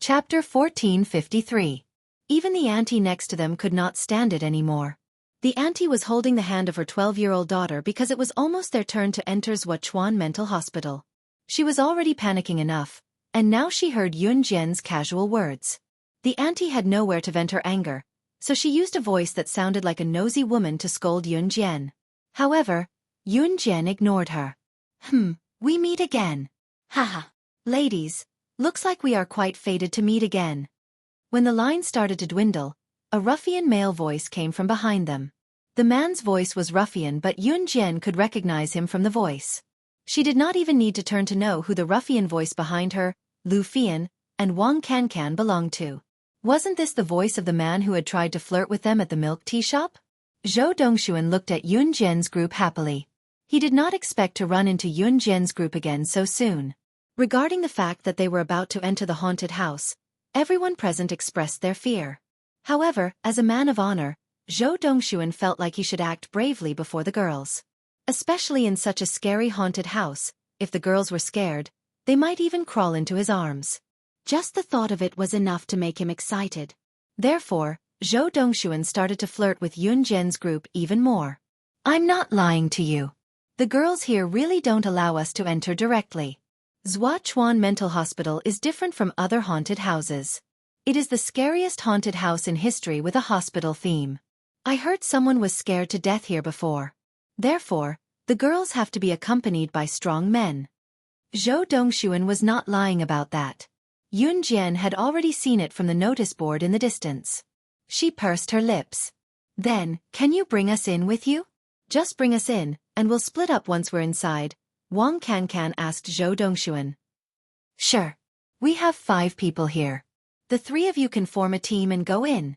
Chapter 1453. Even the auntie next to them could not stand it anymore. The auntie was holding the hand of her 12-year-old daughter because it was almost their turn to enter Xuachuan Mental Hospital. She was already panicking enough, and now she heard Yun Jian's casual words. The auntie had nowhere to vent her anger, so she used a voice that sounded like a nosy woman to scold Yun Jian. However, Yun Jian ignored her. We meet again. Haha. Ladies, looks like we are quite fated to meet again." When the line started to dwindle, a ruffian male voice came from behind them. The man's voice was ruffian, but Yun Jian could recognize him from the voice. She did not even need to turn to know who the ruffian voice behind her, Lu Fian, and Wang Cancan belonged to. Wasn't this the voice of the man who had tried to flirt with them at the milk tea shop? Zhou Dongxuan looked at Yun Jian's group happily. He did not expect to run into Yun Jian's group again so soon. Regarding the fact that they were about to enter the haunted house, everyone present expressed their fear. However, as a man of honor, Zhou Dongxuan felt like he should act bravely before the girls. Especially in such a scary haunted house, if the girls were scared, they might even crawl into his arms. Just the thought of it was enough to make him excited. Therefore, Zhou Dongxuan started to flirt with Yun Jian's group even more. "I'm not lying to you. The girls here really don't allow us to enter directly. Xuachuan Mental Hospital is different from other haunted houses. It is the scariest haunted house in history with a hospital theme. I heard someone was scared to death here before. Therefore, the girls have to be accompanied by strong men." Zhou Dongxuan was not lying about that. Yun Jian had already seen it from the notice board in the distance. She pursed her lips. "Then, can you bring us in with you?" "Just bring us in, and we'll split up once we're inside," Wang Cancan asked Zhou Dongxuan. "Sure. We have 5 people here. The 3 of you can form a team and go in,"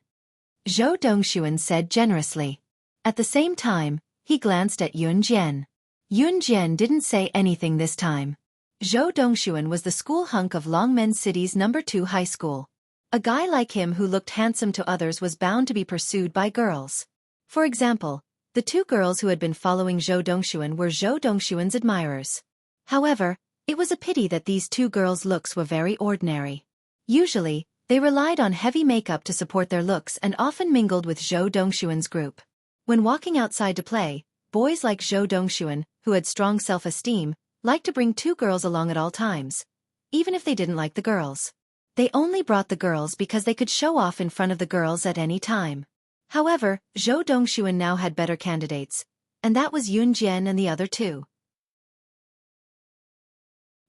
Zhou Dongxuan said generously. At the same time, he glanced at Yun Jian. Yun Jian didn't say anything this time. Zhou Dongxuan was the school hunk of Longmen City's No. 2 high school. A guy like him who looked handsome to others was bound to be pursued by girls. For example, the 2 girls who had been following Zhou Dongxuan were Zhou Dongxuan's admirers. However, it was a pity that these 2 girls' looks were very ordinary. Usually, they relied on heavy makeup to support their looks and often mingled with Zhou Dongxuan's group. When walking outside to play, boys like Zhou Dongxuan, who had strong self-esteem, liked to bring 2 girls along at all times, even if they didn't like the girls. They only brought the girls because they could show off in front of the girls at any time. However, Zhou Dongxuan now had better candidates, and that was Yun Jian and the other 2.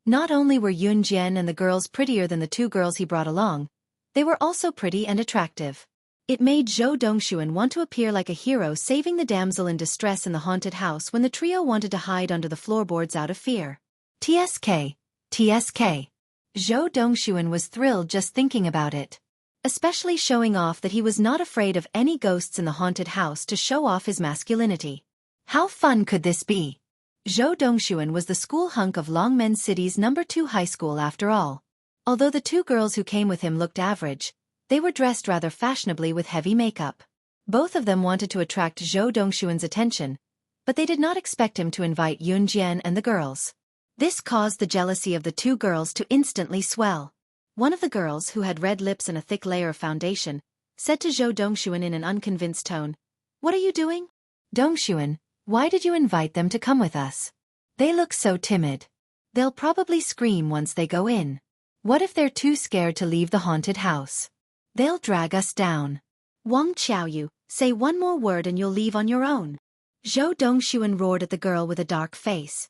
Not only were Yun Jian and the girls prettier than the 2 girls he brought along, they were also pretty and attractive. It made Zhou Dongxuan want to appear like a hero saving the damsel in distress in the haunted house when the trio wanted to hide under the floorboards out of fear. TSK. TSK. Zhou Dongxuan was thrilled just thinking about it. Especially showing off that he was not afraid of any ghosts in the haunted house to show off his masculinity. How fun could this be? Zhou Dongxuan was the school hunk of Longmen City's No. 2 high school after all. Although the 2 girls who came with him looked average, they were dressed rather fashionably with heavy makeup. Both of them wanted to attract Zhou Dongxuan's attention, but they did not expect him to invite Yun Jian and the girls. This caused the jealousy of the two girls to instantly swell. One of the girls, who had red lips and a thick layer of foundation, said to Zhou Dongxuan in an unconvinced tone, "What are you doing? Dongxuan, why did you invite them to come with us? They look so timid. They'll probably scream once they go in. What if they're too scared to leave the haunted house? They'll drag us down. Wang Xiaoyu, say one more word and you'll leave on your own." Zhou Dongxuan roared at the girl with a dark face.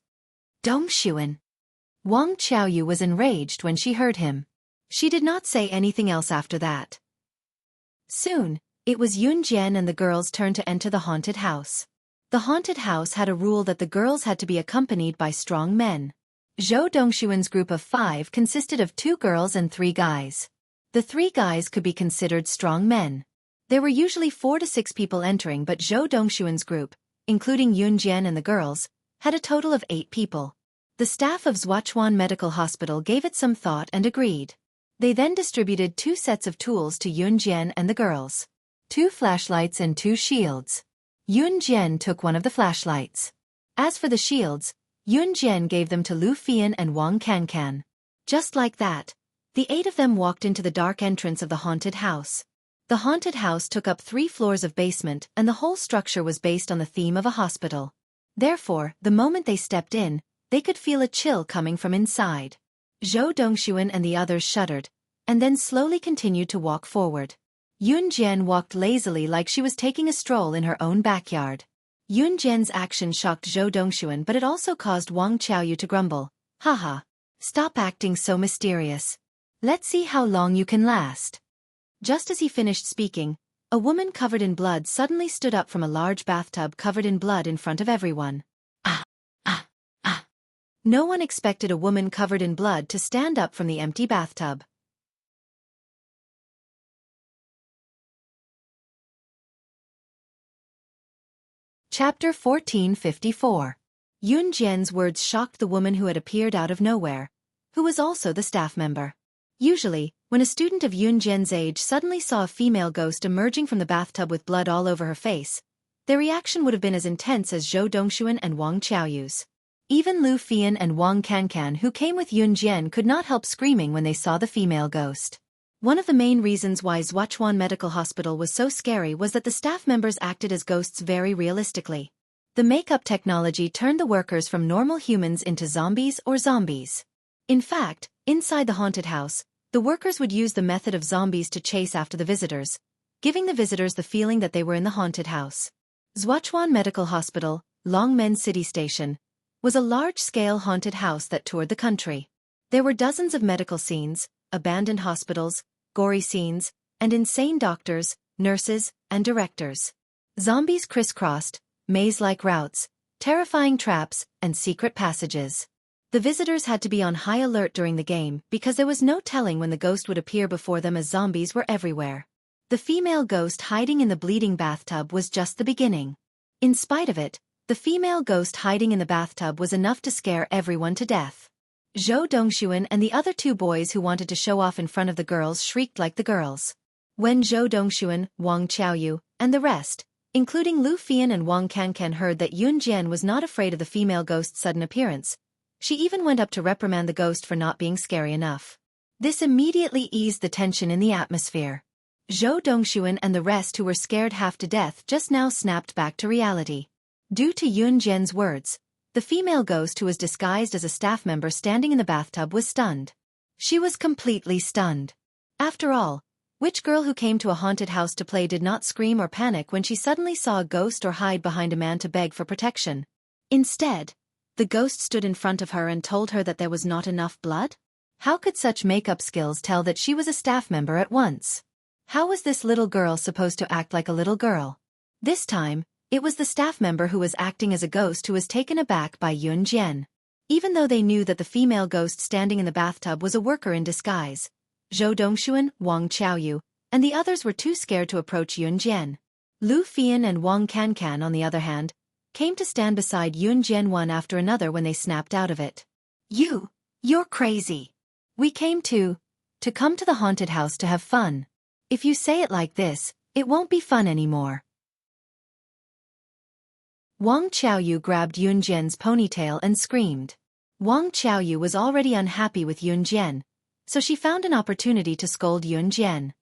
Dongxuan. Wang Xiaoyu was enraged when she heard him. She did not say anything else after that. Soon, it was Yunjian and the girls' turn to enter the haunted house. The haunted house had a rule that the girls had to be accompanied by strong men. Zhou Dongxuan's group of 5 consisted of 2 girls and 3 guys. The 3 guys could be considered strong men. There were usually 4 to 6 people entering, but Zhou Dongxuan's group, including Yunjian and the girls, had a total of 8 people. The staff of Xuachuan Medical Hospital gave it some thought and agreed. They then distributed 2 sets of tools to Yunjian and the girls. 2 flashlights and 2 shields. Yunjian took one of the flashlights. As for the shields, Yunjian gave them to Lu Fian and Wang Cancan. Just like that, the 8 of them walked into the dark entrance of the haunted house. The haunted house took up 3 floors of basement, and the whole structure was based on the theme of a hospital. Therefore, the moment they stepped in, they could feel a chill coming from inside. Zhou Dongxuan and the others shuddered, and then slowly continued to walk forward. Yunjian walked lazily like she was taking a stroll in her own backyard. Yunjian's action shocked Zhou Dongxuan, but it also caused Wang Xiaoyu to grumble. Haha. Stop acting so mysterious. Let's see how long you can last. Just as he finished speaking, a woman covered in blood suddenly stood up from a large bathtub covered in blood in front of everyone. Ah, ah, ah. No one expected a woman covered in blood to stand up from the empty bathtub. Chapter 1454. Yunjian's words shocked the woman who had appeared out of nowhere, who was also the staff member. Usually, when a student of Yunjian's age suddenly saw a female ghost emerging from the bathtub with blood all over her face, their reaction would have been as intense as Zhou Dongxuan and Wang Qiaoyu's. Even Lu Fian and Wang Cancan, who came with Yunjian, could not help screaming when they saw the female ghost. One of the main reasons why Xuachuan Medical Hospital was so scary was that the staff members acted as ghosts very realistically. The makeup technology turned the workers from normal humans into zombies or zombies. In fact, inside the haunted house, the workers would use the method of zombies to chase after the visitors, giving the visitors the feeling that they were in the haunted house. Xuachuan Medical Hospital, Longmen City Station, was a large-scale haunted house that toured the country. There were dozens of medical scenes, abandoned hospitals, gory scenes, and insane doctors, nurses, and directors. Zombies crisscrossed, maze-like routes, terrifying traps, and secret passages. The visitors had to be on high alert during the game because there was no telling when the ghost would appear before them, as zombies were everywhere. The female ghost hiding in the bleeding bathtub was just the beginning. In spite of it, the female ghost hiding in the bathtub was enough to scare everyone to death. Zhou Dongxuan and the other 2 boys who wanted to show off in front of the girls shrieked like the girls. When Zhou Dongxuan, Wang Qiaoyu, and the rest, including Lu Fian and Wang Cancan, heard that Yunjian was not afraid of the female ghost's sudden appearance, she even went up to reprimand the ghost for not being scary enough. This immediately eased the tension in the atmosphere. Zhou Dongxuan and the rest, who were scared half to death, just now snapped back to reality. Due to Yunjian's words, the female ghost, who was disguised as a staff member standing in the bathtub, was stunned. She was completely stunned. After all, which girl who came to a haunted house to play did not scream or panic when she suddenly saw a ghost or hide behind a man to beg for protection? Instead, the ghost stood in front of her and told her that there was not enough blood? How could such makeup skills tell that she was a staff member at once? How was this little girl supposed to act like a little girl? This time, it was the staff member who was acting as a ghost who was taken aback by Yunjian. Even though they knew that the female ghost standing in the bathtub was a worker in disguise, Zhou Dongxuan, Wang Qiaoyu, and the others were too scared to approach Yunjian. Lu Fian and Wang Cancan, on the other hand, came to stand beside Yunjian one after another when they snapped out of it. You're crazy. We came to come to the haunted house to have fun. If you say it like this, it won't be fun anymore. Wang Qiaoyu grabbed Yunjian's ponytail and screamed. Wang Qiaoyu was already unhappy with Yun Jian, so she found an opportunity to scold Yun Jian.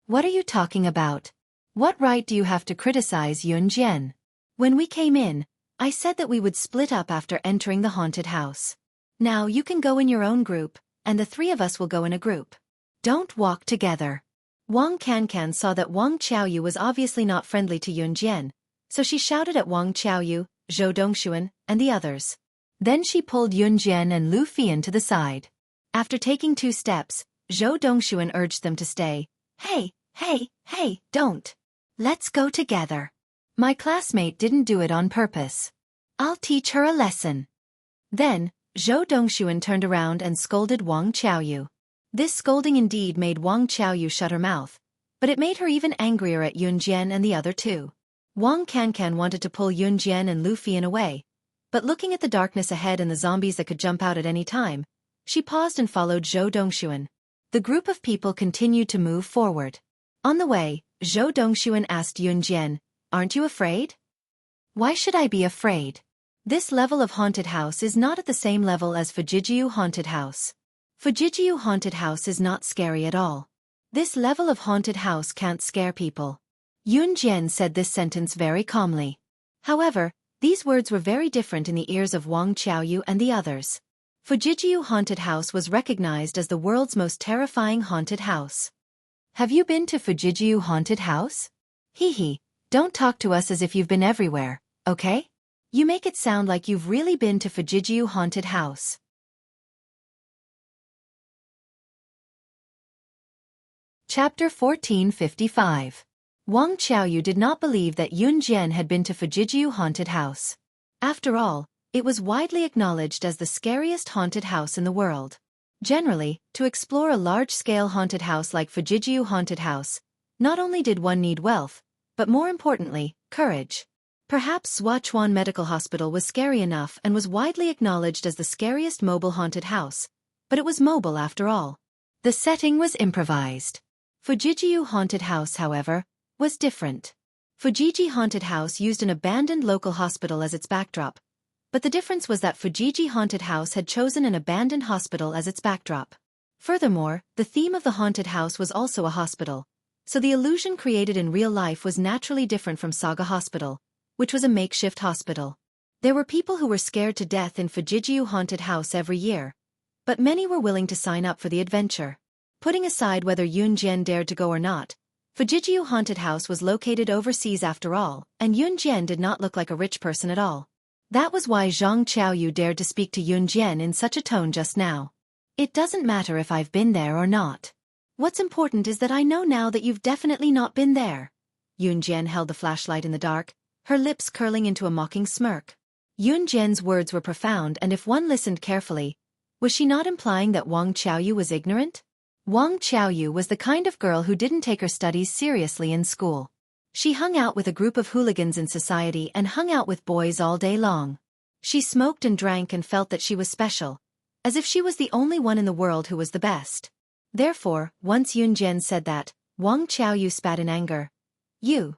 What are you talking about? What right do you have to criticize Yun Jian? When we came in, I said that we would split up after entering the haunted house. Now you can go in your own group, and the three of us will go in a group. Don't walk together. Wang Cancan saw that Wang Qiaoyu was obviously not friendly to Yun Jian, so she shouted at Wang Qiaoyu, Zhou Dongxuan, and the others. Then she pulled Yun Jian and Lu Fian to the side. After taking 2 steps, Zhou Dongxuan urged them to stay. Hey, don't. Let's go together. My classmate didn't do it on purpose. I'll teach her a lesson. Then, Zhou Dongxuan turned around and scolded Wang Qiaoyu. This scolding indeed made Wang Qiaoyu shut her mouth, but it made her even angrier at Yun Jian and the other 2. Wang Cancan wanted to pull Yun Jian and Lu Fian away, but looking at the darkness ahead and the zombies that could jump out at any time, she paused and followed Zhou Dongxuan. The group of people continued to move forward. On the way, Zhou Dongxuan asked Yun Jian, "Aren't you afraid?" "Why should I be afraid? This level of haunted house is not at the same level as Fujijiu haunted house. Fujijiu haunted house is not scary at all. This level of haunted house can't scare people." Yun Jian said this sentence very calmly. However, these words were very different in the ears of Wang Qiaoyu and the others. Fujijiu haunted house was recognized as the world's most terrifying haunted house. Have you been to Fujijiu haunted house? Hee, don't talk to us as if you've been everywhere, okay? You make it sound like you've really been to Fujijiu haunted house. Chapter 1455. Wang Qiaoyu did not believe that Yun Jian had been to Fujijiu haunted house. After all, it was widely acknowledged as the scariest haunted house in the world. Generally, to explore a large-scale haunted house like Fujijiu haunted house, not only did one need wealth, but more importantly, courage. Perhaps Shuachuan Medical Hospital was scary enough and was widely acknowledged as the scariest mobile haunted house, but it was mobile after all. The setting was improvised. Fujijiu haunted house, however, was different. Fujiji haunted house used an abandoned local hospital as its backdrop, but the difference was that Fujiji haunted house had chosen an abandoned hospital as its backdrop. Furthermore, the theme of the haunted house was also a hospital, so the illusion created in real life was naturally different from Saga Hospital, which was a makeshift hospital. There were people who were scared to death in Fujijiu haunted house every year, but many were willing to sign up for the adventure. Putting aside whether Yun Jian dared to go or not, Fujijiu haunted house was located overseas after all, and Yun Jian did not look like a rich person at all. That was why Zhang Qiaoyu dared to speak to Yun Jian in such a tone just now. "It doesn't matter if I've been there or not. What's important is that I know now that you've definitely not been there." Yun Jian held the flashlight in the dark, her lips curling into a mocking smirk. Yun Jian's words were profound, and if one listened carefully, was she not implying that Wang Qiaoyu was ignorant? Wang Qiaoyu was the kind of girl who didn't take her studies seriously in school. She hung out with a group of hooligans in society and hung out with boys all day long. She smoked and drank and felt that she was special, as if she was the only one in the world who was the best. Therefore, once Yun Jian said that, Wang Qiaoyu spat in anger. Do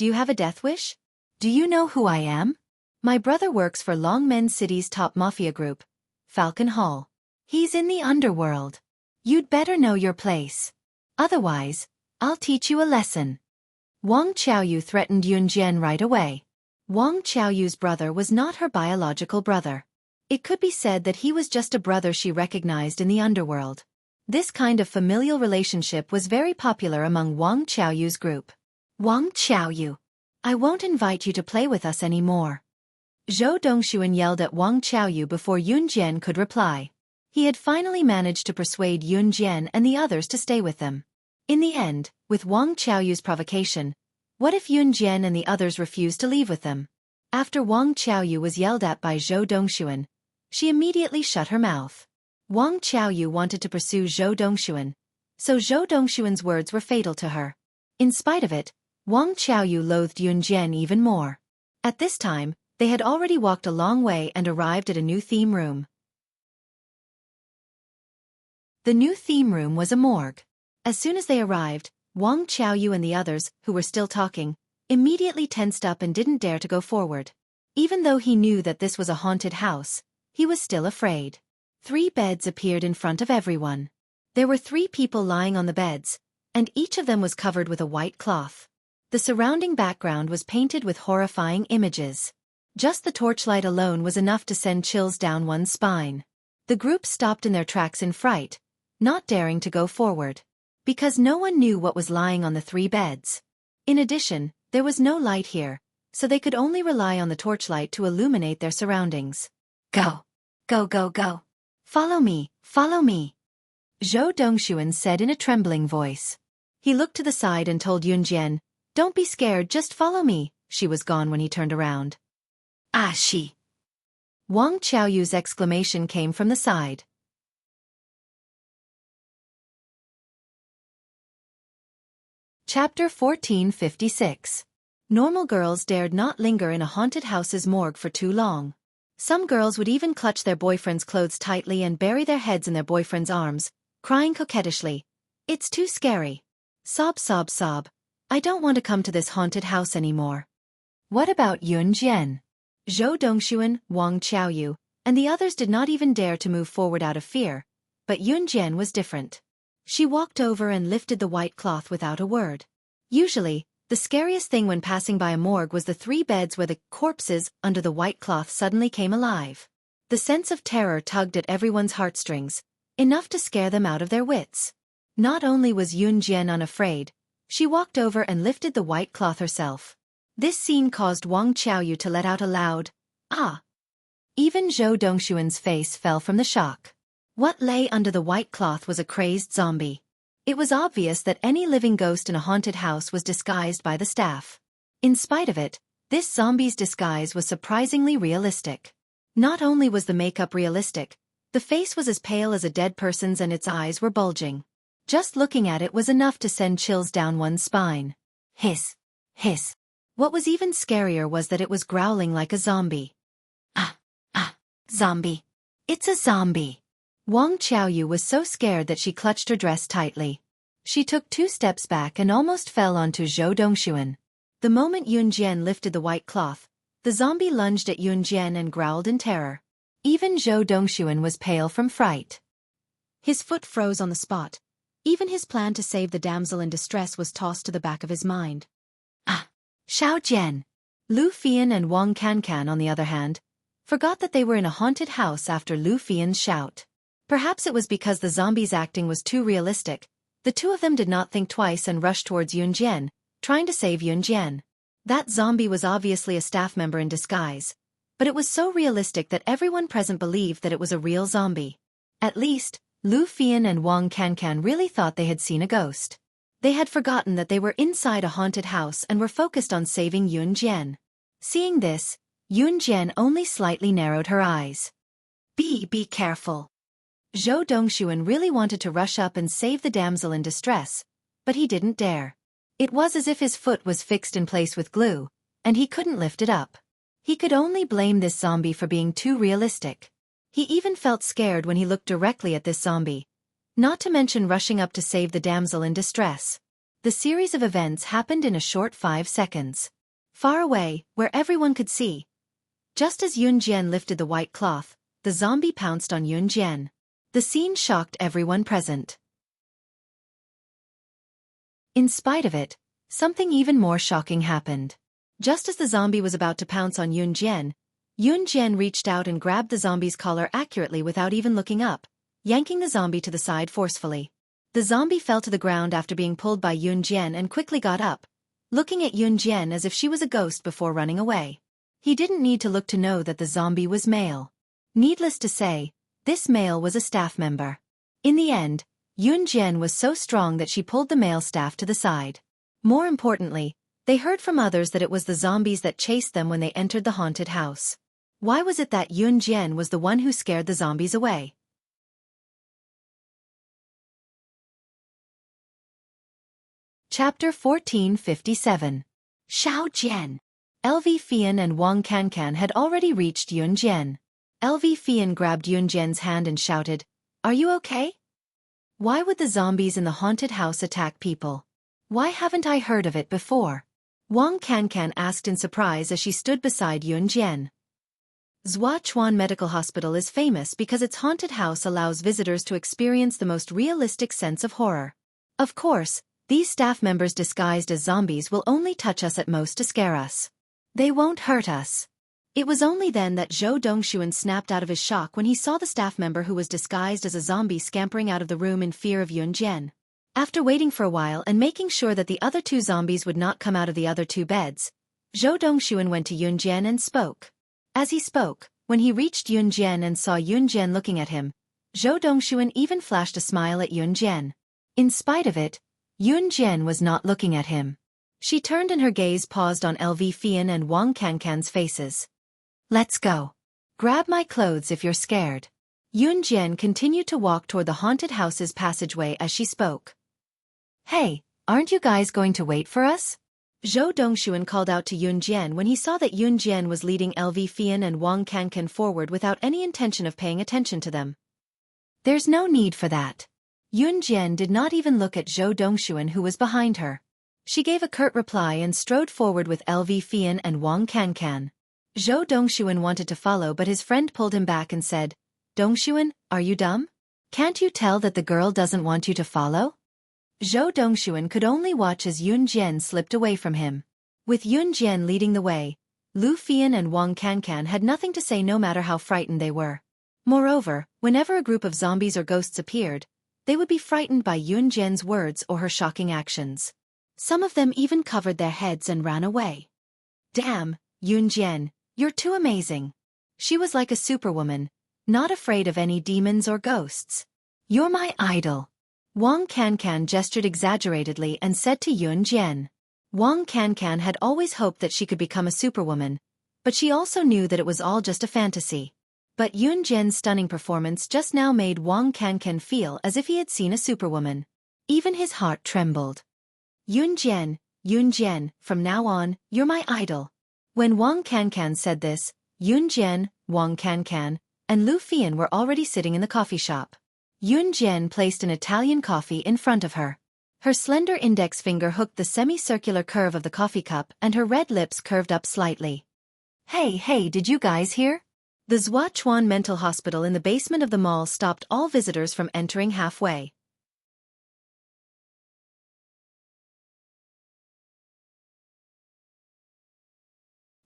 you have a death wish? Do you know who I am? My brother works for Longmen City's top mafia group, Falcon Hall. He's in the underworld. You'd better know your place. Otherwise, I'll teach you a lesson. Wang Qiaoyu threatened Yun Jian right away. Wang Qiaoyu's brother was not her biological brother. It could be said that he was just a brother she recognized in the underworld. This kind of familial relationship was very popular among Wang Qiaoyu's group. "Wang Qiaoyu, I won't invite you to play with us anymore." Zhou Dongxuan yelled at Wang Qiaoyu before Yun Jian could reply. He had finally managed to persuade Yun Jian and the others to stay with them. In the end, with Wang Qiaoyu's provocation, what if Yun Jian and the others refused to leave with them? After Wang Qiaoyu was yelled at by Zhou Dongxuan, she immediately shut her mouth. Wang Qiaoyu wanted to pursue Zhou Dongxuan, so Zhou Dongxuan's words were fatal to her. In spite of it, Wang Qiaoyu loathed Yun Jian even more. At this time, they had already walked a long way and arrived at a new theme room. The new theme room was a morgue. As soon as they arrived, Wang Qiaoyu and the others, who were still talking, immediately tensed up and didn't dare to go forward. Even though he knew that this was a haunted house, he was still afraid. 3 beds appeared in front of everyone. There were 3 people lying on the beds, and each of them was covered with a white cloth. The surrounding background was painted with horrifying images. Just the torchlight alone was enough to send chills down one's spine. The group stopped in their tracks in fright, not daring to go forward. Because no one knew what was lying on the 3 beds. In addition, there was no light here, so they could only rely on the torchlight to illuminate their surroundings. Go! Go go go! Follow me, follow me! Zhou Dongxuan said in a trembling voice. He looked to the side and told Yunjian, "Don't be scared, just follow me." She was gone when he turned around. "Ah, she!" Wang Qiaoyu's exclamation came from the side. Chapter 1456. Normal girls dared not linger in a haunted house's morgue for too long. Some girls would even clutch their boyfriend's clothes tightly and bury their heads in their boyfriend's arms, crying coquettishly, "It's too scary. Sob sob sob. I don't want to come to this haunted house anymore." What about Yunjian? Zhou Dongxuan, Wang Qiaoyu, and the others did not even dare to move forward out of fear, but Yunjian was different. She walked over and lifted the white cloth without a word. Usually, the scariest thing when passing by a morgue was the 3 beds where the corpses under the white cloth suddenly came alive. The sense of terror tugged at everyone's heartstrings, enough to scare them out of their wits. Not only was Yunjian unafraid, she walked over and lifted the white cloth herself. This scene caused Wang Qiaoyu to let out a loud, "Ah!" Even Zhou Dongxuan's face fell from the shock. What lay under the white cloth was a crazed zombie. It was obvious that any living ghost in a haunted house was disguised by the staff. In spite of it, this zombie's disguise was surprisingly realistic. Not only was the makeup realistic, the face was as pale as a dead person's and its eyes were bulging. Just looking at it was enough to send chills down one's spine. Hiss! Hiss! What was even scarier was that it was growling like a zombie. Ah! Ah! Zombie! It's a zombie! Wang Qiaoyu was so scared that she clutched her dress tightly. She took 2 steps back and almost fell onto Zhou Dongxuan. The moment Yunjian lifted the white cloth, the zombie lunged at Yunjian and growled in terror. Even Zhou Dongxuan was pale from fright. His foot froze on the spot. Even his plan to save the damsel in distress was tossed to the back of his mind. Ah! Xiao Jian! Lu Fian and Wang Cancan, on the other hand, forgot that they were in a haunted house after Lu Fian's shout. Perhaps it was because the zombie's acting was too realistic. The 2 of them did not think twice and rushed towards Yunjian, trying to save Yunjian. That zombie was obviously a staff member in disguise, but it was so realistic that everyone present believed that it was a real zombie. At least, Lu Fian and Wang Cancan really thought they had seen a ghost. They had forgotten that they were inside a haunted house and were focused on saving Yunjian. Seeing this, Yunjian only slightly narrowed her eyes. Be careful. Zhou Dongxuan really wanted to rush up and save the damsel in distress, but he didn't dare. It was as if his foot was fixed in place with glue, and he couldn't lift it up. He could only blame this zombie for being too realistic. He even felt scared when he looked directly at this zombie, not to mention rushing up to save the damsel in distress. The series of events happened in a short 5 seconds. Far away, where everyone could see. Just as Yunjian lifted the white cloth, the zombie pounced on Yunjian. The scene shocked everyone present. In spite of it, something even more shocking happened. Just as the zombie was about to pounce on Yunjian reached out and grabbed the zombie's collar accurately without even looking up, yanking the zombie to the side forcefully. The zombie fell to the ground after being pulled by Yunjian and quickly got up, looking at Yunjian as if she was a ghost before running away. He didn't need to look to know that the zombie was male. Needless to say, this male was a staff member. In the end, Yunjian was so strong that she pulled the male staff to the side. More importantly, they heard from others that it was the zombies that chased them when they entered the haunted house. Why was it that Yunjian was the one who scared the zombies away? Chapter 1457. Xiao Jian. LV Fian and Wang Cancan had already reached Yunjian. LV Fian grabbed Yunjian's hand and shouted, "Are you okay? Why would the zombies in the haunted house attack people? Why haven't I heard of it before?" Wang Cancan asked in surprise as she stood beside Yunjian. Xuachuan Medical Hospital is famous because its haunted house allows visitors to experience the most realistic sense of horror. Of course, these staff members disguised as zombies will only touch us at most to scare us. They won't hurt us. It was only then that Zhou Dongxuan snapped out of his shock when he saw the staff member who was disguised as a zombie scampering out of the room in fear of Yun Jian. After waiting for a while and making sure that the other two zombies would not come out of the other two beds, Zhou Dongxuan went to Yun Jian and spoke. As he spoke, when he reached Yun Jian and saw Yun Jian looking at him, Zhou Dongxuan even flashed a smile at Yun Jian. In spite of it, Yun Jian was not looking at him. She turned and her gaze paused on LV Fian and Wang Cancan's faces. Let's go. Grab my clothes if you're scared. Yun Jian continued to walk toward the haunted house's passageway as she spoke. Hey, aren't you guys going to wait for us? Zhou Dongxuan called out to Yun Jian when he saw that Yun Jian was leading LV Fian and Wang Cancan forward without any intention of paying attention to them. There's no need for that. Yun Jian did not even look at Zhou Dongxuan who was behind her. She gave a curt reply and strode forward with LV Fian and Wang Cancan. Zhou Dongxuan wanted to follow but his friend pulled him back and said, Dongxuan, are you dumb? Can't you tell that the girl doesn't want you to follow? Zhou Dongxuan could only watch as Yun Jian slipped away from him. With Yun Jian leading the way, Lu Fian and Wang Cancan had nothing to say no matter how frightened they were. Moreover, whenever a group of zombies or ghosts appeared, they would be frightened by Yun Jian's words or her shocking actions. Some of them even covered their heads and ran away. Damn, Yun Jian, you're too amazing. She was like a superwoman, not afraid of any demons or ghosts. You're my idol. Wang Cancan gestured exaggeratedly and said to Yun Jian. Wang Cancan had always hoped that she could become a superwoman, but she also knew that it was all just a fantasy. But Yun Jian's stunning performance just now made Wang Cancan feel as if he had seen a superwoman. Even his heart trembled. Yun Jian, from now on, you're my idol. When Wang Cancan said this, Yun Jian, Wang Cancan, and Lu Fian were already sitting in the coffee shop. Yun Jian placed an Italian coffee in front of her. Her slender index finger hooked the semicircular curve of the coffee cup and her red lips curved up slightly. Hey, did you guys hear? The Xuachuan Mental Hospital in the basement of the mall stopped all visitors from entering halfway.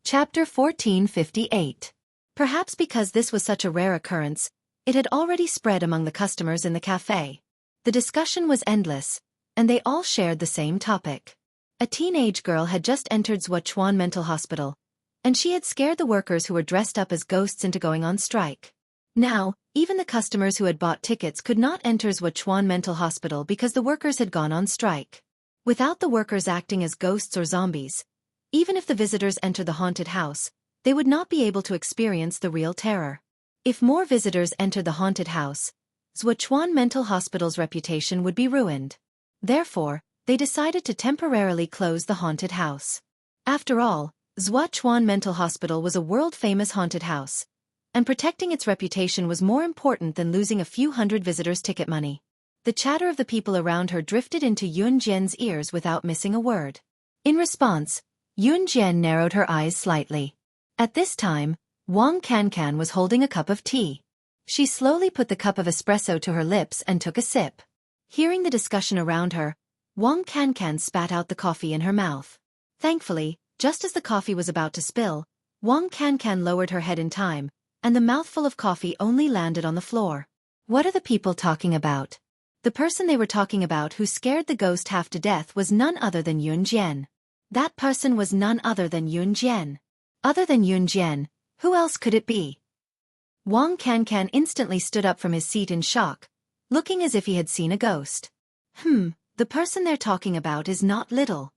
Chapter 1458. Perhaps because this was such a rare occurrence, it had already spread among the customers in the cafe. The discussion was endless, and they all shared the same topic. A teenage girl had just entered Xuachuan Mental Hospital, and she had scared the workers who were dressed up as ghosts into going on strike. Now, even the customers who had bought tickets could not enter Xuachuan Mental Hospital because the workers had gone on strike. Without the workers acting as ghosts or zombies, even if the visitors entered the haunted house, they would not be able to experience the real terror. If more visitors entered the haunted house, Xuachuan Mental Hospital's reputation would be ruined. Therefore, they decided to temporarily close the haunted house. After all, Xuachuan Mental Hospital was a world-famous haunted house, and protecting its reputation was more important than losing a few hundred visitors' ticket money. The chatter of the people around her drifted into Yun Jian's ears without missing a word. In response, Yun Jian narrowed her eyes slightly. At this time, Wang Cancan was holding a cup of tea. She slowly put the cup of espresso to her lips and took a sip. Hearing the discussion around her, Wang Cancan spat out the coffee in her mouth. Thankfully, just as the coffee was about to spill, Wang Cancan lowered her head in time, and the mouthful of coffee only landed on the floor. What are the people talking about? The person they were talking about who scared the ghost half to death was none other than Yun Jian. That person was none other than Yun Jian. Other than Yun Jian, who else could it be? Wang Cancan instantly stood up from his seat in shock, looking as if he had seen a ghost. The person they're talking about is not little.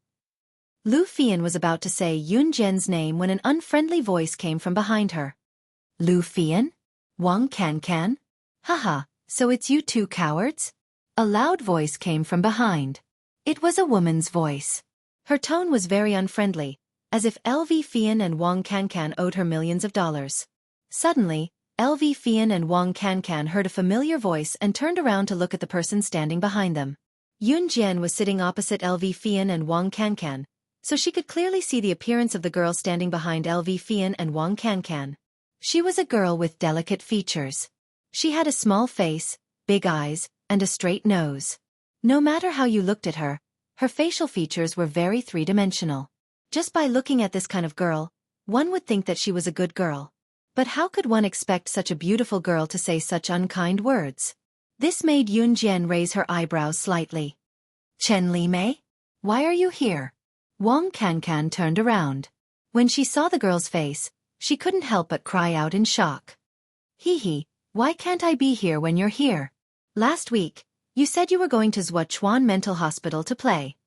Lu Fian was about to say Yun Jian's name when an unfriendly voice came from behind her. Lu Fian? Wang Cancan? Haha, so it's you two cowards? A loud voice came from behind. It was a woman's voice. Her tone was very unfriendly, as if LV Fian and Wang Cancan owed her millions of dollars. Suddenly, LV Fian and Wang Cancan heard a familiar voice and turned around to look at the person standing behind them. Yun Jian was sitting opposite LV Fian and Wang Cancan, so she could clearly see the appearance of the girl standing behind LV Fian and Wang Cancan. She was a girl with delicate features. She had a small face, big eyes, and a straight nose. No matter how you looked at her, her facial features were very three-dimensional. Just by looking at this kind of girl, one would think that she was a good girl. But how could one expect such a beautiful girl to say such unkind words? This made Yunjian raise her eyebrows slightly. Chen Limei? Why are you here? Wang Cancan turned around. When she saw the girl's face, she couldn't help but cry out in shock. Hee, why can't I be here when you're here? Last week, you said you were going to Zhuachuan Mental Hospital to play.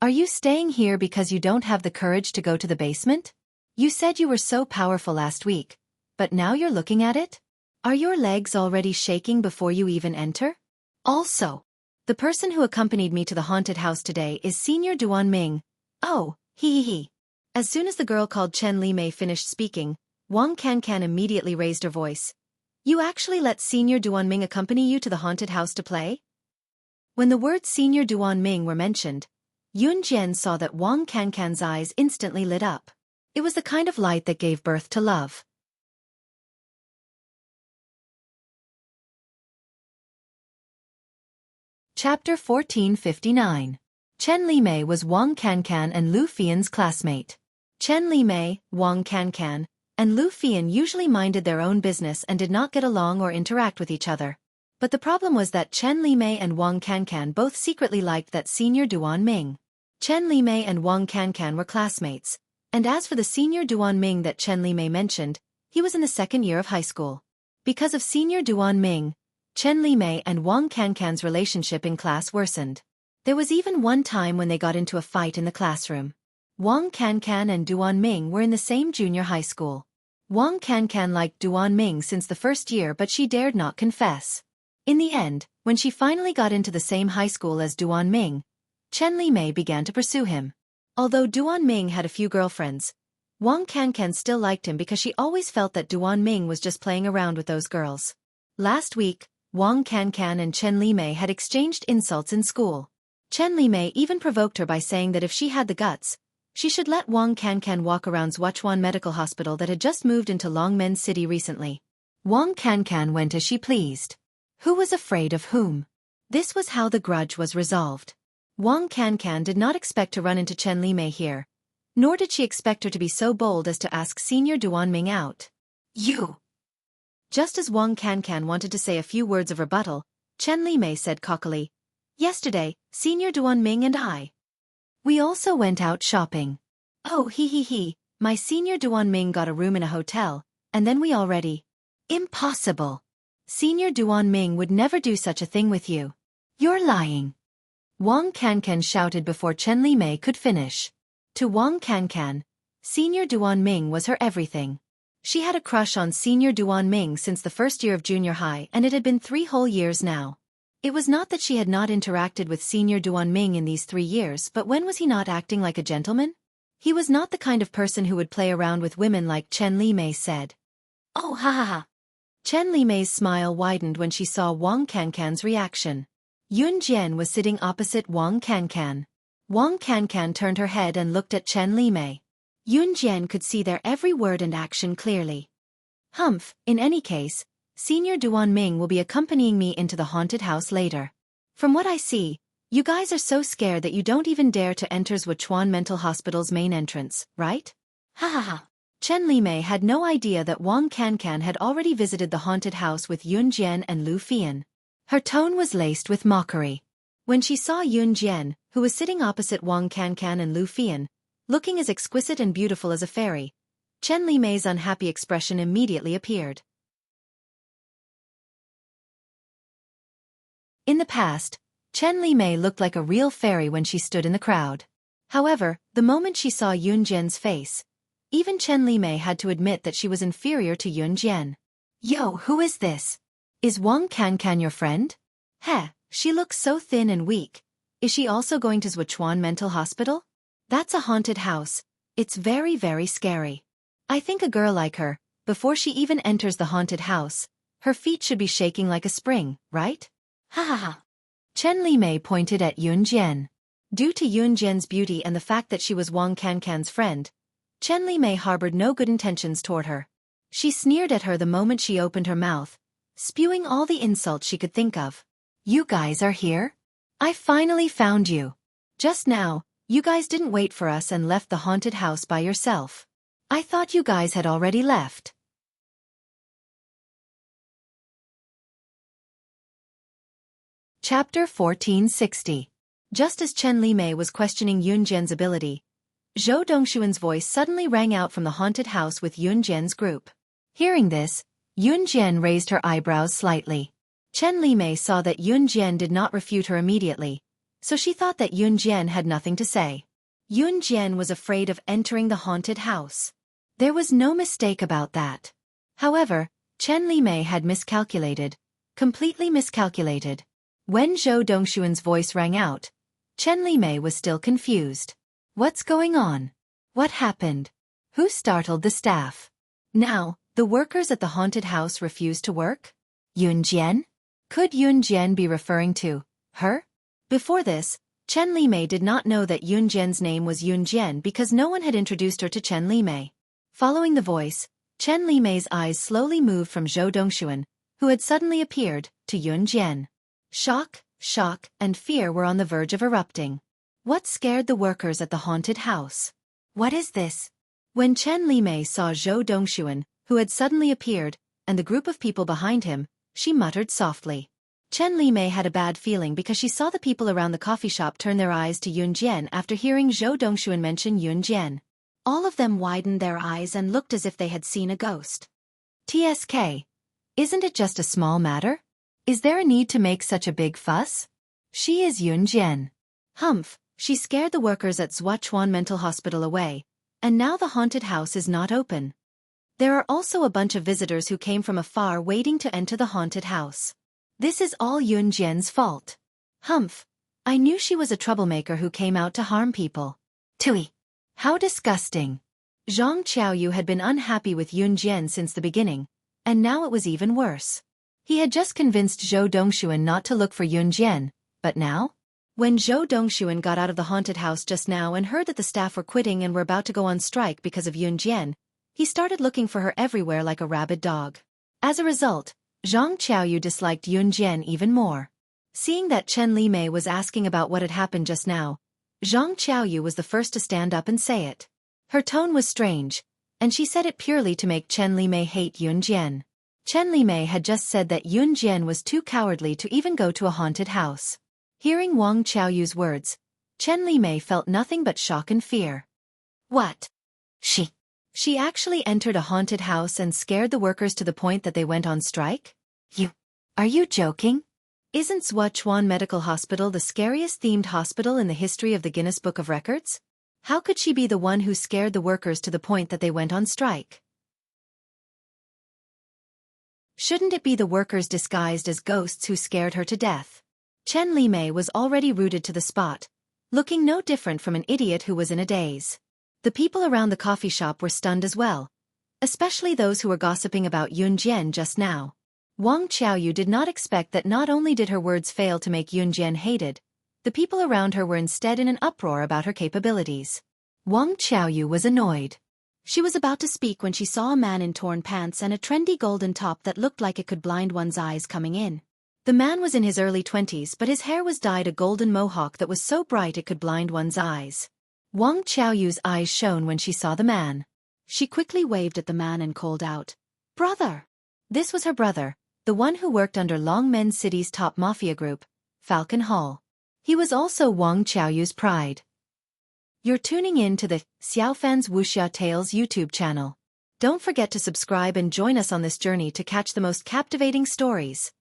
Are you staying here because you don't have the courage to go to the basement? You said you were so powerful last week, but now you're looking at it? Are your legs already shaking before you even enter? Also, the person who accompanied me to the haunted house today is Senior Duan Ming. Oh, hee. As soon as the girl called Chen Limei finished speaking, Wang Cancan immediately raised her voice. You actually let Senior Duan Ming accompany you to the haunted house to play? When the words Senior Duan Ming were mentioned, Yun Jian saw that Wang Cancan's eyes instantly lit up. It was the kind of light that gave birth to love. Chapter 1459. Chen Limei was Wang Cancan and Lu Fian's classmate. Chen Limei, Wang Cancan, and Lu Fian usually minded their own business and did not get along or interact with each other. But the problem was that Chen Limei and Wang Cancan both secretly liked that Senior Duan Ming. Chen Limei and Wang Cancan were classmates, and as for the Senior Duan Ming that Chen Limei mentioned, he was in the second year of high school. Because of Senior Duan Ming, Chen Limei and Wang Cancan's relationship in class worsened. There was even one time when they got into a fight in the classroom. Wang Cancan and Duan Ming were in the same junior high school. Wang Cancan liked Duan Ming since the first year, but she dared not confess. In the end, when she finally got into the same high school as Duan Ming, Chen Limei began to pursue him. Although Duan Ming had a few girlfriends, Wang Cancan still liked him because she always felt that Duan Ming was just playing around with those girls. Last week, Wang Cancan and Chen Limei had exchanged insults in school. Chen Limei even provoked her by saying that if she had the guts, she should let Wang Cancan walk around Zhuachuan Medical Hospital that had just moved into Longmen City recently. Wang Cancan went as she pleased. Who was afraid of whom? This was how the grudge was resolved. Wang Cancan did not expect to run into Chen Limei here, nor did she expect her to be so bold as to ask Senior Duan Ming out. You! Just as Wang Cancan wanted to say a few words of rebuttal, Chen Limei said cockily, Yesterday, Senior Duan Ming and I. We also went out shopping. Oh hee, my Senior Duan Ming got a room in a hotel, and then we already. Impossible. Senior Duan Ming would never do such a thing with you. You're lying. Wang Cancan shouted before Chen Limei could finish. To Wang Cancan, Senior Duan Ming was her everything. She had a crush on Senior Duan Ming since the first year of junior high, and it had been 3 whole years now. It was not that she had not interacted with Senior Duan Ming in these 3 years, but when was he not acting like a gentleman? He was not the kind of person who would play around with women like Chen Limei said. Oh ha. Chen Limei's smile widened when she saw Wang Cancan's reaction. Yun Jian was sitting opposite Wang Cancan. Wang Cancan turned her head and looked at Chen Limei. Yun Jian could see their every word and action clearly. Humph, in any case, Senior Duan Ming will be accompanying me into the haunted house later. From what I see, you guys are so scared that you don't even dare to enter Zhuachuan Mental Hospital's main entrance, right? Ha. Chen Limei had no idea that Wang Cancan had already visited the haunted house with Yun Jian and Lu Fian. Her tone was laced with mockery. When she saw Yun Jian, who was sitting opposite Wang Cancan and Lu Fian, looking as exquisite and beautiful as a fairy, Chen Limei's unhappy expression immediately appeared. In the past, Chen Limei looked like a real fairy when she stood in the crowd. However, the moment she saw Yun Jian's face, even Chen Limei had to admit that she was inferior to Yun Jian. Yo, who is this? Is Wang Cancan your friend? Heh, she looks so thin and weak. Is she also going to Zhuachuan Mental Hospital? That's a haunted house. It's very, very scary. I think a girl like her, before she even enters the haunted house, her feet should be shaking like a spring, right? Ha. Chen Limei pointed at Yun Jian. Due to Yun Jian's beauty and the fact that she was Wang Cancan's friend, Chen Limei harbored no good intentions toward her. She sneered at her the moment she opened her mouth, spewing all the insults she could think of. You guys are here? I finally found you. Just now, you guys didn't wait for us and left the haunted house by yourself. I thought you guys had already left. Chapter 1460. Just as Chen Limei was questioning Yun Jian's ability, Zhou Dongshuan's voice suddenly rang out from the haunted house with Yun Jian's group. Hearing this, Yun Jian raised her eyebrows slightly. Chen Limei saw that Yun Jian did not refute her immediately, so she thought that Yun Jian had nothing to say. Yun Jian was afraid of entering the haunted house. There was no mistake about that. However, Chen Limei had miscalculated, completely miscalculated. When Zhou Dongshuan's voice rang out, Chen Limei was still confused. What's going on? What happened? Who startled the staff? Now, the workers at the haunted house refused to work? Yun Jian? Could Yun Jian be referring to her? Before this, Chen Limei did not know that Yun Jian's name was Yun Jian because no one had introduced her to Chen Limei. Following the voice, Chen Limei's eyes slowly moved from Zhou Dongshuan, who had suddenly appeared, to Yun Jian. Shock, and fear were on the verge of erupting. What scared the workers at the haunted house? What is this? When Chen Limei saw Zhou Dongshuan, who had suddenly appeared, and the group of people behind him, she muttered softly. Chen Limei had a bad feeling because she saw the people around the coffee shop turn their eyes to Yun Jian after hearing Zhou Dongshuan mention Yun Jian. All of them widened their eyes and looked as if they had seen a ghost. TSK. Isn't it just a small matter? Is there a need to make such a big fuss? She is Yun Jian. Humph, she scared the workers at Xuachuan Mental Hospital away, and now the haunted house is not open. There are also a bunch of visitors who came from afar waiting to enter the haunted house. This is all Yun Jian's fault. Humph, I knew she was a troublemaker who came out to harm people. Tui. How disgusting. Zhang Qiaoyu had been unhappy with Yun Jian since the beginning, and now it was even worse. He had just convinced Zhou Dongshuan not to look for Yun Jian, but now? When Zhou Dongshuan got out of the haunted house just now and heard that the staff were quitting and were about to go on strike because of Yun Jian, he started looking for her everywhere like a rabid dog. As a result, Zhang Qiaoyu disliked Yun Jian even more. Seeing that Chen Limei was asking about what had happened just now, Zhang Qiaoyu was the first to stand up and say it. Her tone was strange, and she said it purely to make Chen Limei hate Yun Jian. Chen Limei had just said that Yun Jian was too cowardly to even go to a haunted house. Hearing Wang Qiaoyu's words, Chen Limei felt nothing but shock and fear. What? She actually entered a haunted house and scared the workers to the point that they went on strike? Are you joking? Isn't Xuachuan Medical Hospital the scariest themed hospital in the history of the Guinness Book of Records? How could she be the one who scared the workers to the point that they went on strike? Shouldn't it be the workers disguised as ghosts who scared her to death? Chen Limei was already rooted to the spot, looking no different from an idiot who was in a daze. The people around the coffee shop were stunned as well, especially those who were gossiping about Yun Jian just now. Wang Qiaoyu did not expect that not only did her words fail to make Yun Jian hated, the people around her were instead in an uproar about her capabilities. Wang Qiaoyu was annoyed. She was about to speak when she saw a man in torn pants and a trendy golden top that looked like it could blind one's eyes coming in. The man was in his early 20s, but his hair was dyed a golden mohawk that was so bright it could blind one's eyes. Wang Qiaoyu's eyes shone when she saw the man. She quickly waved at the man and called out, "Brother!" This was her brother, the one who worked under Longmen City's top mafia group, Falcon Hall. He was also Wang Qiaoyu's pride. You're tuning in to the Xiaofan's Wuxia Tales YouTube channel. Don't forget to subscribe and join us on this journey to catch the most captivating stories.